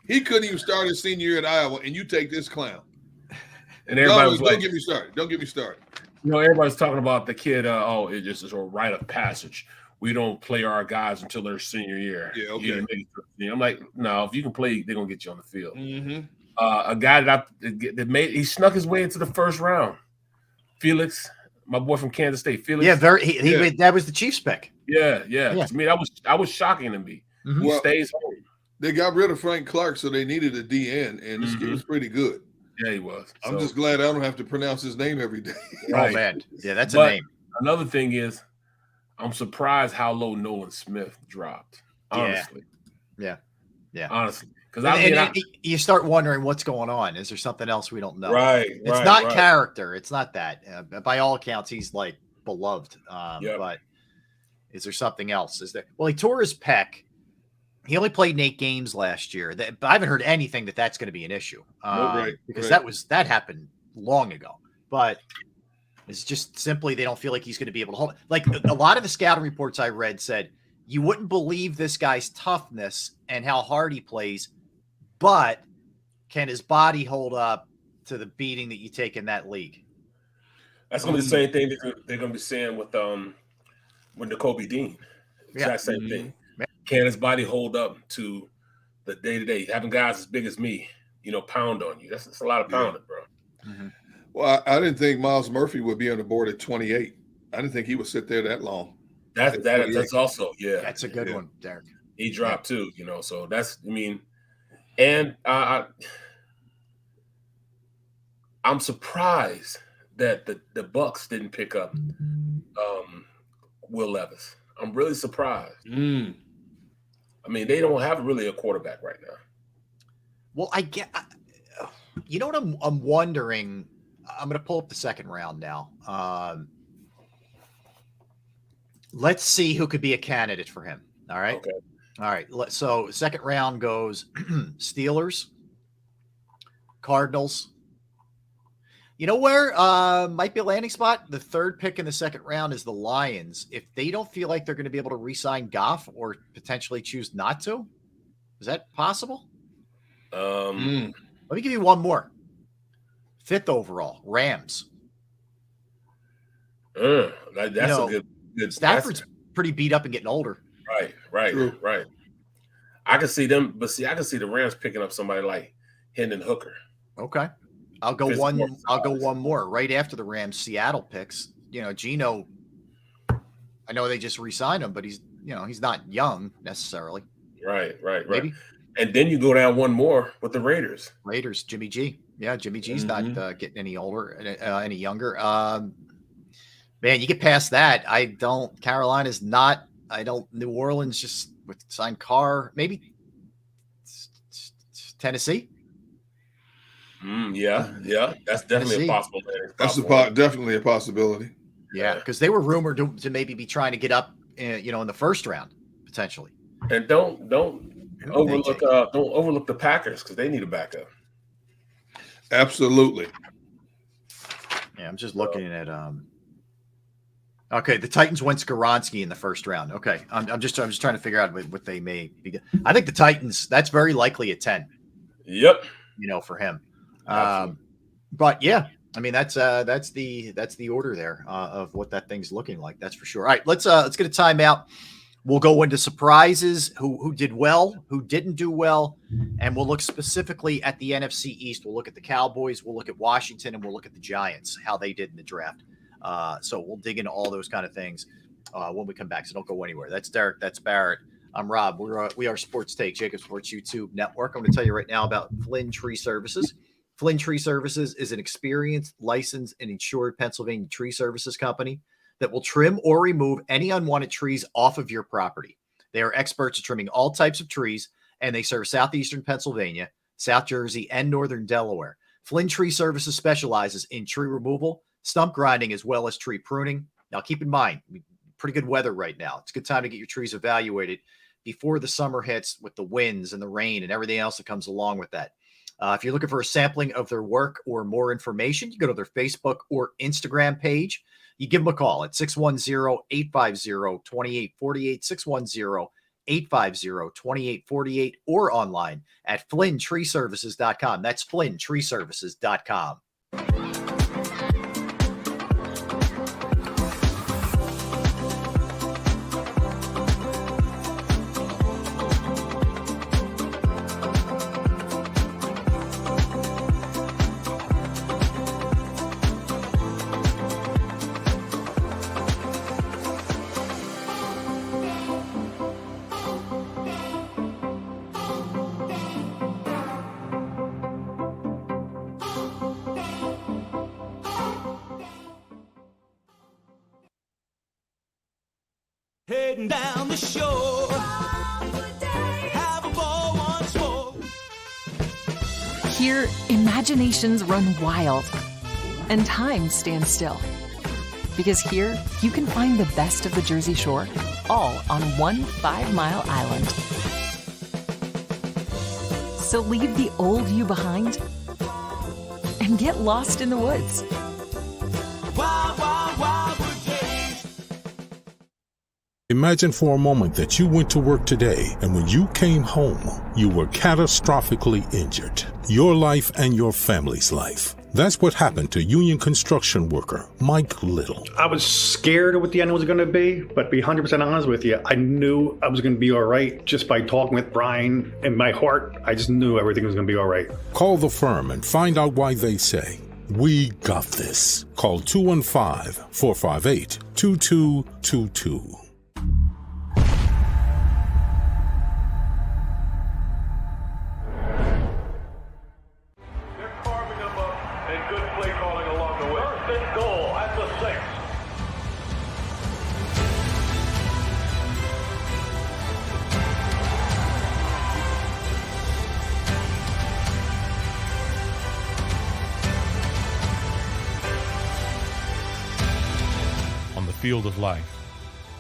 He couldn't even start his senior year at Iowa, and you take this clown. And everybody was like, don't get me started. Don't get me started. You know, everybody's talking about the kid, it just is a rite of passage. We don't play our guys until their senior year. Yeah, okay. I'm like, no, if you can play, they're going to get you on the field. A guy that he snuck his way into the first round. Felix, my boy from Kansas State. Felix. Yeah, that was the Chiefs pick. Yeah. To me, that was shocking to me. He stays home. They got rid of Frank Clark, so they needed a DN, and this kid was pretty good. Yeah, he was. I'm just glad I don't have to pronounce his name every day. Right. Oh, man. Yeah, that's a name. Another thing is, I'm surprised how low Nolan Smith dropped. Honestly. Yeah. Honestly. Because you start wondering what's going on. Is there something else we don't know? Right. It's not character. It's not that. By all accounts, he's like beloved. But is there something else? Well, he tore his pec. He only played 8 games last year. But I haven't heard anything that's going to be an issue. Because that happened long ago. But it's just simply they don't feel like he's going to be able to hold it. Like a lot of the scouting reports I read said you wouldn't believe this guy's toughness and how hard he plays, but can his body hold up to the beating that you take in that league? That's going to be the same thing they're going to be saying with N'Kobe Dean. Exact same thing. Can his body hold up to the day-to-day? Having guys as big as me, pound on you. That's a lot of pounding, bro. Well, I didn't think Miles Murphy would be on the board at 28. I didn't think he would sit there that long. That's also, That's a good one, Derek. He dropped too, so that's, and I'm surprised that the Bucks didn't pick up Will Levis. I'm really surprised. They don't have really a quarterback right now. Well, you know what I'm wondering? I'm going to pull up the second round now. Let's see who could be a candidate for him. All right. Okay. All right. So second round goes Steelers, Cardinals. You know where might be a landing spot? The third pick in the second round is the Lions. If they don't feel like they're going to be able to re-sign Goff or potentially choose not to, is that possible? Let me give you one more. 5th overall, Rams. That's a good. Stafford's pretty beat up and getting older. Right. I can see them, but I can see the Rams picking up somebody like Hendon Hooker. Okay. I'll go one more right after the Rams. Seattle picks. Geno. I know they just re-signed him, but he's not young necessarily. Right. Maybe. And then you go down one more with the Raiders. Jimmy G. Yeah, Jimmy G's not getting any older, any younger. Man, you get past that. Carolina's not. New Orleans just with signed Carr. Maybe Tennessee. Yeah. That's definitely a possible. Definitely a possibility. Yeah, because they were rumored to maybe be trying to get up, in the first round potentially. And don't overlook the Packers because they need a backup. Absolutely. Yeah, I'm just looking at Okay, the Titans went Skoronski in the first round. Okay, I'm just trying to figure out what they may be. I think the Titans. That's very likely at 10. Yep. For him. But yeah, that's the order there of what that thing's looking like. That's for sure. All right, let's get a timeout. We'll go into surprises, who did well, who didn't do well, and we'll look specifically at the NFC East. We'll look at the Cowboys, we'll look at Washington, and we'll look at the Giants, how they did in the draft. So we'll dig into all those kind of things when we come back. So don't go anywhere. That's Derek. That's Barrett. I'm Rob. We are Sports Take, JAKIB Sports YouTube Network. I'm going to tell you right now about Flynn Tree Services. Flynn Tree Services is an experienced, licensed, and insured Pennsylvania tree services company that will trim or remove any unwanted trees off of your property. They are experts at trimming all types of trees, and they serve southeastern Pennsylvania, South Jersey, and northern Delaware. Flynn Tree Services specializes in tree removal, stump grinding, as well as tree pruning. Now, keep in mind, pretty good weather right now. It's a good time to get your trees evaluated before the summer hits with the winds and the rain and everything else that comes along with that. If you're looking for a sampling of their work or more information, you go to their Facebook or Instagram page. You give them a call at 610-850-2848, 610-850-2848, or online at FlynnTreeServices.com. That's FlynnTreeServices.com. Heading down the shore. Have a ball once more. Here, imaginations run wild and time stands still. Because here, you can find the best of the Jersey Shore, all on one 5-mile island. So leave the old you behind and get lost in the woods. Wild, wild, wild wood days. Imagine for a moment that you went to work today and when you came home, you were catastrophically injured. Your life and your family's life. That's what happened to union construction worker Mike Little. I was scared of what the end was going to be, but to be 100% honest with you, I knew I was going to be all right just by talking with Brian. In my heart, I just knew everything was going to be all right. Call the firm and find out why they say, "We got this." Call 215-458-2222. Field of life,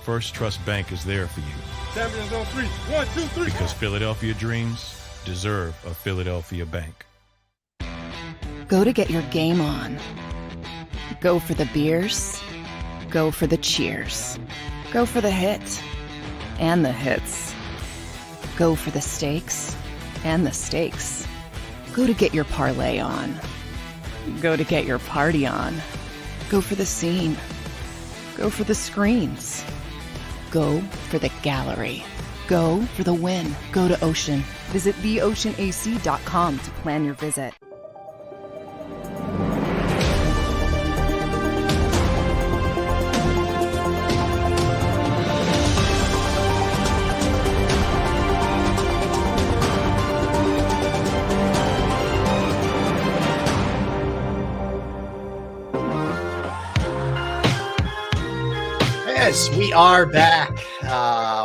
First Trust Bank is there for you. Champions on 3. 1, 2, 3. Because Philadelphia dreams deserve a Philadelphia bank. Go to get your game on. Go for the beers. Go for the cheers. Go for the hit and the hits. Go for the stakes and the stakes. Go to get your parlay on. Go to get your party on. Go for the scene. Go for the screens. Go for the gallery. Go for the win. Go to Ocean. Visit theoceanac.com to plan your visit. Yes, we are back.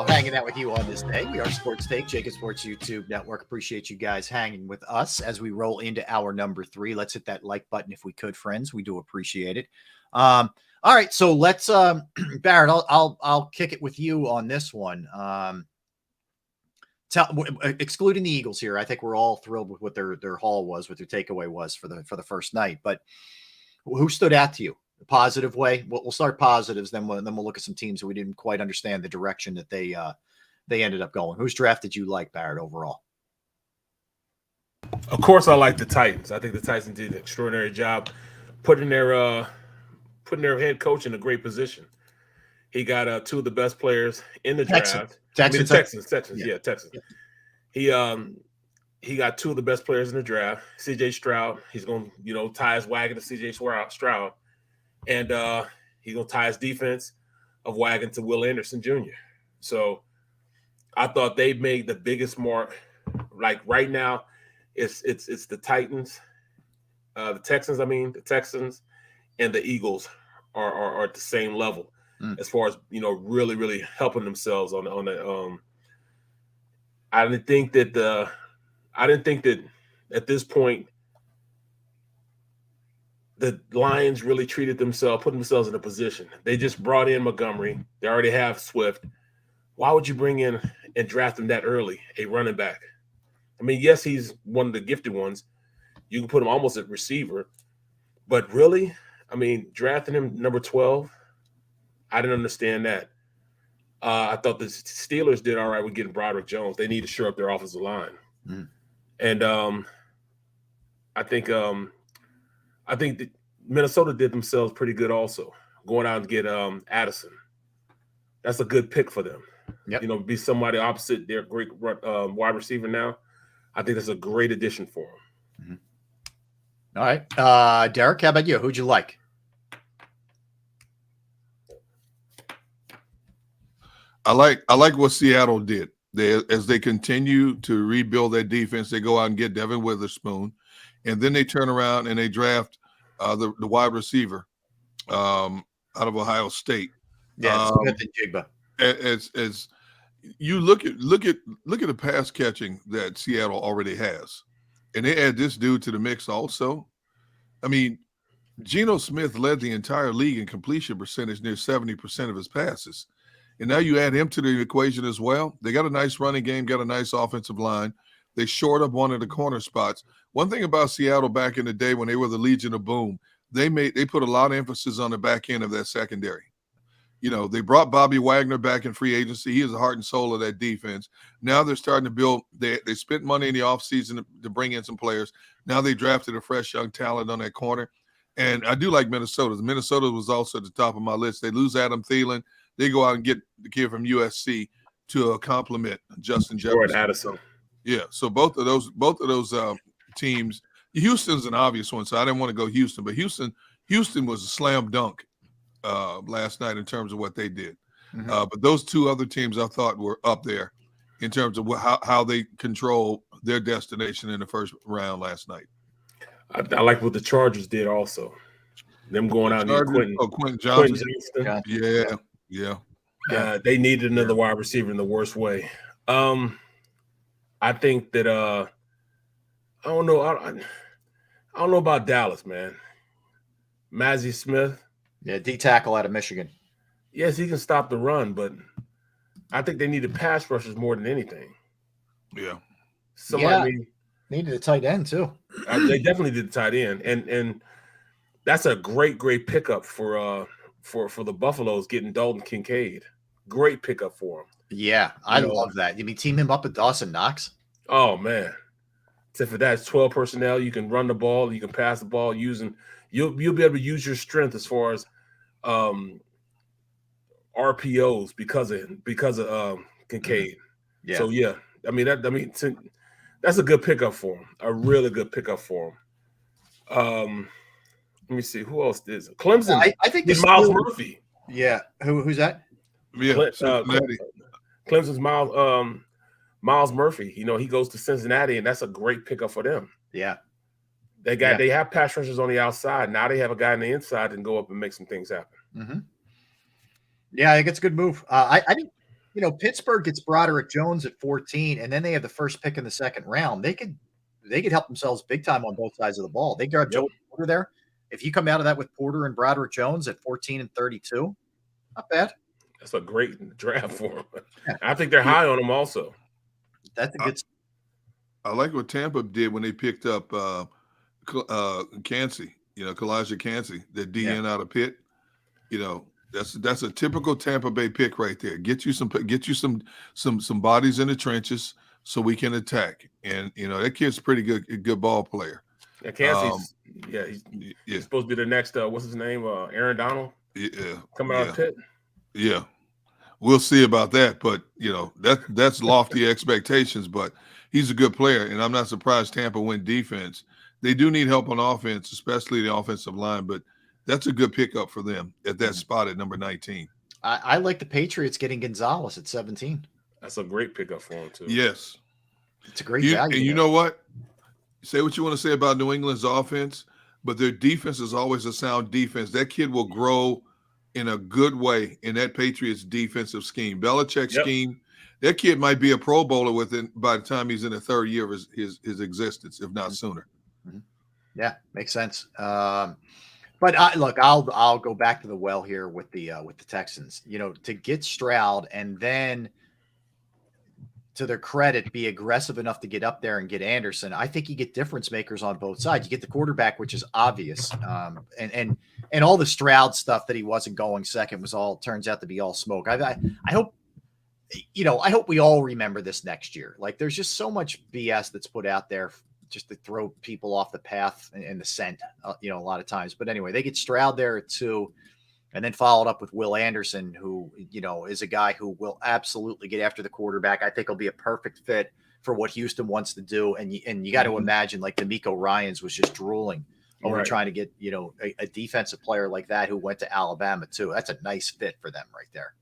Hanging out with you on this day. We are Sports Take, JAKIB Sports YouTube Network. Appreciate you guys hanging with us as we roll into hour number 3. Let's hit that like button if we could, friends. We do appreciate it. All right, so let's Barrett, I'll kick it with you on this one. Excluding the Eagles here, I think we're all thrilled with what their haul was, what their takeaway was for the first night. But who stood out to you? Positive way. We'll start positives, then we'll look at some teams that we didn't quite understand the direction that they ended up going. Whose draft did you like, Barrett, overall? Of course, I like the Titans. I think the Titans did an extraordinary job putting their head coach in a great position. He got 2 of the best players in the draft. Texans. Yeah, Texans. Yeah. He got 2 of the best players in the draft. C.J. Stroud. He's going to tie his wagon to C.J. Stroud. And He's going to tie his defense of wagon to Will Anderson Jr. So I thought they made the biggest mark. Like right now, it's the Titans, the Texans and the Eagles are at the same level as far as, really, really helping themselves on the I didn't think that at this point the Lions really put themselves in a position. They just brought in Montgomery. They already have Swift. Why would you bring in and draft him that early, a running back? I mean, yes, he's one of the gifted ones. You can put him almost at receiver. But really, I mean, drafting him number 12, I didn't understand that. I thought the Steelers did all right with getting Broderick Jones. They need to shore up their offensive line. And I think that Minnesota did themselves pretty good also, going out and get Addison. That's a good pick for them. Yep. Be somebody opposite their great wide receiver now. I think that's a great addition for them. All right. Derek, how about you? Who'd you like? I like what Seattle did. As they continue to rebuild their defense, they go out and get Devin Witherspoon, and then they turn around and they draft the wide receiver out of Ohio State. Yeah, Smith and Jigba. As you look at the pass catching that Seattle already has, and they add this dude to the mix also. I mean, Geno Smith led the entire league in completion percentage, near 70% of his passes. And now you add him to the equation as well. They got a nice running game, got a nice offensive line. They shored up one of the corner spots. One thing about Seattle back in the day when they were the Legion of Boom, they put a lot of emphasis on the back end of that secondary. They brought Bobby Wagner back in free agency. He is the heart and soul of that defense. Now they're starting to build. They spent money in the offseason to bring in some players. Now they drafted a fresh young talent on that corner. And I do like Minnesota. Minnesota was also at the top of my list. They lose Adam Thielen. They go out and get the kid from USC to complement Justin Jefferson. Addison. Yeah. So both of those teams. Houston's an obvious one, so I didn't want to go Houston, but Houston was a slam dunk last night in terms of what they did. But those two other teams I thought were up there in terms of how they control their destination in the first round last night. I like what the Chargers did also. Them going out and Quentin Johnson. Yeah. They needed another wide receiver in the worst way. I think that I don't know. I don't know about Dallas, man. Mazi Smith. Yeah, D tackle out of Michigan. Yes, he can stop the run, but I think they needed pass rushers more than anything. Yeah. Needed a tight end too. They definitely did the tight end, and that's a great pickup for the Buffaloes getting Dalton Kincaid. Great pickup for him. Yeah, I love that. You mean team him up with Dawson Knox? Oh man! Except for that, it's 12 personnel. You can run the ball, you can pass the ball using. You'll be able to use your strength as far as RPOs because of Kincaid. Yeah. So yeah, that's a good pickup for him. A really good pickup for him. Let me see who else is it? Clemson. I think it's Miles Murphy. Yeah. Who's that? Yeah. Clemson's Miles Murphy. He goes to Cincinnati, and that's a great pickup for them. Yeah. They have pass rushers on the outside. Now they have a guy on the inside that can go up and make some things happen. Yeah, I think it's a good move. I think Pittsburgh gets Broderick Jones at 14, and then they have the first pick in the second round. They could help themselves big time on both sides of the ball. They got Joe Porter there. If you come out of that with Porter and Broderick Jones at 14 and 32, not bad. That's a great draft for them. Yeah. I think they're high on them also. That's a good. I like what Tampa did when they picked up Kancey. Kalijah Kancey, the DN out of Pitt. That's a typical Tampa Bay pick right there. Get you some bodies in the trenches so we can attack. And that kid's a pretty good ball player. Yeah, Kancey's he's supposed to be the next what's his name? Aaron Donald. Yeah. Coming out of Pitt. Yeah. We'll see about that, but that's lofty expectations, but he's a good player, and I'm not surprised Tampa went defense. They do need help on offense, especially the offensive line, but That's a good pickup for them at that spot at number 19. I like the Patriots getting Gonzalez at 17. That's a great pickup for him too. Yes. It's a great value. And you know what? Say what you want to say about New England's offense, but their defense is always a sound defense. That kid will grow in a good way in that Patriots defensive scheme. Belichick's scheme, that kid might be a Pro Bowler by the time he's in the third year of his existence, if not sooner. Yeah, makes sense. But look, I'll go back to the well here with the Texans. You know, to get Stroud and then, to their credit, be aggressive enough to get up there and get Anderson. I think you get difference makers on both sides. You get the quarterback, which is obvious, and all the Stroud stuff that he wasn't going second turns out to be all smoke. I hope, I hope we all remember this next year. Like, there's just so much BS that's put out there just to throw people off the path and the scent, a lot of times. But anyway, they get Stroud there at 2, and then followed up with Will Anderson, who, is a guy who will absolutely get after the quarterback. I think he'll be a perfect fit for what Houston wants to do. And you got to imagine, like, D'Amico Ryans was just drooling over trying to get, a defensive player like that who went to Alabama too. That's a nice fit for them right there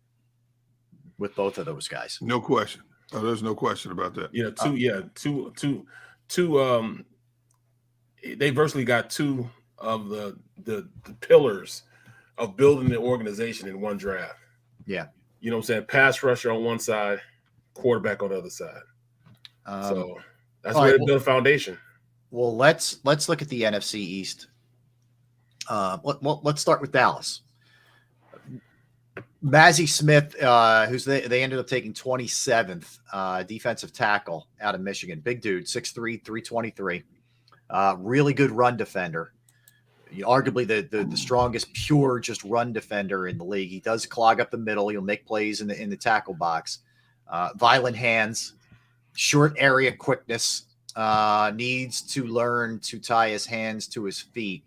with both of those guys. No question. Oh, there's no question about that. They virtually got 2 of the pillars of building the organization in one draft. Yeah. You know what I'm saying? Pass rusher on one side, quarterback on the other side. So that's where they build a foundation. Well, let's look at the NFC East. Let's start with Dallas. Mazi Smith, who's they ended up taking 27th, defensive tackle out of Michigan. Big dude, 6'3", 323. Really good run defender. Arguably the strongest pure just run defender in the league. He does clog up the middle. He'll make plays in the tackle box. Violent hands, short area quickness. Needs to learn to tie his hands to his feet.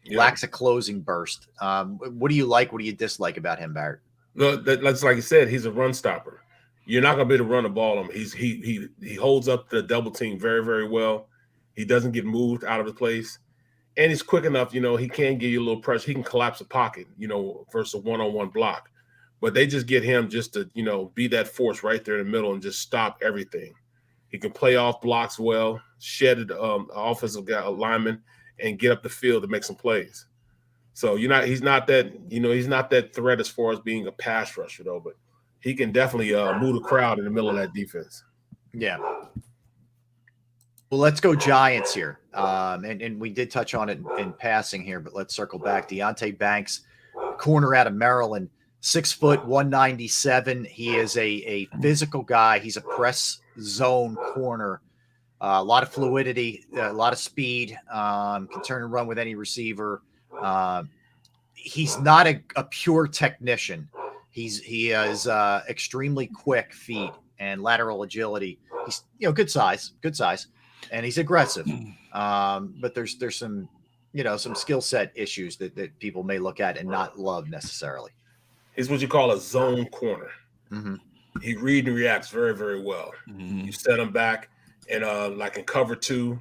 Lacks a closing burst. What do you like? What do you dislike about him, Barrett? That's like you said. He's a run stopper. You're not gonna be able to run the ball on him. He holds up the double team very, very well. He doesn't get moved out of the place. And he's quick enough, he can give you a little pressure. He can collapse a pocket, versus a one-on-one block. But they just get him just to, be that force right there in the middle and just stop everything. He can play off blocks well, shed offensive lineman, and get up the field to make some plays. So he's not that threat as far as being a pass rusher though, but he can definitely move the crowd in the middle of that defense. Yeah. Well, let's go Giants here. And we did touch on it in passing here, but let's circle back. Deonte Banks, corner out of Maryland, 6 foot, 197. He is a physical guy. He's a press zone corner. A lot of fluidity, a lot of speed, can turn and run with any receiver. He's not a pure technician. He has extremely quick feet and lateral agility. He's good size. And he's aggressive, but there's some skill set issues that people may look at and not love necessarily. He's what you call a zone corner. Mm-hmm. He reads and reacts very, very well. Mm-hmm. You set him back, and like in cover 2,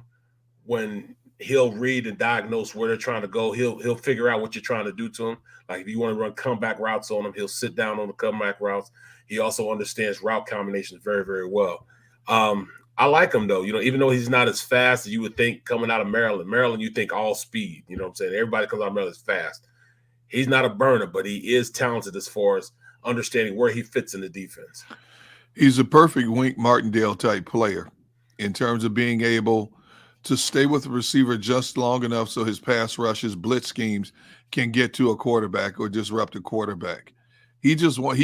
when he'll read and diagnose where they're trying to go, he'll figure out what you're trying to do to him. Like if you want to run comeback routes on him, he'll sit down on the comeback routes. He also understands route combinations very, very well. I like him though, even though he's not as fast as you would think coming out of Maryland. Maryland, you think all speed, you know what I'm saying? Everybody comes out of Maryland is fast. He's not a burner, but he is talented as far as understanding where he fits in the defense. He's a perfect Wink Martindale type player in terms of being able to stay with the receiver just long enough so his pass rushes, blitz schemes can get to a quarterback or disrupt a quarterback. He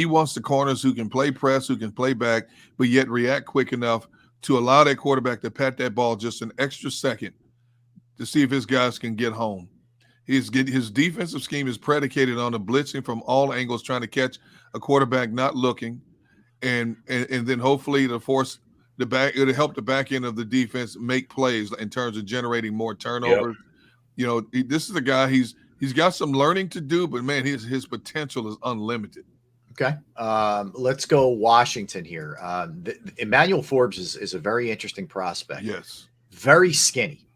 wants the corners who can play press, who can play back, but yet react quick enough to allow that quarterback to pat that ball just an extra second to see if his guys can get home. His defensive scheme is predicated on the blitzing from all angles, trying to catch a quarterback not looking, and then hopefully it'll help the back end of the defense make plays in terms of generating more turnovers. Yep. This is a guy, he's got some learning to do, but man, his potential is unlimited. Okay. Let's go Washington here. Emmanuel Forbes is a very interesting prospect. Yes. Very skinny.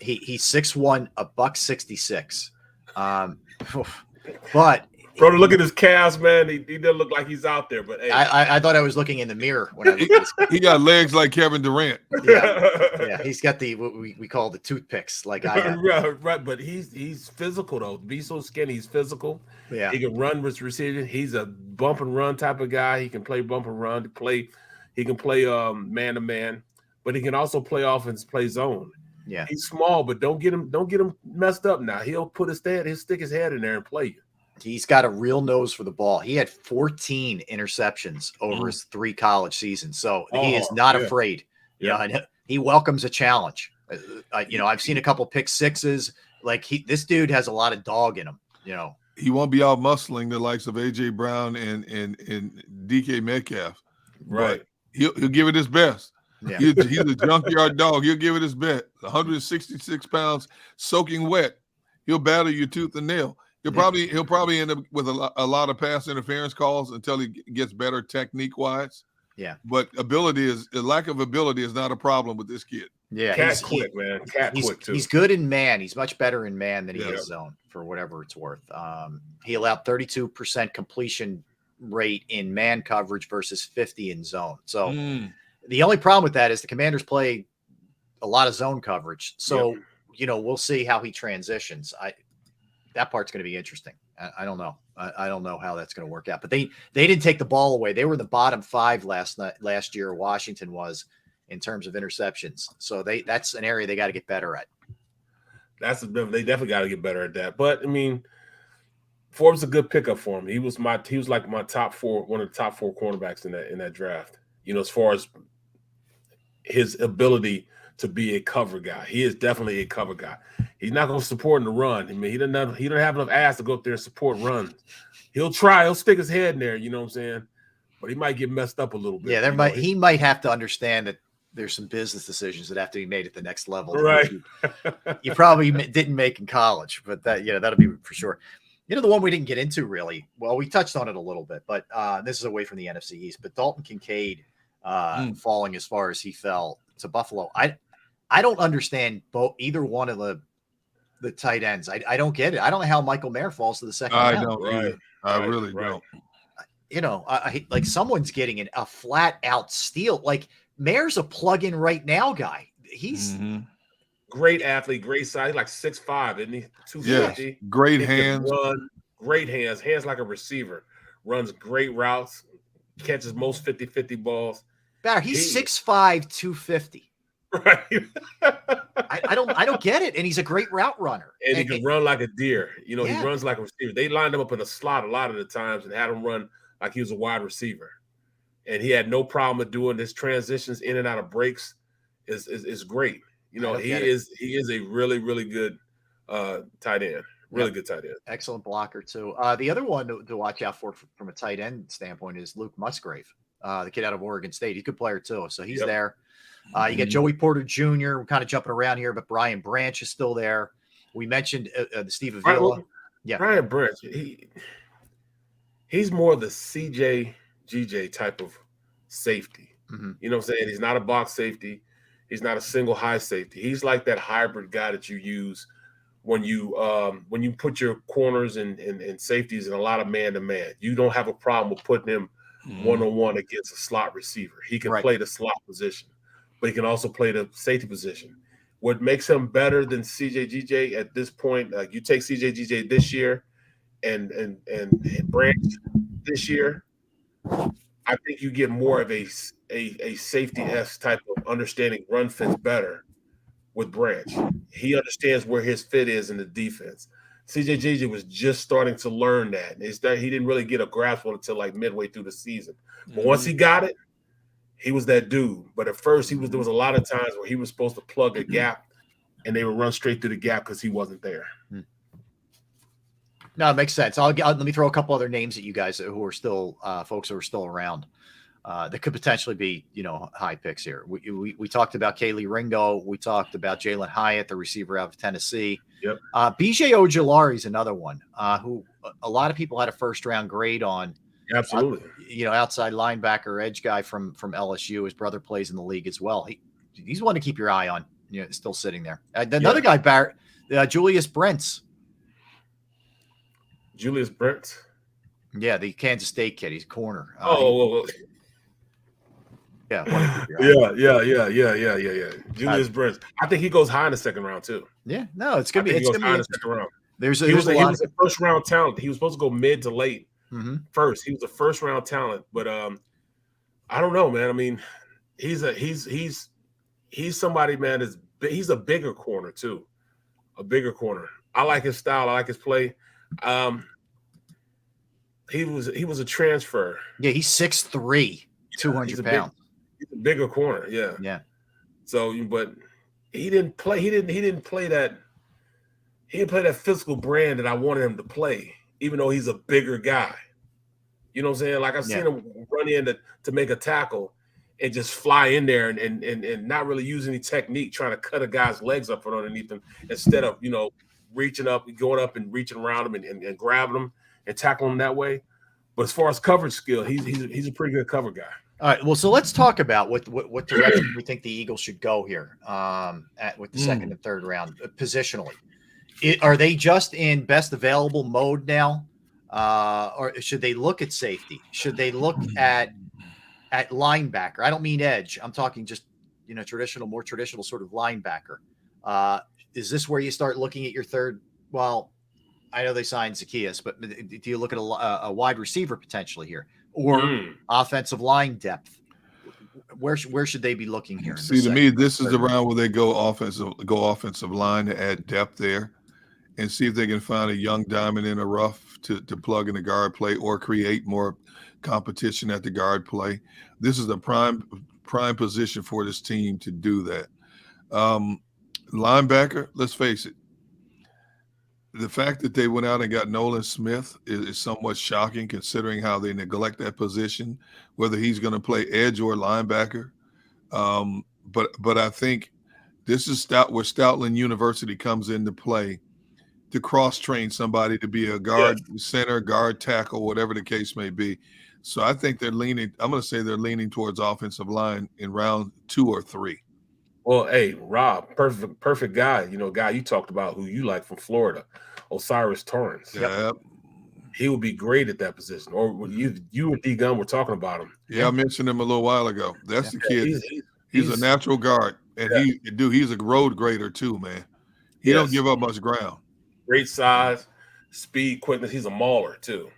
He's 6'1", $166. But bro, look at his calves, man. He doesn't look like he's out there. But hey, I thought I was looking in the mirror when I looked at his. He got legs like Kevin Durant. Yeah, he's got what we call the toothpicks, like I have. right. But he's physical though. To be so skinny, he's physical. Yeah, he can run with receiving. He's a bump and run type of guy. He can play bump and run. He can play man to man, but he can also play offense, play zone. Yeah, he's small, but don't get him messed up. Now he'll stick his head in there and play you. He's got a real nose for the ball. He had 14 interceptions over his 3 college seasons, so he is not afraid. Yeah, he welcomes a challenge. I've seen a couple pick sixes. Like this dude has a lot of dog in him. He won't be out muscling the likes of AJ Brown and DK Metcalf. Right. But he'll give it his best. Yeah. He's a junkyard dog. He'll give it his best. 166 pounds, soaking wet. He'll battle you tooth and nail. He'll probably end up with a lot of pass interference calls until he gets better technique wise. Yeah. But lack of ability is not a problem with this kid. Yeah. Cat quick, man. He's quick too. He's good in man. He's much better in man than he is zone, for whatever it's worth. He allowed 32% completion rate in man coverage versus 50 in zone. So the only problem with that is the Commanders play a lot of zone coverage. So, we'll see how he transitions. That part's going to be interesting. I don't know. I don't know how that's going to work out. But they didn't take the ball away. They were in the bottom 5 last year. Washington was in terms of interceptions. So that's an area they got to get better at. They definitely got to get better at that. But I mean, Forbes a good pickup for him. He was like my top 4, one of the top 4 cornerbacks in that draft. As far as his ability to be a cover guy. He is definitely a cover guy. He's not going to support in the run. I mean, he doesn't have enough ass to go up there and support runs. He'll try. He'll stick his head in there. You know what I'm saying? But he might get messed up a little bit. Yeah, he might have to understand that there's some business decisions that have to be made at the next level. Right. You probably didn't make in college, but that'll be for sure. The one we didn't get into really. Well, we touched on it a little bit, but this is away from the NFC East. But Dalton Kincaid falling as far as he fell to Buffalo. I don't understand either one of the tight ends. I don't get it. I don't know how Michael Mayer falls to the second round. I don't either. I really don't. I like someone's getting a flat out steal. Like Mayer's a plug-in right now guy. He's great athlete, great size, like 6'5", isn't he? 250. Yes. Great hands. Great hands like a receiver. Runs great routes, catches most 50-50 balls. He's 6'5", 250. Right. I don't get it. And he's a great route runner. And he can run like a deer. He runs like a receiver. They lined him up in a slot a lot of the times and had him run like he was a wide receiver. And he had no problem with doing his transitions in and out of breaks. Is great. He is a really, really good tight end. Really good tight end. Excellent blocker too. The other one to watch out for from a tight end standpoint is Luke Musgrave, the kid out of Oregon State. He's a good player too. So he's there. You get Joey Porter Jr. We're kind of jumping around here, but Brian Branch is still there. We mentioned Steve Avila. Brian Branch. He's more the CJ type of safety. You know what I'm saying? He's not a box safety. He's not a single high safety. He's like that hybrid guy that you use when you put your corners and safeties in a lot of man-to-man. You don't have a problem with putting him one-on-one against a slot receiver. He can play the slot position, but he can also play the safety position. What makes him better than CJ at this point, like you take CJ this year and Branch this year, I think you get more of a safety-esque type of understanding run fits better with Branch. He understands where his fit is in the defense. CJ was just starting to learn that. He didn't really get a grasp on it until like midway through the season. But once he got it, he was that dude. But at first, there was a lot of times where he was supposed to plug a gap, and they would run straight through the gap because he wasn't there. No, it makes sense. Let me throw a couple other names at you guys who are still folks who are still around that could potentially be, high picks here. We talked about Kaylee Ringo. We talked about Jalen Hyatt, the receiver out of Tennessee. Yep. BJ Ojulari is another one who a lot of people had a first-round grade on. Absolutely. Outside linebacker, edge guy from LSU. His brother plays in the league as well. He's one to keep your eye on. Still sitting there. Another guy, Julius Brents. Julius Brent. Yeah, the Kansas State kid. He's corner. Yeah. Julius Brent. I think he goes high in the second round too. Yeah. No, it's gonna be. It's goes gonna high be in the second round. He was a first round talent. He was supposed to go mid to late. First, he was a first round talent, but I don't know, man. I mean, he's somebody, man. He's a bigger corner too, a bigger corner. I like his style. I like his play. He was a transfer. Yeah, he's 6'3", 200 pounds. He's a bigger corner. Yeah. Yeah. So, but he didn't play. He didn't play that. He didn't play that physical brand that I wanted him to play, even though he's a bigger guy. You know what I'm saying? Like I've seen him run in to make a tackle and just fly in there and not really use any technique, trying to cut a guy's legs up from underneath him instead of, reaching up, going up and reaching around him and grabbing him and tackling him that way. But as far as coverage skill, he's a pretty good cover guy. All right. Well, so let's talk about what direction we think the Eagles should go here with the second and third round positionally. Are they just in best available mode now? Or should they look at safety? Should they look at linebacker? I don't mean edge. I'm talking just, more traditional sort of linebacker. Is this where you start looking at your third? Well, I know they signed Zacchaeus, but do you look at a wide receiver potentially here, or offensive line depth? Where should they be looking here? See, to me, this is the round where they go offensive line to add depth there, and see if they can find a young diamond in the rough to plug in the guard play or create more competition at the guard play. This is a prime position for this team to do that. Linebacker, let's face it, the fact that they went out and got Nolan Smith is somewhat shocking, considering how they neglect that position, whether he's going to play edge or linebacker. But I think this is where Stoutland University comes into play to cross-train somebody to be a guard center, guard tackle, whatever the case may be. So I think they're leaning towards offensive line in round 2 or 3. Well, hey, Rob, perfect guy. Guy you talked about who you like from Florida, Osiris Torrance. Yep. He would be great at that position. Or you and D Gunn were talking about him. Yeah, I mentioned him a little while ago. That's the kid. He's a natural guard, and he's a road grader too, man. He don't give up much ground. Great size, speed, quickness. He's a mauler too.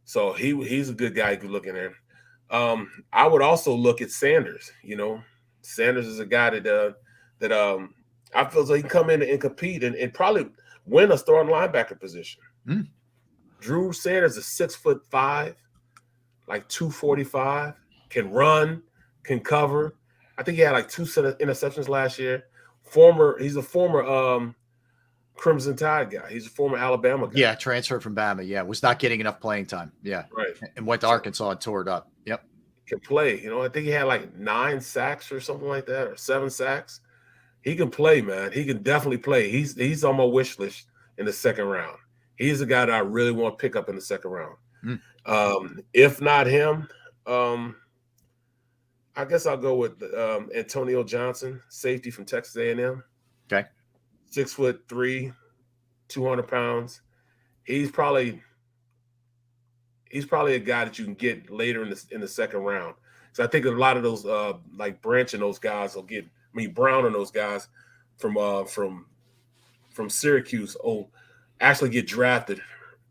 So he's a good guy you could look in there. I would also look at Sanders. Sanders is a guy that I feel as though he can come in and compete and probably win a starting linebacker position. Drew Sanders is 6'5", like 245, can run, can cover. I think he had like 2 interceptions last year. He's a former Crimson Tide guy. He's a former Alabama guy. Yeah, transferred from Bama. Yeah, was not getting enough playing time. Yeah, right. And went to Arkansas and tore it up. Yep. Can play. I think he had like 9 sacks or something like that, or 7 sacks. He can play, man. He can definitely play. He's on my wish list in the second round. He's a guy that I really want to pick up in the second round. If not him, I guess I'll go with Antonio Johnson, safety from Texas A&M. Okay. 6'3", 200 pounds. He's probably a guy that you can get later in the second round. So I think a lot of those like Branch and those guys will get. Brown and those guys from Syracuse actually get drafted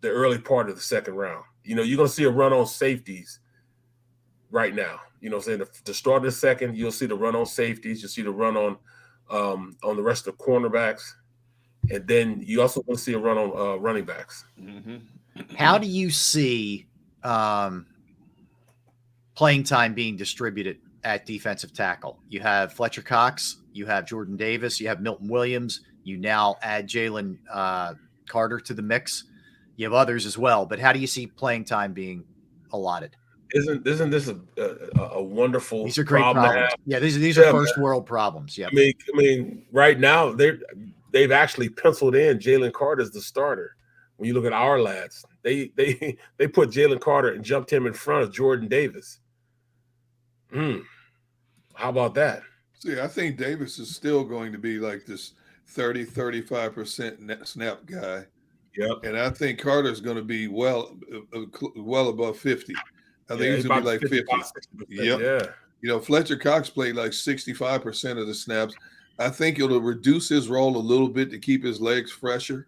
the early part of the second round. You're going to see a run on safeties right now. To start of the second, you'll see the run on safeties. You'll see the run on the rest of the cornerbacks, and then you also going to see a run on running backs. How do you see playing time being distributed at defensive tackle? You have Fletcher Cox, you have Jordan Davis, you have Milton Williams. You now add Jalen Carter to the mix. You have others as well, but how do you see playing time being allotted? Isn't this a wonderful? These are great problems. Yeah, these are first world problems. Yeah, I mean, right now they've actually penciled in Jalen Carter as the starter. When you look at our lads, they put Jalen Carter and jumped him in front of Jordan Davis. How about that? See, I think Davis is still going to be like this 30-35% snap guy Yep. And I think Carter's going to be well above 50. I think he's going to be like 50. Yep. Yeah. You know, Fletcher Cox played like 65% of the snaps. I think it'll reduce his role a little bit to keep his legs fresher.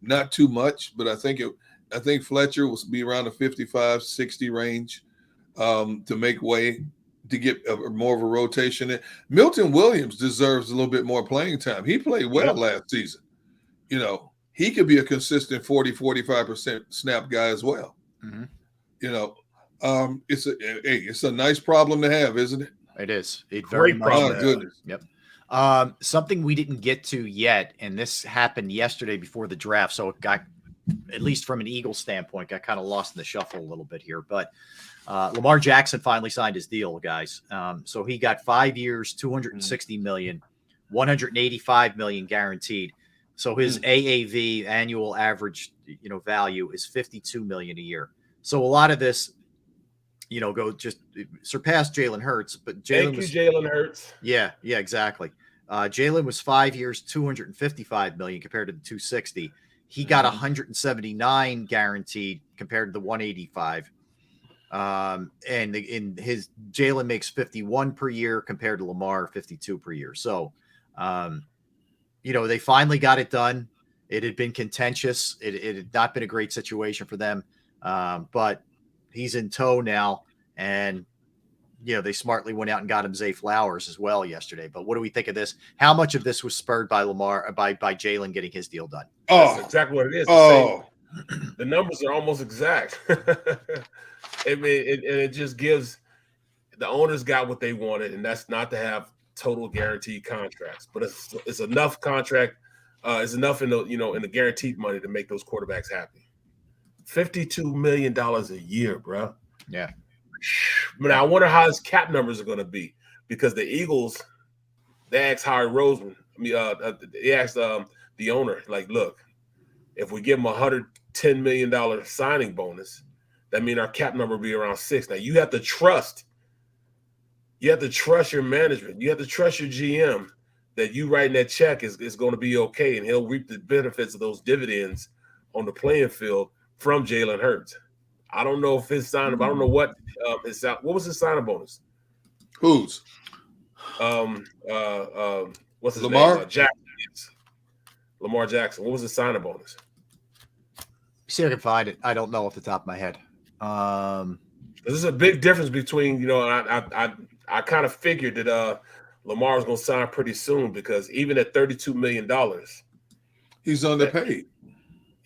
Not too much, but I think Fletcher will be around the 55, 60 range to make way to get more of a rotation in. Milton Williams deserves a little bit more playing time. He played well last season. You know, he could be a consistent 40, 45% snap guy as well. Mm-hmm. You know, it's a nice problem to have, isn't it? It is. Great problem. Goodness. Yep. Something we didn't get to yet, and this happened yesterday before the draft, so it got, at least from an Eagles standpoint, got kind of lost in the shuffle a little bit here. But Lamar Jackson finally signed his deal, guys. So he got 5 years, $260 million, $185 million guaranteed. So his AAV, annual average, value, is $52 million a year. So a lot of this, just surpassed Jalen Hurts, but Jalen Hurts. Yeah, exactly. Jalen was 5 years, $255 million compared to the $260. He got $179 guaranteed compared to the $185. And in his Jalen makes $51 per year compared to Lamar $52 per year. So, they finally got it done. It had been contentious. It had not been a great situation for them. But he's in tow now, and they smartly went out and got him Zay Flowers as well yesterday. But what do we think of this? How much of this was spurred by Lamar, by Jalen getting his deal done? That's exactly what it is. The numbers are almost exact. It just gives the owners got what they wanted, and that's not to have total guaranteed contracts, but it's enough contract. It's enough in the guaranteed money to make those quarterbacks happy. $52 million a year, bro. Yeah. But I wonder how his cap numbers are going to be, because the Eagles, they asked Howie Roseman. They asked the owner, like, look, if we give him $110 million signing bonus, that means our cap number will be around 6. Now you have to trust. You have to trust your management. You have to trust your GM that you writing that check is going to be okay, and he'll reap the benefits of those dividends on the playing field from Jalen Hurts. I don't know if his sign. I don't know what what was his signing bonus? Whose? What's his Lamar? name? Jackson. Lamar Jackson. What was his signing bonus? See if I can find it. I don't know off the top of my head. This is a big difference between, I kind of figured that Lamar was going to sign pretty soon, because even at $32 million, he's underpaid.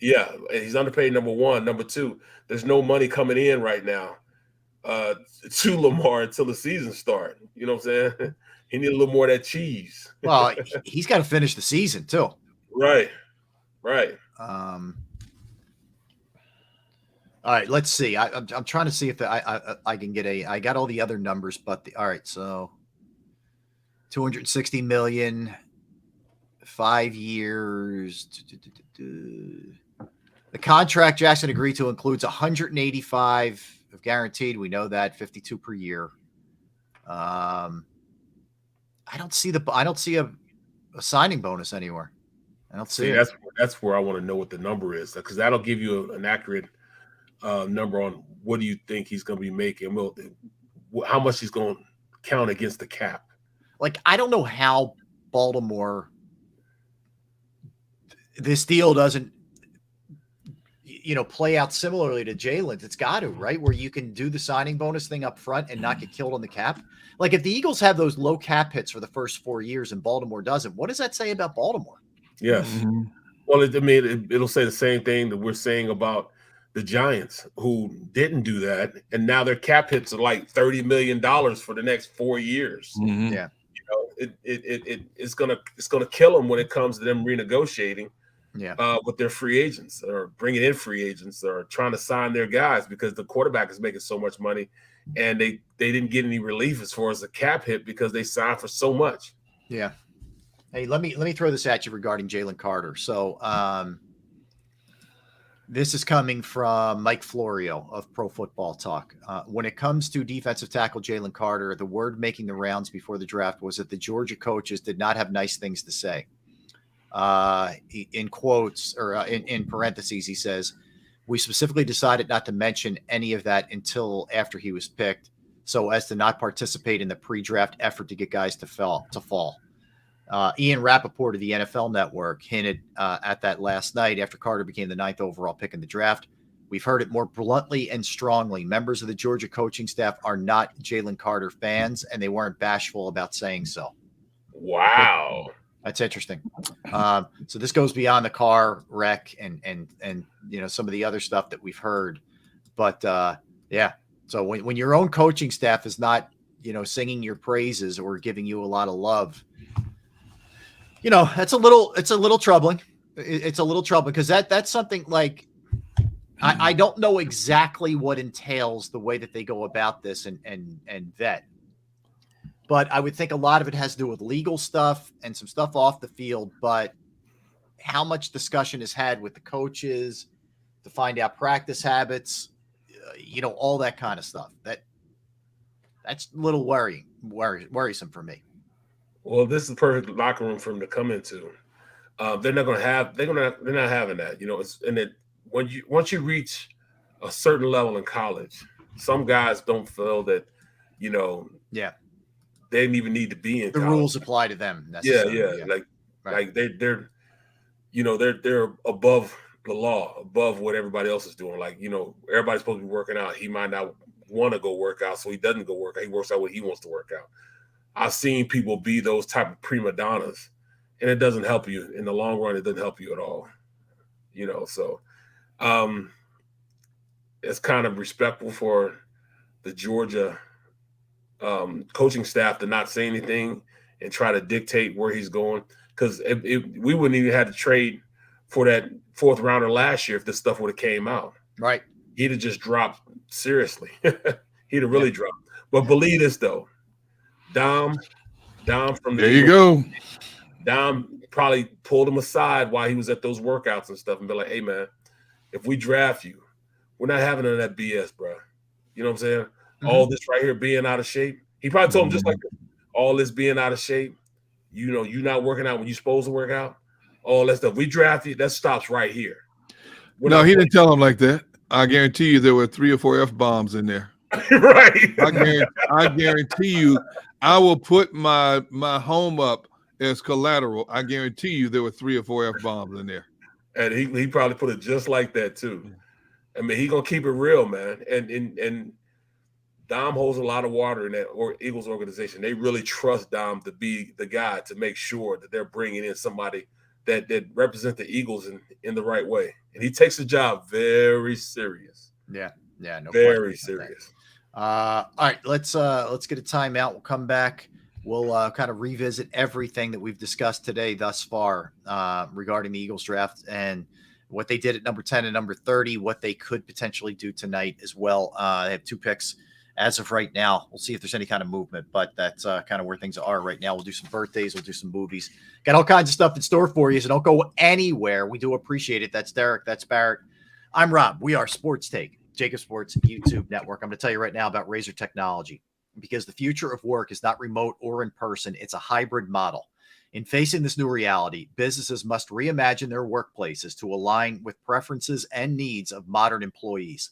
Yeah, he's underpaid, number one. Number two, there's no money coming in right now to Lamar until the season starts. You know what I'm saying? He needs a little more of that cheese. Well, he's got to finish the season too. Right. All right, let's see. I'm trying to see if I can get I got all the other numbers, but all right, so $260 million, 5 years. The contract Jackson agreed to includes $185 of guaranteed. We know that, 52 per year. I don't see a signing bonus anywhere. I don't see it. That's where I want to know what the number is, because that'll give you an accurate number on what do you think he's going to be making, how much he's going to count against the cap. Like, I don't know how Baltimore, this deal doesn't, play out similarly to Jalen's. It's got to, right? Where you can do the signing bonus thing up front and not get killed on the cap. Like, if the Eagles have those low cap hits for the first 4 years and Baltimore doesn't, what does that say about Baltimore? Yes. Mm-hmm. Well, it'll say the same thing that we're saying about the Giants, who didn't do that, and now their cap hits are like $30 million for the next 4 years. Mm-hmm. Yeah, it's gonna kill them when it comes to them renegotiating. Yeah, with their free agents, or bringing in free agents, or trying to sign their guys, because the quarterback is making so much money, and they didn't get any relief as far as the cap hit because they signed for so much. Yeah. Hey, let me throw this at you regarding Jalen Carter. So, this is coming from Mike Florio of Pro Football Talk. When it comes to defensive tackle Jalen Carter, the word making the rounds before the draft was that the Georgia coaches did not have nice things to say. In quotes or in parentheses, he says, "We specifically decided not to mention any of that until after he was picked, so as to not participate in the pre-draft effort to get guys to fall." Ian Rappaport of the NFL Network hinted at that last night after Carter became the 9th overall pick in the draft. "We've heard it more bluntly and strongly. Members of the Georgia coaching staff are not Jalen Carter fans, and they weren't bashful about saying so." Wow. That's interesting. So this goes beyond the car wreck and some of the other stuff that we've heard. But yeah, so when your own coaching staff is not singing your praises or giving you a lot of love, it's a little troubling. It's a little troubling because that's something like I don't know exactly what entails the way that they go about this and vet. But I would think a lot of it has to do with legal stuff and some stuff off the field. But how much discussion is had with the coaches to find out practice habits, all that kind of stuff. That's a little worrisome for me. Well, this is the perfect locker room for them to come into. They're not having that. Once you reach a certain level in college, some guys don't feel that, they didn't even need to be in. The college. Rules apply to them. Yeah. Like they're above the law, above what everybody else is doing. Like, everybody's supposed to be working out. He might not want to go work out, so he doesn't go work out. He works out what he wants to work out. I've seen people be those type of prima donnas, and it doesn't help you in the long run. It doesn't help you at all. So it's kind of respectful for the Georgia coaching staff to not say anything and try to dictate where he's going, because we wouldn't even have to trade for that 4th rounder last year if this stuff would have came out. Right. He'd have just dropped seriously. He'd have really dropped. But believe this though, Dom from there you go. Dom probably pulled him aside while he was at those workouts and stuff and be like, "Hey man, if we draft you, we're not having none of that BS, bro. You know what I'm saying? Mm-hmm. All this right here being out of shape." He probably told him just like all this being out of shape. You're not working out when you're supposed to work out. All that stuff. We draft you, that stops right here. No, he didn't tell him like that. I guarantee you there were 3 or 4 F-bombs in there. Right. I guarantee you I will put my home up as collateral. I guarantee you there were 3 or 4 F-bombs in there. And he probably put it just like that too. I mean, he's gonna keep it real, man. And Dom holds a lot of water in that Eagles organization. They really trust Dom to be the guy to make sure that they're bringing in somebody that represent the Eagles in the right way. And he takes the job very serious. Yeah, no, very serious. All right, let's get a timeout. We'll come back. We'll kind of revisit everything that we've discussed today thus far regarding the Eagles draft and what they did at number 10 and number 30, what they could potentially do tonight as well. They have 2 picks as of right now. We'll see if there's any kind of movement, but that's kind of where things are right now. We'll do some birthdays. We'll do some movies. Got all kinds of stuff in store for you, so don't go anywhere. We do appreciate it. That's Derek. That's Barrett. I'm Rob. We are Sports Take, JAKIB Sports YouTube Network. I'm going to tell you right now about Razor Technology, because the future of work is not remote or in person. It's a hybrid model. In facing this new reality, businesses must reimagine their workplaces to align with preferences and needs of modern employees.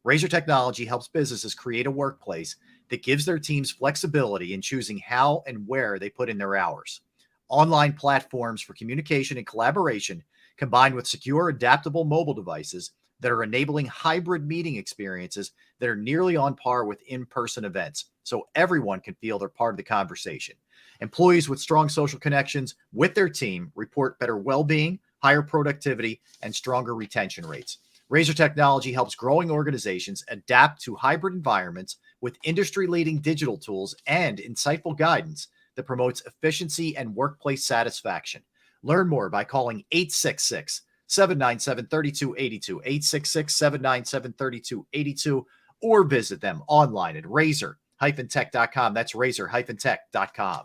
Razor Technology helps businesses create a workplace that gives their teams flexibility in choosing how and where they put in their hours. Online platforms for communication and collaboration, combined with secure, adaptable mobile devices that are enabling hybrid meeting experiences that are nearly on par with in-person events, so everyone can feel they're part of the conversation. Employees with strong social connections with their team report better well-being, higher productivity, and stronger retention rates. Razor Technology helps growing organizations adapt to hybrid environments with industry-leading digital tools and insightful guidance that promotes efficiency and workplace satisfaction. Learn more by calling 866-797-3282, 866-797-3282, or visit them online at razor-tech.com. That's razor-tech.com.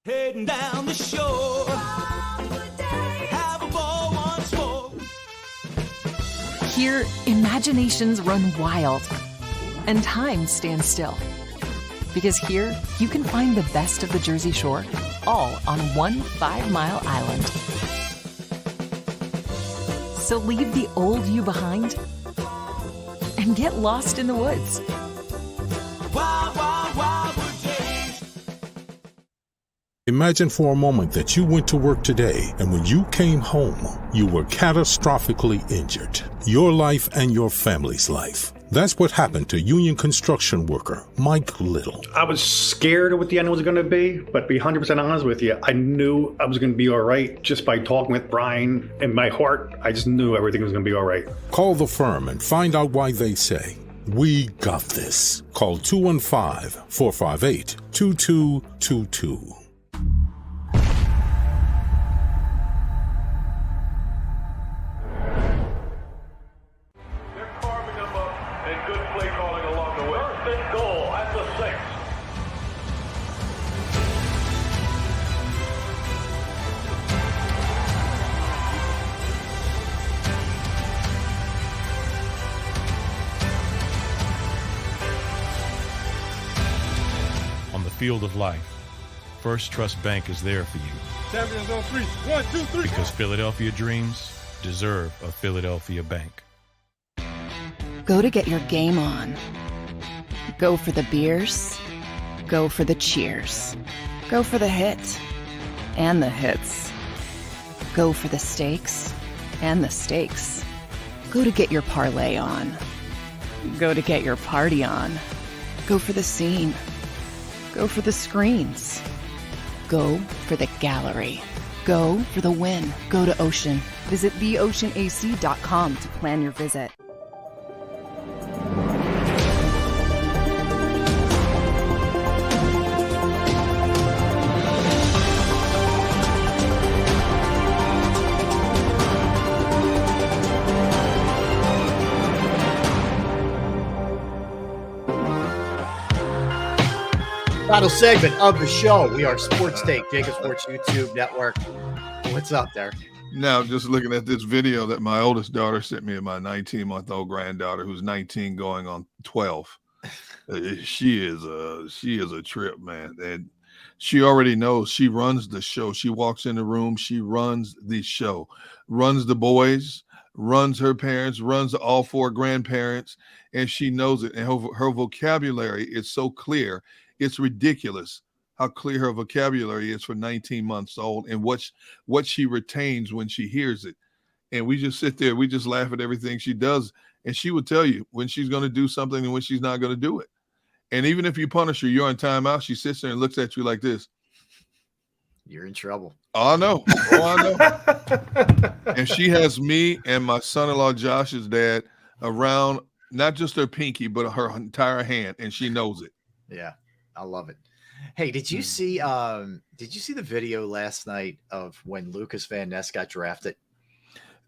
Heading down the shore. Have a ball once more. Here, imaginations run wild and time stands still. Because here, you can find the best of the Jersey Shore, all on one 5-mile island. So leave the old you behind and get lost in the woods. Wild, wild, wild would change. Imagine for a moment that you went to work today and when you came home, you were catastrophically injured. Your life and your family's life. That's what happened to union construction worker Mike Little. I was scared of what the end was going to be, but to be 100% honest with you, I knew I was going to be all right just by talking with Brian. In my heart, I just knew everything was going to be all right. Call the firm and find out why they say, "We got this." Call 215-458-2222. Field of life, First Trust Bank is there for you. Champions on 3. 1, 2, 3. Because Philadelphia dreams deserve a Philadelphia bank. Go to get your game on. Go for the beers. Go for the cheers. Go for the hit and the hits. Go for the stakes and the stakes. Go to get your parlay on. Go to get your party on. Go for the scene. Go for the screens. Go for the gallery. Go for the win. Go to Ocean. Visit theoceanac.com to plan your visit. Final segment of the show. We are Sports Take, JAKIB Sports YouTube Network. What's up there? Now, just looking at this video that my oldest daughter sent me of my 19-month-old granddaughter, who's 19 going on 12. She is a trip, man. And she already knows. She runs the show. She walks in the room. She runs the show, runs the boys, runs her parents, runs all 4 grandparents, and she knows it. And her vocabulary is so clear. It's ridiculous how clear her vocabulary is for 19 months old and what she retains when she hears it. And we just sit there, we just laugh at everything she does. And she would tell you when she's going to do something and when she's not going to do it. And even if you punish her, you're on timeout, she sits there and looks at you like this. You're in trouble. Oh, I know. Oh, I know. And she has me and my son-in-law Josh's dad around, not just her pinky, but her entire hand. And she knows it. Yeah. I love it. Hey, did you see the video last night of when Lucas Van Ness got drafted?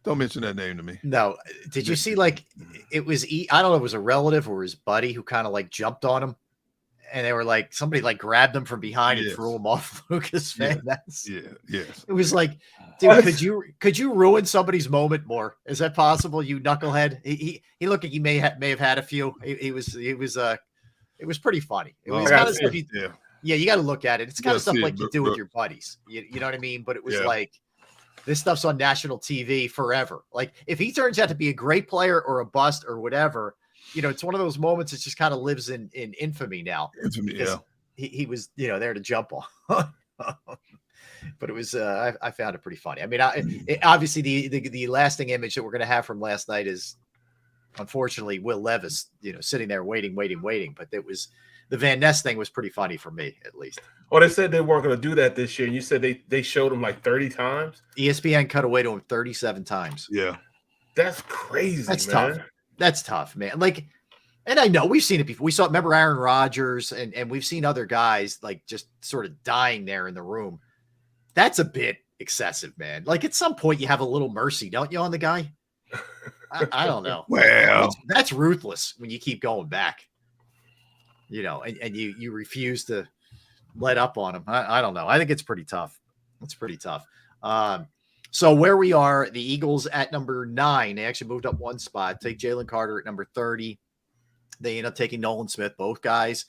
Don't mention that name to me. No. Did you see, like, it was, I don't know, it was a relative or his buddy who kind of like jumped on him and they were like, somebody like grabbed him from behind and threw him off Lucas Van Ness. Yeah. Yes. It was like, dude, could you ruin somebody's moment more? Is that possible? You knucklehead. He looked like he may have had a few. It was pretty funny. It was kind of stuff you got to look at it. It's kind of stuff like you do with your buddies. You know what I mean? But it was like, this stuff's on national TV forever. Like, if he turns out to be a great player or a bust or whatever, it's one of those moments that just kind of lives in infamy now. Infamy, yeah. He was, there to jump on. But it was, I found it pretty funny. I mean, obviously the lasting image that we're going to have from last night is, unfortunately, Will Levis, sitting there waiting. But it was, the Van Ness thing was pretty funny for me, at least. Well, they said they weren't going to do that this year. You said they showed him like 30 times. ESPN cut away to him 37 times. Yeah. That's crazy. That's man. tough. That's tough, man. Like, and I know we've seen it before. Remember Aaron Rodgers and we've seen other guys like just sort of dying there in the room. That's a bit excessive, man. Like, at some point you have a little mercy, don't you, on the guy? I don't know. Well, that's ruthless when you keep going back, and you refuse to let up on him. I don't know. I think it's pretty tough. It's pretty tough. So where we are, the Eagles at number 9, they actually moved up one spot. Take Jalen Carter at number 30. They end up taking Nolan Smith, both guys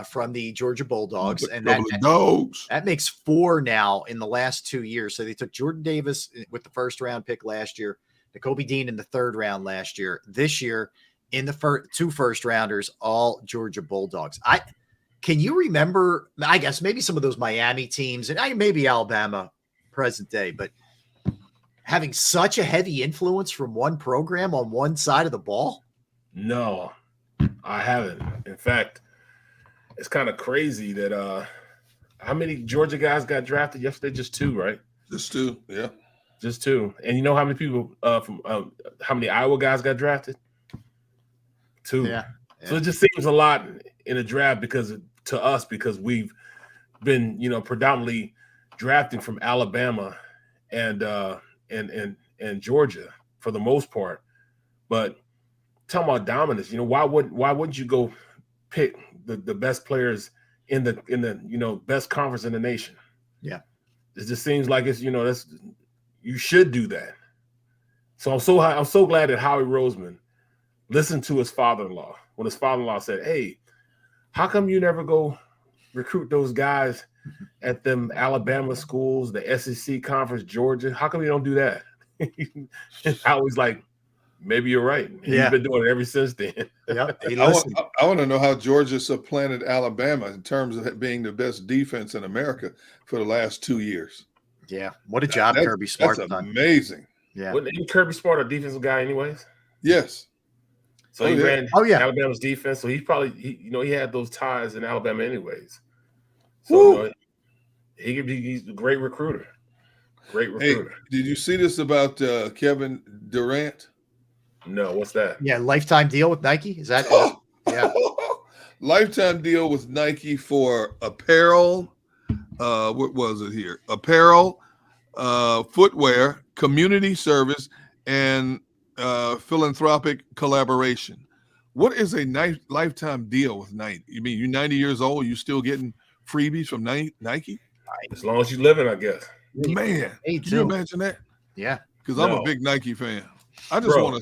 from the Georgia Bulldogs. And that makes 4 now in the last 2 years. So they took Jordan Davis with the first round pick last year, Nakobe Dean in the 3rd round last year. This year, in the 2 first rounders, all Georgia Bulldogs. Can you remember, I guess maybe some of those Miami teams and maybe Alabama present day, but having such a heavy influence from one program on one side of the ball? No, I haven't. In fact, it's kind of crazy that how many Georgia guys got drafted yesterday? Just 2, right? Just 2, yeah. Just 2. And you know how many people from how many Iowa guys got drafted? 2. Yeah. So it just seems a lot in a draft because we've been, predominantly drafting from Alabama and Georgia for the most part. But talking about dominance, why wouldn't you go pick the best players in the best conference in the nation? Yeah. It just seems like it's you should do that. So I'm so glad that Howie Roseman listened to his father-in-law when his father-in-law said, "Hey, how come you never go recruit those guys at them Alabama schools, the SEC conference, Georgia? How come you don't do that?" I was like, maybe you're right. He's been doing it ever since then. Yep. I want to know how Georgia supplanted Alabama in terms of being the best defense in America for the last 2 years. Yeah. What a job Kirby Smart's done. done. Amazing. Yeah. Wasn't Kirby Smart a defensive guy anyways? Yes. So he ran Alabama's defense. So he had those ties in Alabama anyways. So he's a great recruiter. Great recruiter. Hey, did you see this about Kevin Durant? No, what's that? Yeah, lifetime deal with Nike. Is that? Yeah, lifetime deal with Nike for apparel. What was it here? Apparel, footwear, community service, and philanthropic collaboration. What is a lifetime deal with Nike? You mean you're 90 years old, you still getting freebies from Nike? As long as you're living, I guess. Man, can you imagine that? Yeah, because I'm a big Nike fan. I just want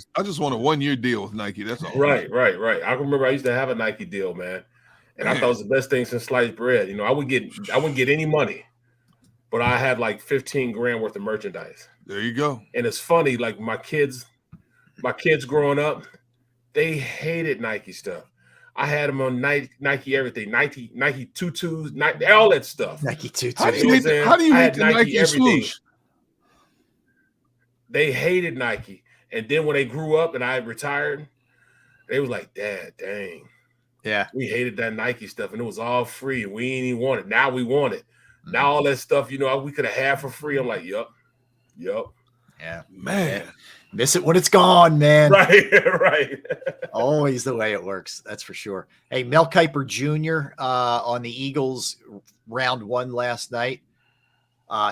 a 1-year deal with Nike. That's all. Right. I remember I used to have a Nike deal, man, and I thought it was the best thing since sliced bread. I wouldn't get any money, but I had like 15 grand worth of merchandise. There you go. And it's funny, like my kids growing up, they hated Nike stuff. I had them on Nike everything, Nike tutus, all that stuff. Nike tutus. How do you hate the Nike swoosh? They hated Nike. And then when they grew up and I retired, they was like, "Dad, dang. Yeah. We hated that Nike stuff and it was all free and we ain't even want it. Now we want it." Mm-hmm. Now all that stuff, we could have had for free. I'm like, yup. Yeah. Man. Miss it when it's gone, man. Right. Always the way it works. That's for sure. Hey, Mel Kiper Jr. On the Eagles round 1 last night.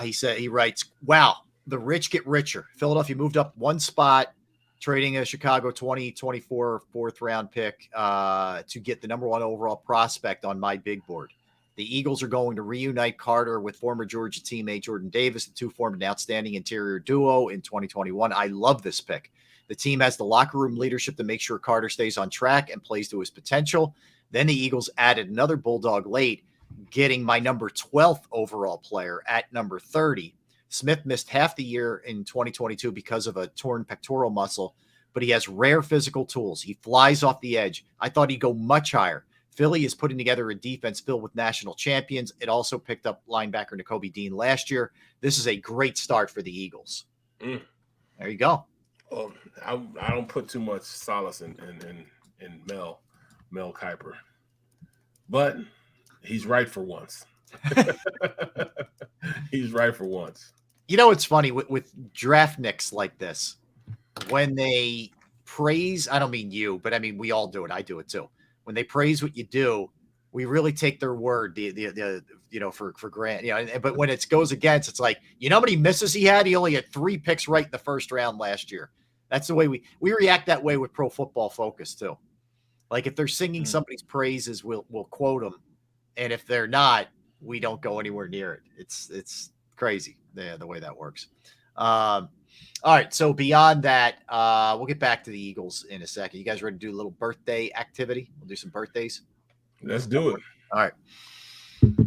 He writes, "Wow, the rich get richer. Philadelphia moved up one spot, trading a Chicago 2024 4th round pick to get the number 1 overall prospect on my big board. The Eagles are going to reunite Carter with former Georgia teammate Jordan Davis. The 2 formed an outstanding interior duo in 2021. I love this pick. The team has the locker room leadership to make sure Carter stays on track and plays to his potential. Then the Eagles added another Bulldog late, getting my number 12th overall player at number 30. Smith missed half the year in 2022 because of a torn pectoral muscle, but he has rare physical tools. He flies off the edge. I thought he'd go much higher. Philly is putting together a defense filled with national champions. It also picked up linebacker Nakobe Dean last year. This is a great start for the Eagles." There you go. Well, I don't put too much solace in Mel Kiper, but he's right for once. He's right for once. It's funny with draft nicks like this, when they praise, I don't mean you, but I mean, we all do it. I do it too. When they praise what you do, we really take their word, for granted. But when it goes against, it's like, how many misses he had? He only had 3 picks right in the first round last year. That's the way we react that way with Pro Football Focus too. Like if they're singing somebody's praises, we'll quote them, and if they're not, we don't go anywhere near it. It's crazy the way that works. All right, so beyond that, we'll get back to the Eagles in a second. You guys ready to do a little birthday activity? We'll do some birthdays. Let's do it. All right.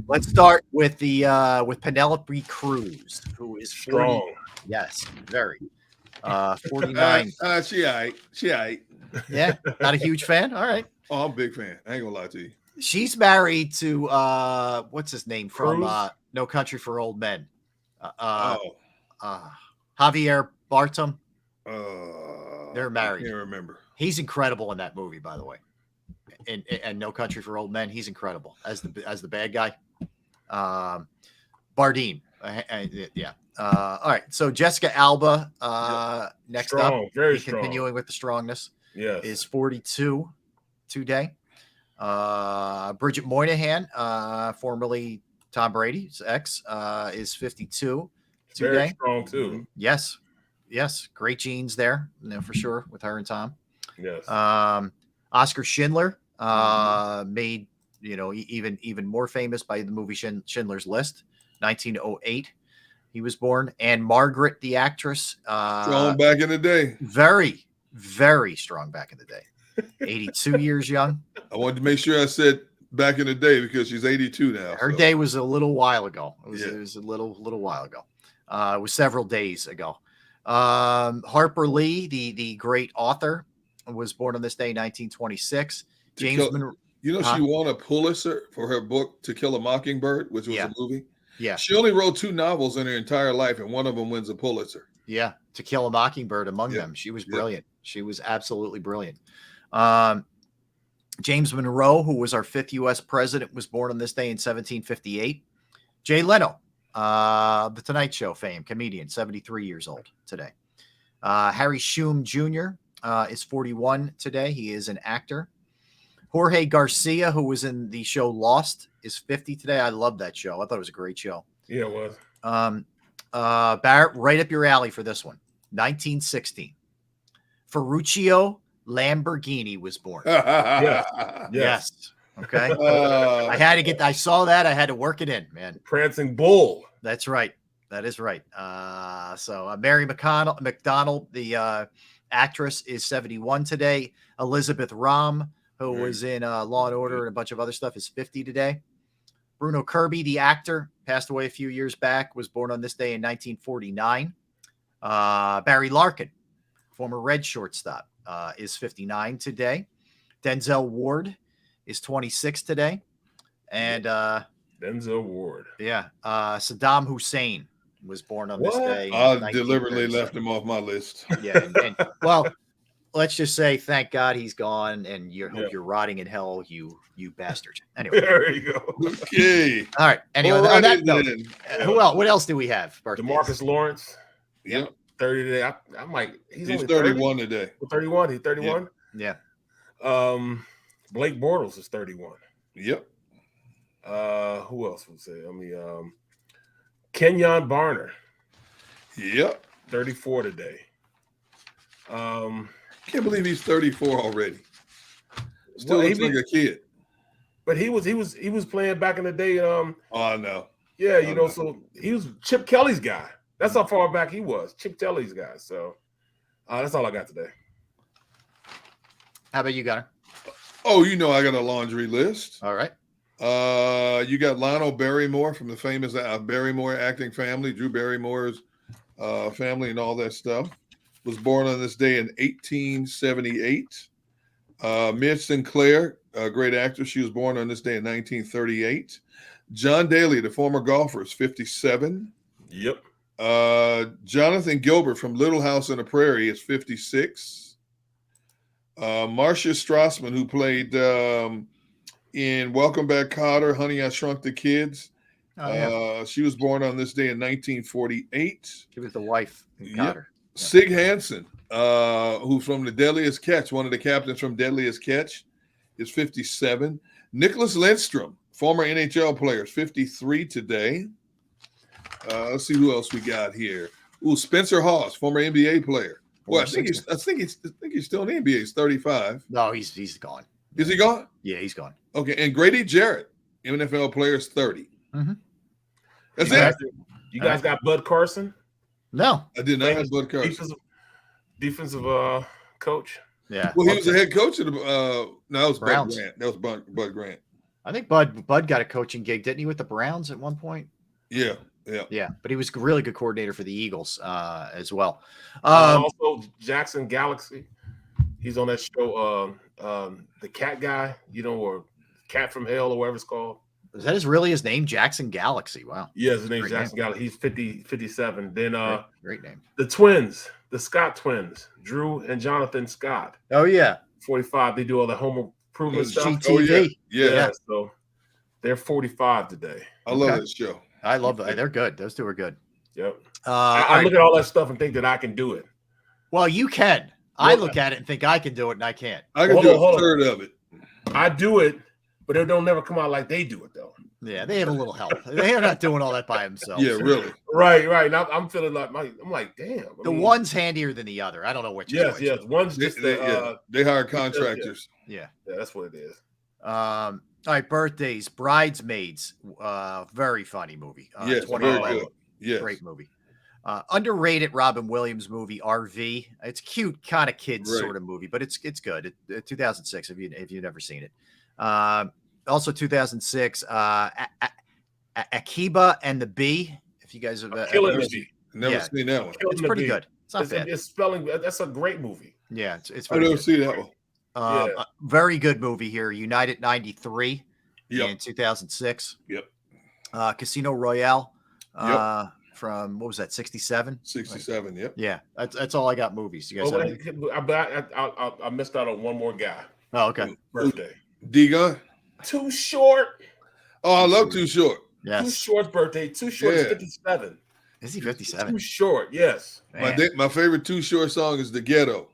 Let's start with the with Penelope Cruz, who is 40, Strong. Yes, very. 49. She all right. She all right. Yeah, not a huge fan. All right. Oh, I'm a big fan. I ain't gonna lie to you. She's married to what's his name from Cruz? No Country for Old Men. Javier Bardem. They're married. I can't remember. He's incredible in that movie, by the way. And No Country for Old Men, he's incredible as the bad guy. Bardem. Yeah. All right. So Jessica Alba, next Strong, up, very strong. continuing with the strongness, Yes. is 42 today. Bridget Moynihan, formerly Tom Brady's ex, is 52 Very today. strong too. Yes. Great genes there, for sure, with her and Tom. Yes. Oscar Schindler, made even more famous by the movie Schindler's List, 1908. He was born, and Margaret, the actress, Strong back in the day. very, very strong back in the day. 82 years young. I wanted to make sure I said back in the day because she's 82 now. Her day was a little while ago. It was a little while ago. It was several days ago. Harper Lee, the great author, was born on this day, 1926. James Monroe. She won a Pulitzer for her book To Kill a Mockingbird, which was a movie. Yeah. She only wrote 2 novels in her entire life, and one of them wins a Pulitzer. Yeah. To Kill a Mockingbird among them. She was brilliant. She was absolutely brilliant. James Monroe, who was our 5th U.S. president, was born on this day in 1758. Jay Leno, the Tonight Show fame, comedian, 73 years old today. Harry Shum Jr. Is 41 today. He is an actor. Jorge Garcia, who was in the show Lost, is 50 today. I love that show. I thought it was a great show. Yeah, it was. Barrett, right up your alley for this one. 1916. Ferruccio Lamborghini was born. Yes. Okay. I saw that. I had to work it in, man. Prancing Bull. That's right. That is right. So Mary McDonald, the actress, is 71 today. Elizabeth Rahm, who was in Law and Order and a bunch of other stuff, is 50 today. Bruno Kirby, the actor, passed away a few years back, was born on this day in 1949. Barry Larkin, former Red shortstop, is 59 today. Denzel Ward is 26 today. And Denzel Ward. Yeah. Saddam Hussein was born on this day. I deliberately left him off my list. Yeah. Well, let's just say, thank God he's gone, and hope you're rotting in hell, you bastard. Anyway. There you go. Okay. All right. Anyway, on that note, who else? What else do we have? DeMarcus Lawrence. Yep. 30 today. I might. He's only 31 today. 31. He's 31. Yeah. Blake Bortles is 31. Yep. Who else would say? Kenyon Barner. Yep. 34 today. Can't believe he's 34 already. Still looks like a kid. But he was playing back in the day. Oh, I know. Yeah, so he was Chip Kelly's guy. That's how far back he was. Chip Kelly's guy. So that's all I got today. How about you, Gunnar? Oh, I got a laundry list. All right. You got Lionel Barrymore from the famous Barrymore acting family, Drew Barrymore's family and all that stuff. Was born on this day in 1878. Midge Sinclair, a great actress. She was born on this day in 1938. John Daly, the former golfer, is 57. Yep. Jonathan Gilbert from Little House on the Prairie is 56. Marcia Strassman, who played in Welcome Back, Kotter, Honey, I Shrunk the Kids. She was born on this day in 1948. She was the wife in Kotter. Sig Hansen, who's from The Deadliest Catch, one of the captains from Deadliest Catch, is 57. Nicholas Lidstrom, former NHL player, is 53 today. Let's see who else we got here. Spencer Hawes, former NBA player. Well, I think he's still in the NBA. He's 35. No, he's gone. Is he gone? Yeah, he's gone. Okay, and Grady Jarrett, NFL player, is 30. That's You guys got Bud Carson? No, I did not have Bud Carson. Defensive coach. Yeah. Well, he was the head coach of the. No, that was Browns. Bud Grant. That was Bud Grant. I think Bud got a coaching gig, didn't he, with the Browns at one point? Yeah. But he was a really good coordinator for the Eagles as well. Also, Jackson Galaxy. He's on that show, the Cat Guy, or Cat from Hell or whatever it's called. Is that really his name? Jackson Galaxy. Wow. Yes, his name's Jackson Galaxy. He's 57. Then great name. The twins, the Scott twins, Drew and Jonathan Scott. Oh yeah. 45. They do all the home improvement stuff. GTV. Oh yeah. So they're 45 today. I love that show. I love that. They're good. Those two are good. Yep. I look at all that stuff and think that I can do it. Well, you can. I look at it and think I can do it, and I can't. I can do a third of it. I do it, but it don't never come out like they do it, though. Yeah, they have a little help. They're not doing all that by themselves. Yeah, really. Right. Now I'm feeling like I'm like, damn. The one's handier than the other. I don't know which. Yes. One's just they hire contractors. Yeah, that's what it is. All right, birthdays, Bridesmaids. Very funny movie. Yes, very good. Yes. Great movie. Underrated Robin Williams movie, RV. It's cute, kind of kids sort of movie, but it's good. 2006. If you've never seen it. Also 2006. Akiba and the Bee. If you guys have never seen that one. It's pretty good. It's not bad. It's spelling. That's a great movie. Yeah, it's. I never see that one. Very good movie here. United 93 in 2006. Yep. Casino Royale. From what was that? 67. 67. Yep. Yeah, that's all I got. Movies. You guys have any? I missed out on one more guy. Oh, okay. Birthday. D-Gun. Too Short. Oh, I love Too Short. Yes. Too Short's birthday. Too Short is 57. Is he 57? Too Short. Yes. My favorite Too Short song is The Ghetto.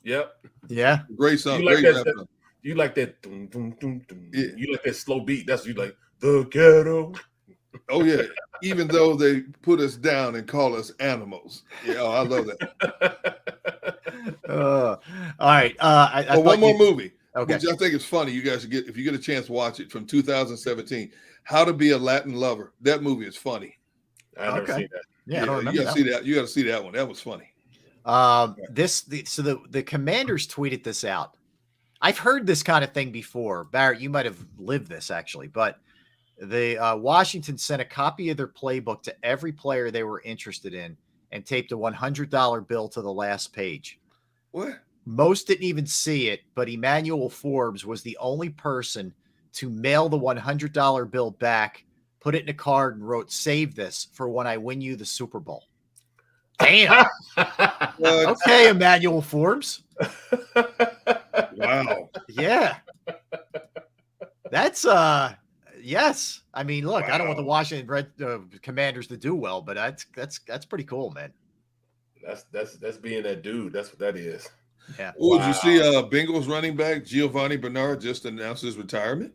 Yep. Yeah. Great song. You like great that? song. You like that? Dum, dum, dum, dum. Yeah. You like that slow beat? That's what you like. The Ghetto. Oh yeah. Even though they put us down and call us animals. Yeah, I love that. All right. One more movie. Okay. Which I think is funny. You guys should if you get a chance, watch it from 2017. How to Be a Latin Lover. That movie is funny. I've never seen that. Yeah, I don't remember you gotta see that. You got to see that one. That was funny. The Commanders tweeted this out. I've heard this kind of thing before. Barrett, you might have lived this actually, but the Washington sent a copy of their playbook to every player they were interested in and taped a $100 bill to the last page. What? Most didn't even see it, but Emmanuel Forbes was the only person to mail the $100 bill back, put it in a card, and wrote, "Save this for when I win you the Super Bowl." Damn. Okay, Emmanuel Forbes. Wow. Yeah. That's yes. I mean, look, I don't want the Washington Commanders to do well, but that's pretty cool, man. That's being that dude. That's what that is. Yeah. Oh, did you see Bengals running back Giovanni Bernard just announced his retirement?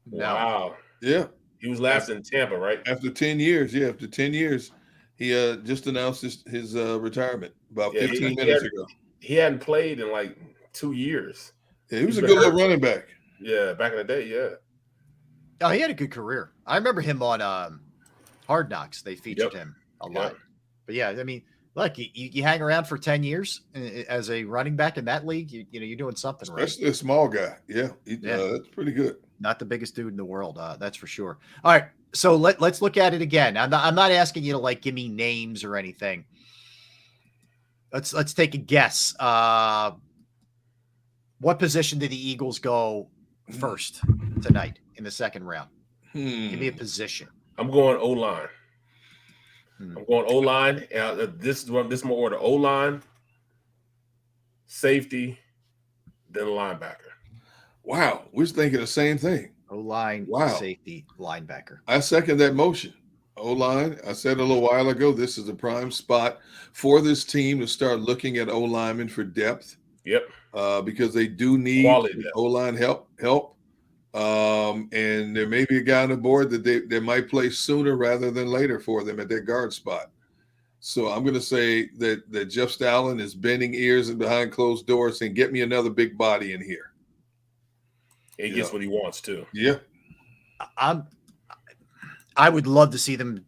Wow. Yeah. He was last in Tampa, right? After 10 years. Yeah, after 10 years, he just announced his retirement about 15 minutes ago. He hadn't played in like 2 years. Yeah, he was a good little running back. Yeah, back in the day, yeah. Oh, he had a good career. I remember him on Hard Knocks. They featured him a lot. But yeah, I mean, look, you hang around for 10 years as a running back in that league, you're doing something right. Especially a small guy. Yeah, that's pretty good. Not the biggest dude in the world, that's for sure. All right, so let's look at it again. I'm not asking you to give me names or anything. Let's take a guess. What position did the Eagles go first tonight in the second round? Give me a position. I'm going O-line. I'm going O-line. This is my order: O-line, safety, then linebacker. Wow, we're thinking the same thing. O-line, safety, linebacker. I second that motion. O-line, I said a little while ago, this is a prime spot for this team to start looking at O-linemen for depth. Yep. Because they do need O-line help. And there may be a guy on the board that they might play sooner rather than later for them at their guard spot. So I'm going to say that Jeff Stalin is bending ears and behind closed doors saying, get me another big body in here. He gets what he wants too. Yeah. I would love to see them.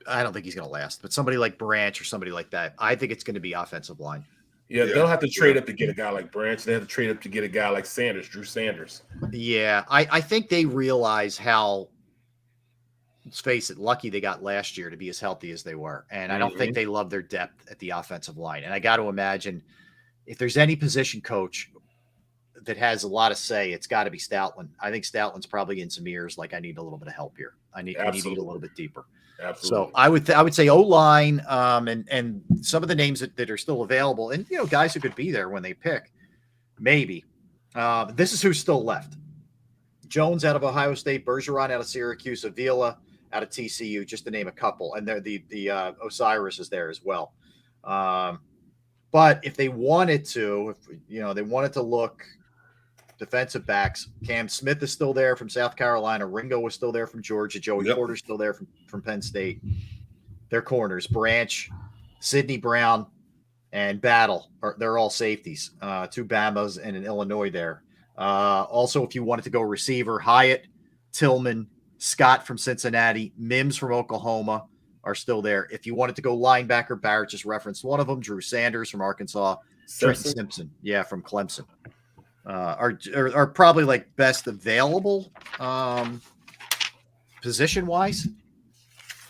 I don't think he's going to last, but somebody like Branch or somebody like that. I think it's going to be offensive line. Yeah, they'll have to trade up to get a guy like Branch. They have to trade up to get a guy like Drew Sanders. Yeah, I think they realize how, let's face it, lucky they got last year to be as healthy as they were. And I don't think they love their depth at the offensive line. And I got to imagine if there's any position coach that has a lot of say, it's got to be Stoutland. I think Stoutland's probably in some ears like, I need a little bit of help here. I need to get a little bit deeper. Absolutely. So I would say O-line and some of the names that are still available, and guys who could be there when they pick, maybe. This is who's still left: Jones out of Ohio State, Bergeron out of Syracuse, Avila out of TCU, just to name a couple, and the Osiris is there as well. But if they wanted to, they wanted to look defensive backs, Cam Smith is still there from South Carolina. Ringo was still there from Georgia. Joey Porter's still there from Penn State. Their corners, Branch, Sidney Brown, and Battle, they're all safeties. 2 Bamas and an Illinois there. Also, if you wanted to go receiver, Hyatt, Tillman, Scott from Cincinnati, Mims from Oklahoma are still there. If you wanted to go linebacker, Barrett just referenced one of them, Drew Sanders from Arkansas, Trent Simpson, from Clemson. Are probably like best available position wise.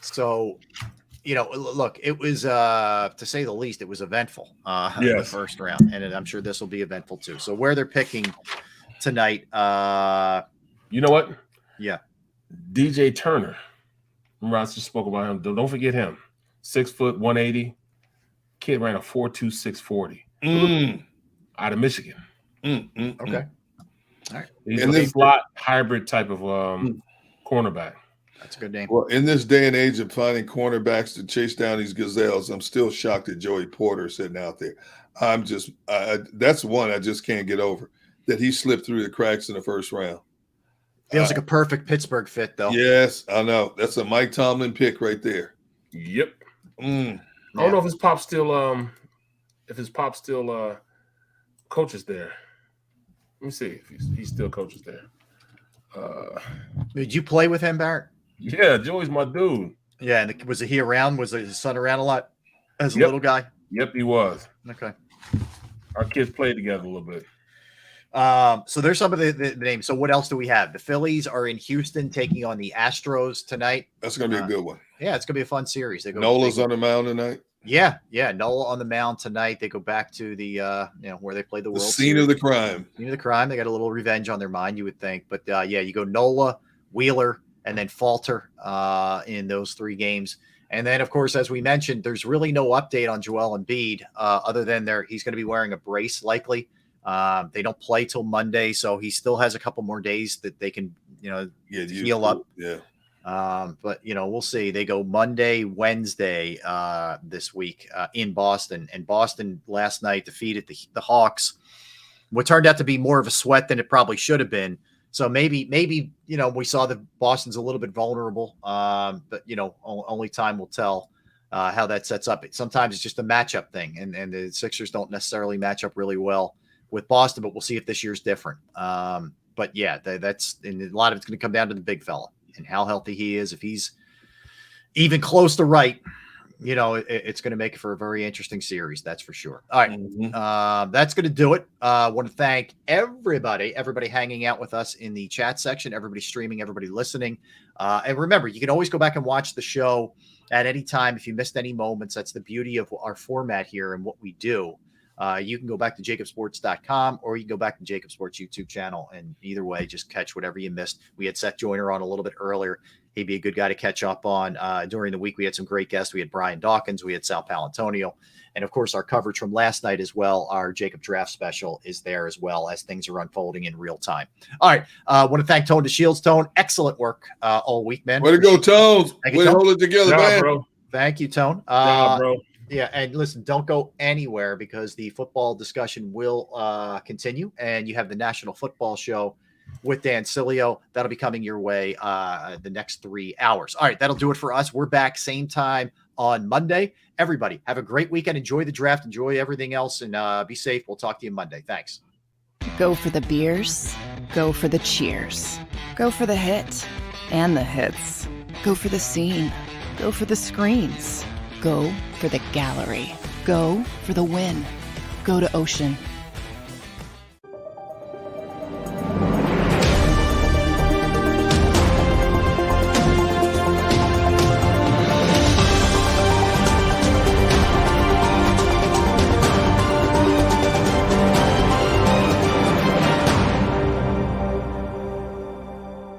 So, look, it was to say the least, it was eventful in the first round, and I'm sure this will be eventful too. So where they're picking tonight, you know what? Yeah, DJ Turner. Remember I just spoke about him. Don't forget him. 6 foot 180. Kid ran a 4.2 640 out of Michigan. Okay. All right. He's a slot hybrid type of cornerback. That's a good name. Well, in this day and age of finding cornerbacks to chase down these gazelles, I'm still shocked that Joey Porter sitting out there. That's one I just can't get over, that he slipped through the cracks in the first round. Feels like a perfect Pittsburgh fit, though. Yes, I know. That's a Mike Tomlin pick right there. Yep. I don't know if his pop still coaches there. Let me see if he still coaches there. Did you play with him, Barrett? Yeah, Joey's my dude. Yeah, and was he around? Was his son around a lot as a little guy? Yep, he was. Okay. Our kids played together a little bit. So there's some of the names. So what else do we have? The Phillies are in Houston taking on the Astros tonight. That's going to be a good one. Yeah, it's going to be a fun series. Nola's on the mound tonight. Yeah, Nola on the mound tonight. They go back to the where they played the World Series. Scene of the crime. They got a little revenge on their mind, you would think. But you go Nola, Wheeler, and then Falter in those 3 games. And then, of course, as we mentioned, there's really no update on Joel Embiid other than he's going to be wearing a brace likely. They don't play till Monday, so he still has a couple more days that they can, heal up. Yeah. But we'll see. They go Monday, Wednesday this week in Boston, and Boston last night defeated the Hawks, what turned out to be more of a sweat than it probably should have been. So maybe we saw that Boston's a little bit vulnerable, but only time will tell how that sets up. Sometimes it's just a matchup thing, and the Sixers don't necessarily match up really well with Boston, but we'll see if this year's different. But yeah, that's, and a lot of it's going to come down to the big fella and how healthy he is. If he's even close to right, it's going to make it for a very interesting series. That's for sure. All right. That's going to do it. I want to thank everybody hanging out with us in the chat section, everybody streaming, everybody listening. And remember, you can always go back and watch the show at any time. If you missed any moments, that's the beauty of our format here and what we do. You can go back to JAKIBsports.com, or you can go back to JAKIB Sports YouTube channel. And either way, just catch whatever you missed. We had Seth Joyner on a little bit earlier. He'd be a good guy to catch up on. During the week, we had some great guests. We had Brian Dawkins. We had Sal Palantonio. And, of course, our coverage from last night as well, our JAKIB Draft Special is there as well as things are unfolding in real time. All right. I want to thank Tone DeShields. Tone, excellent work all week, man. Way to go, Tone. Way to hold it together, man. Bro. Thank you, Tone. Bro. Yeah, and listen, don't go anywhere because the football discussion will continue, and you have the National Football Show with Dan Cilio. That'll be coming your way the next 3 hours. All right, that'll do it for us. We're back same time on Monday. Everybody, have a great weekend. Enjoy the draft. Enjoy everything else, and be safe. We'll talk to you Monday. Thanks. Go for the beers. Go for the cheers. Go for the hit and the hits. Go for the scene. Go for the screens. Go for the gallery. Go for the win. Go to Ocean.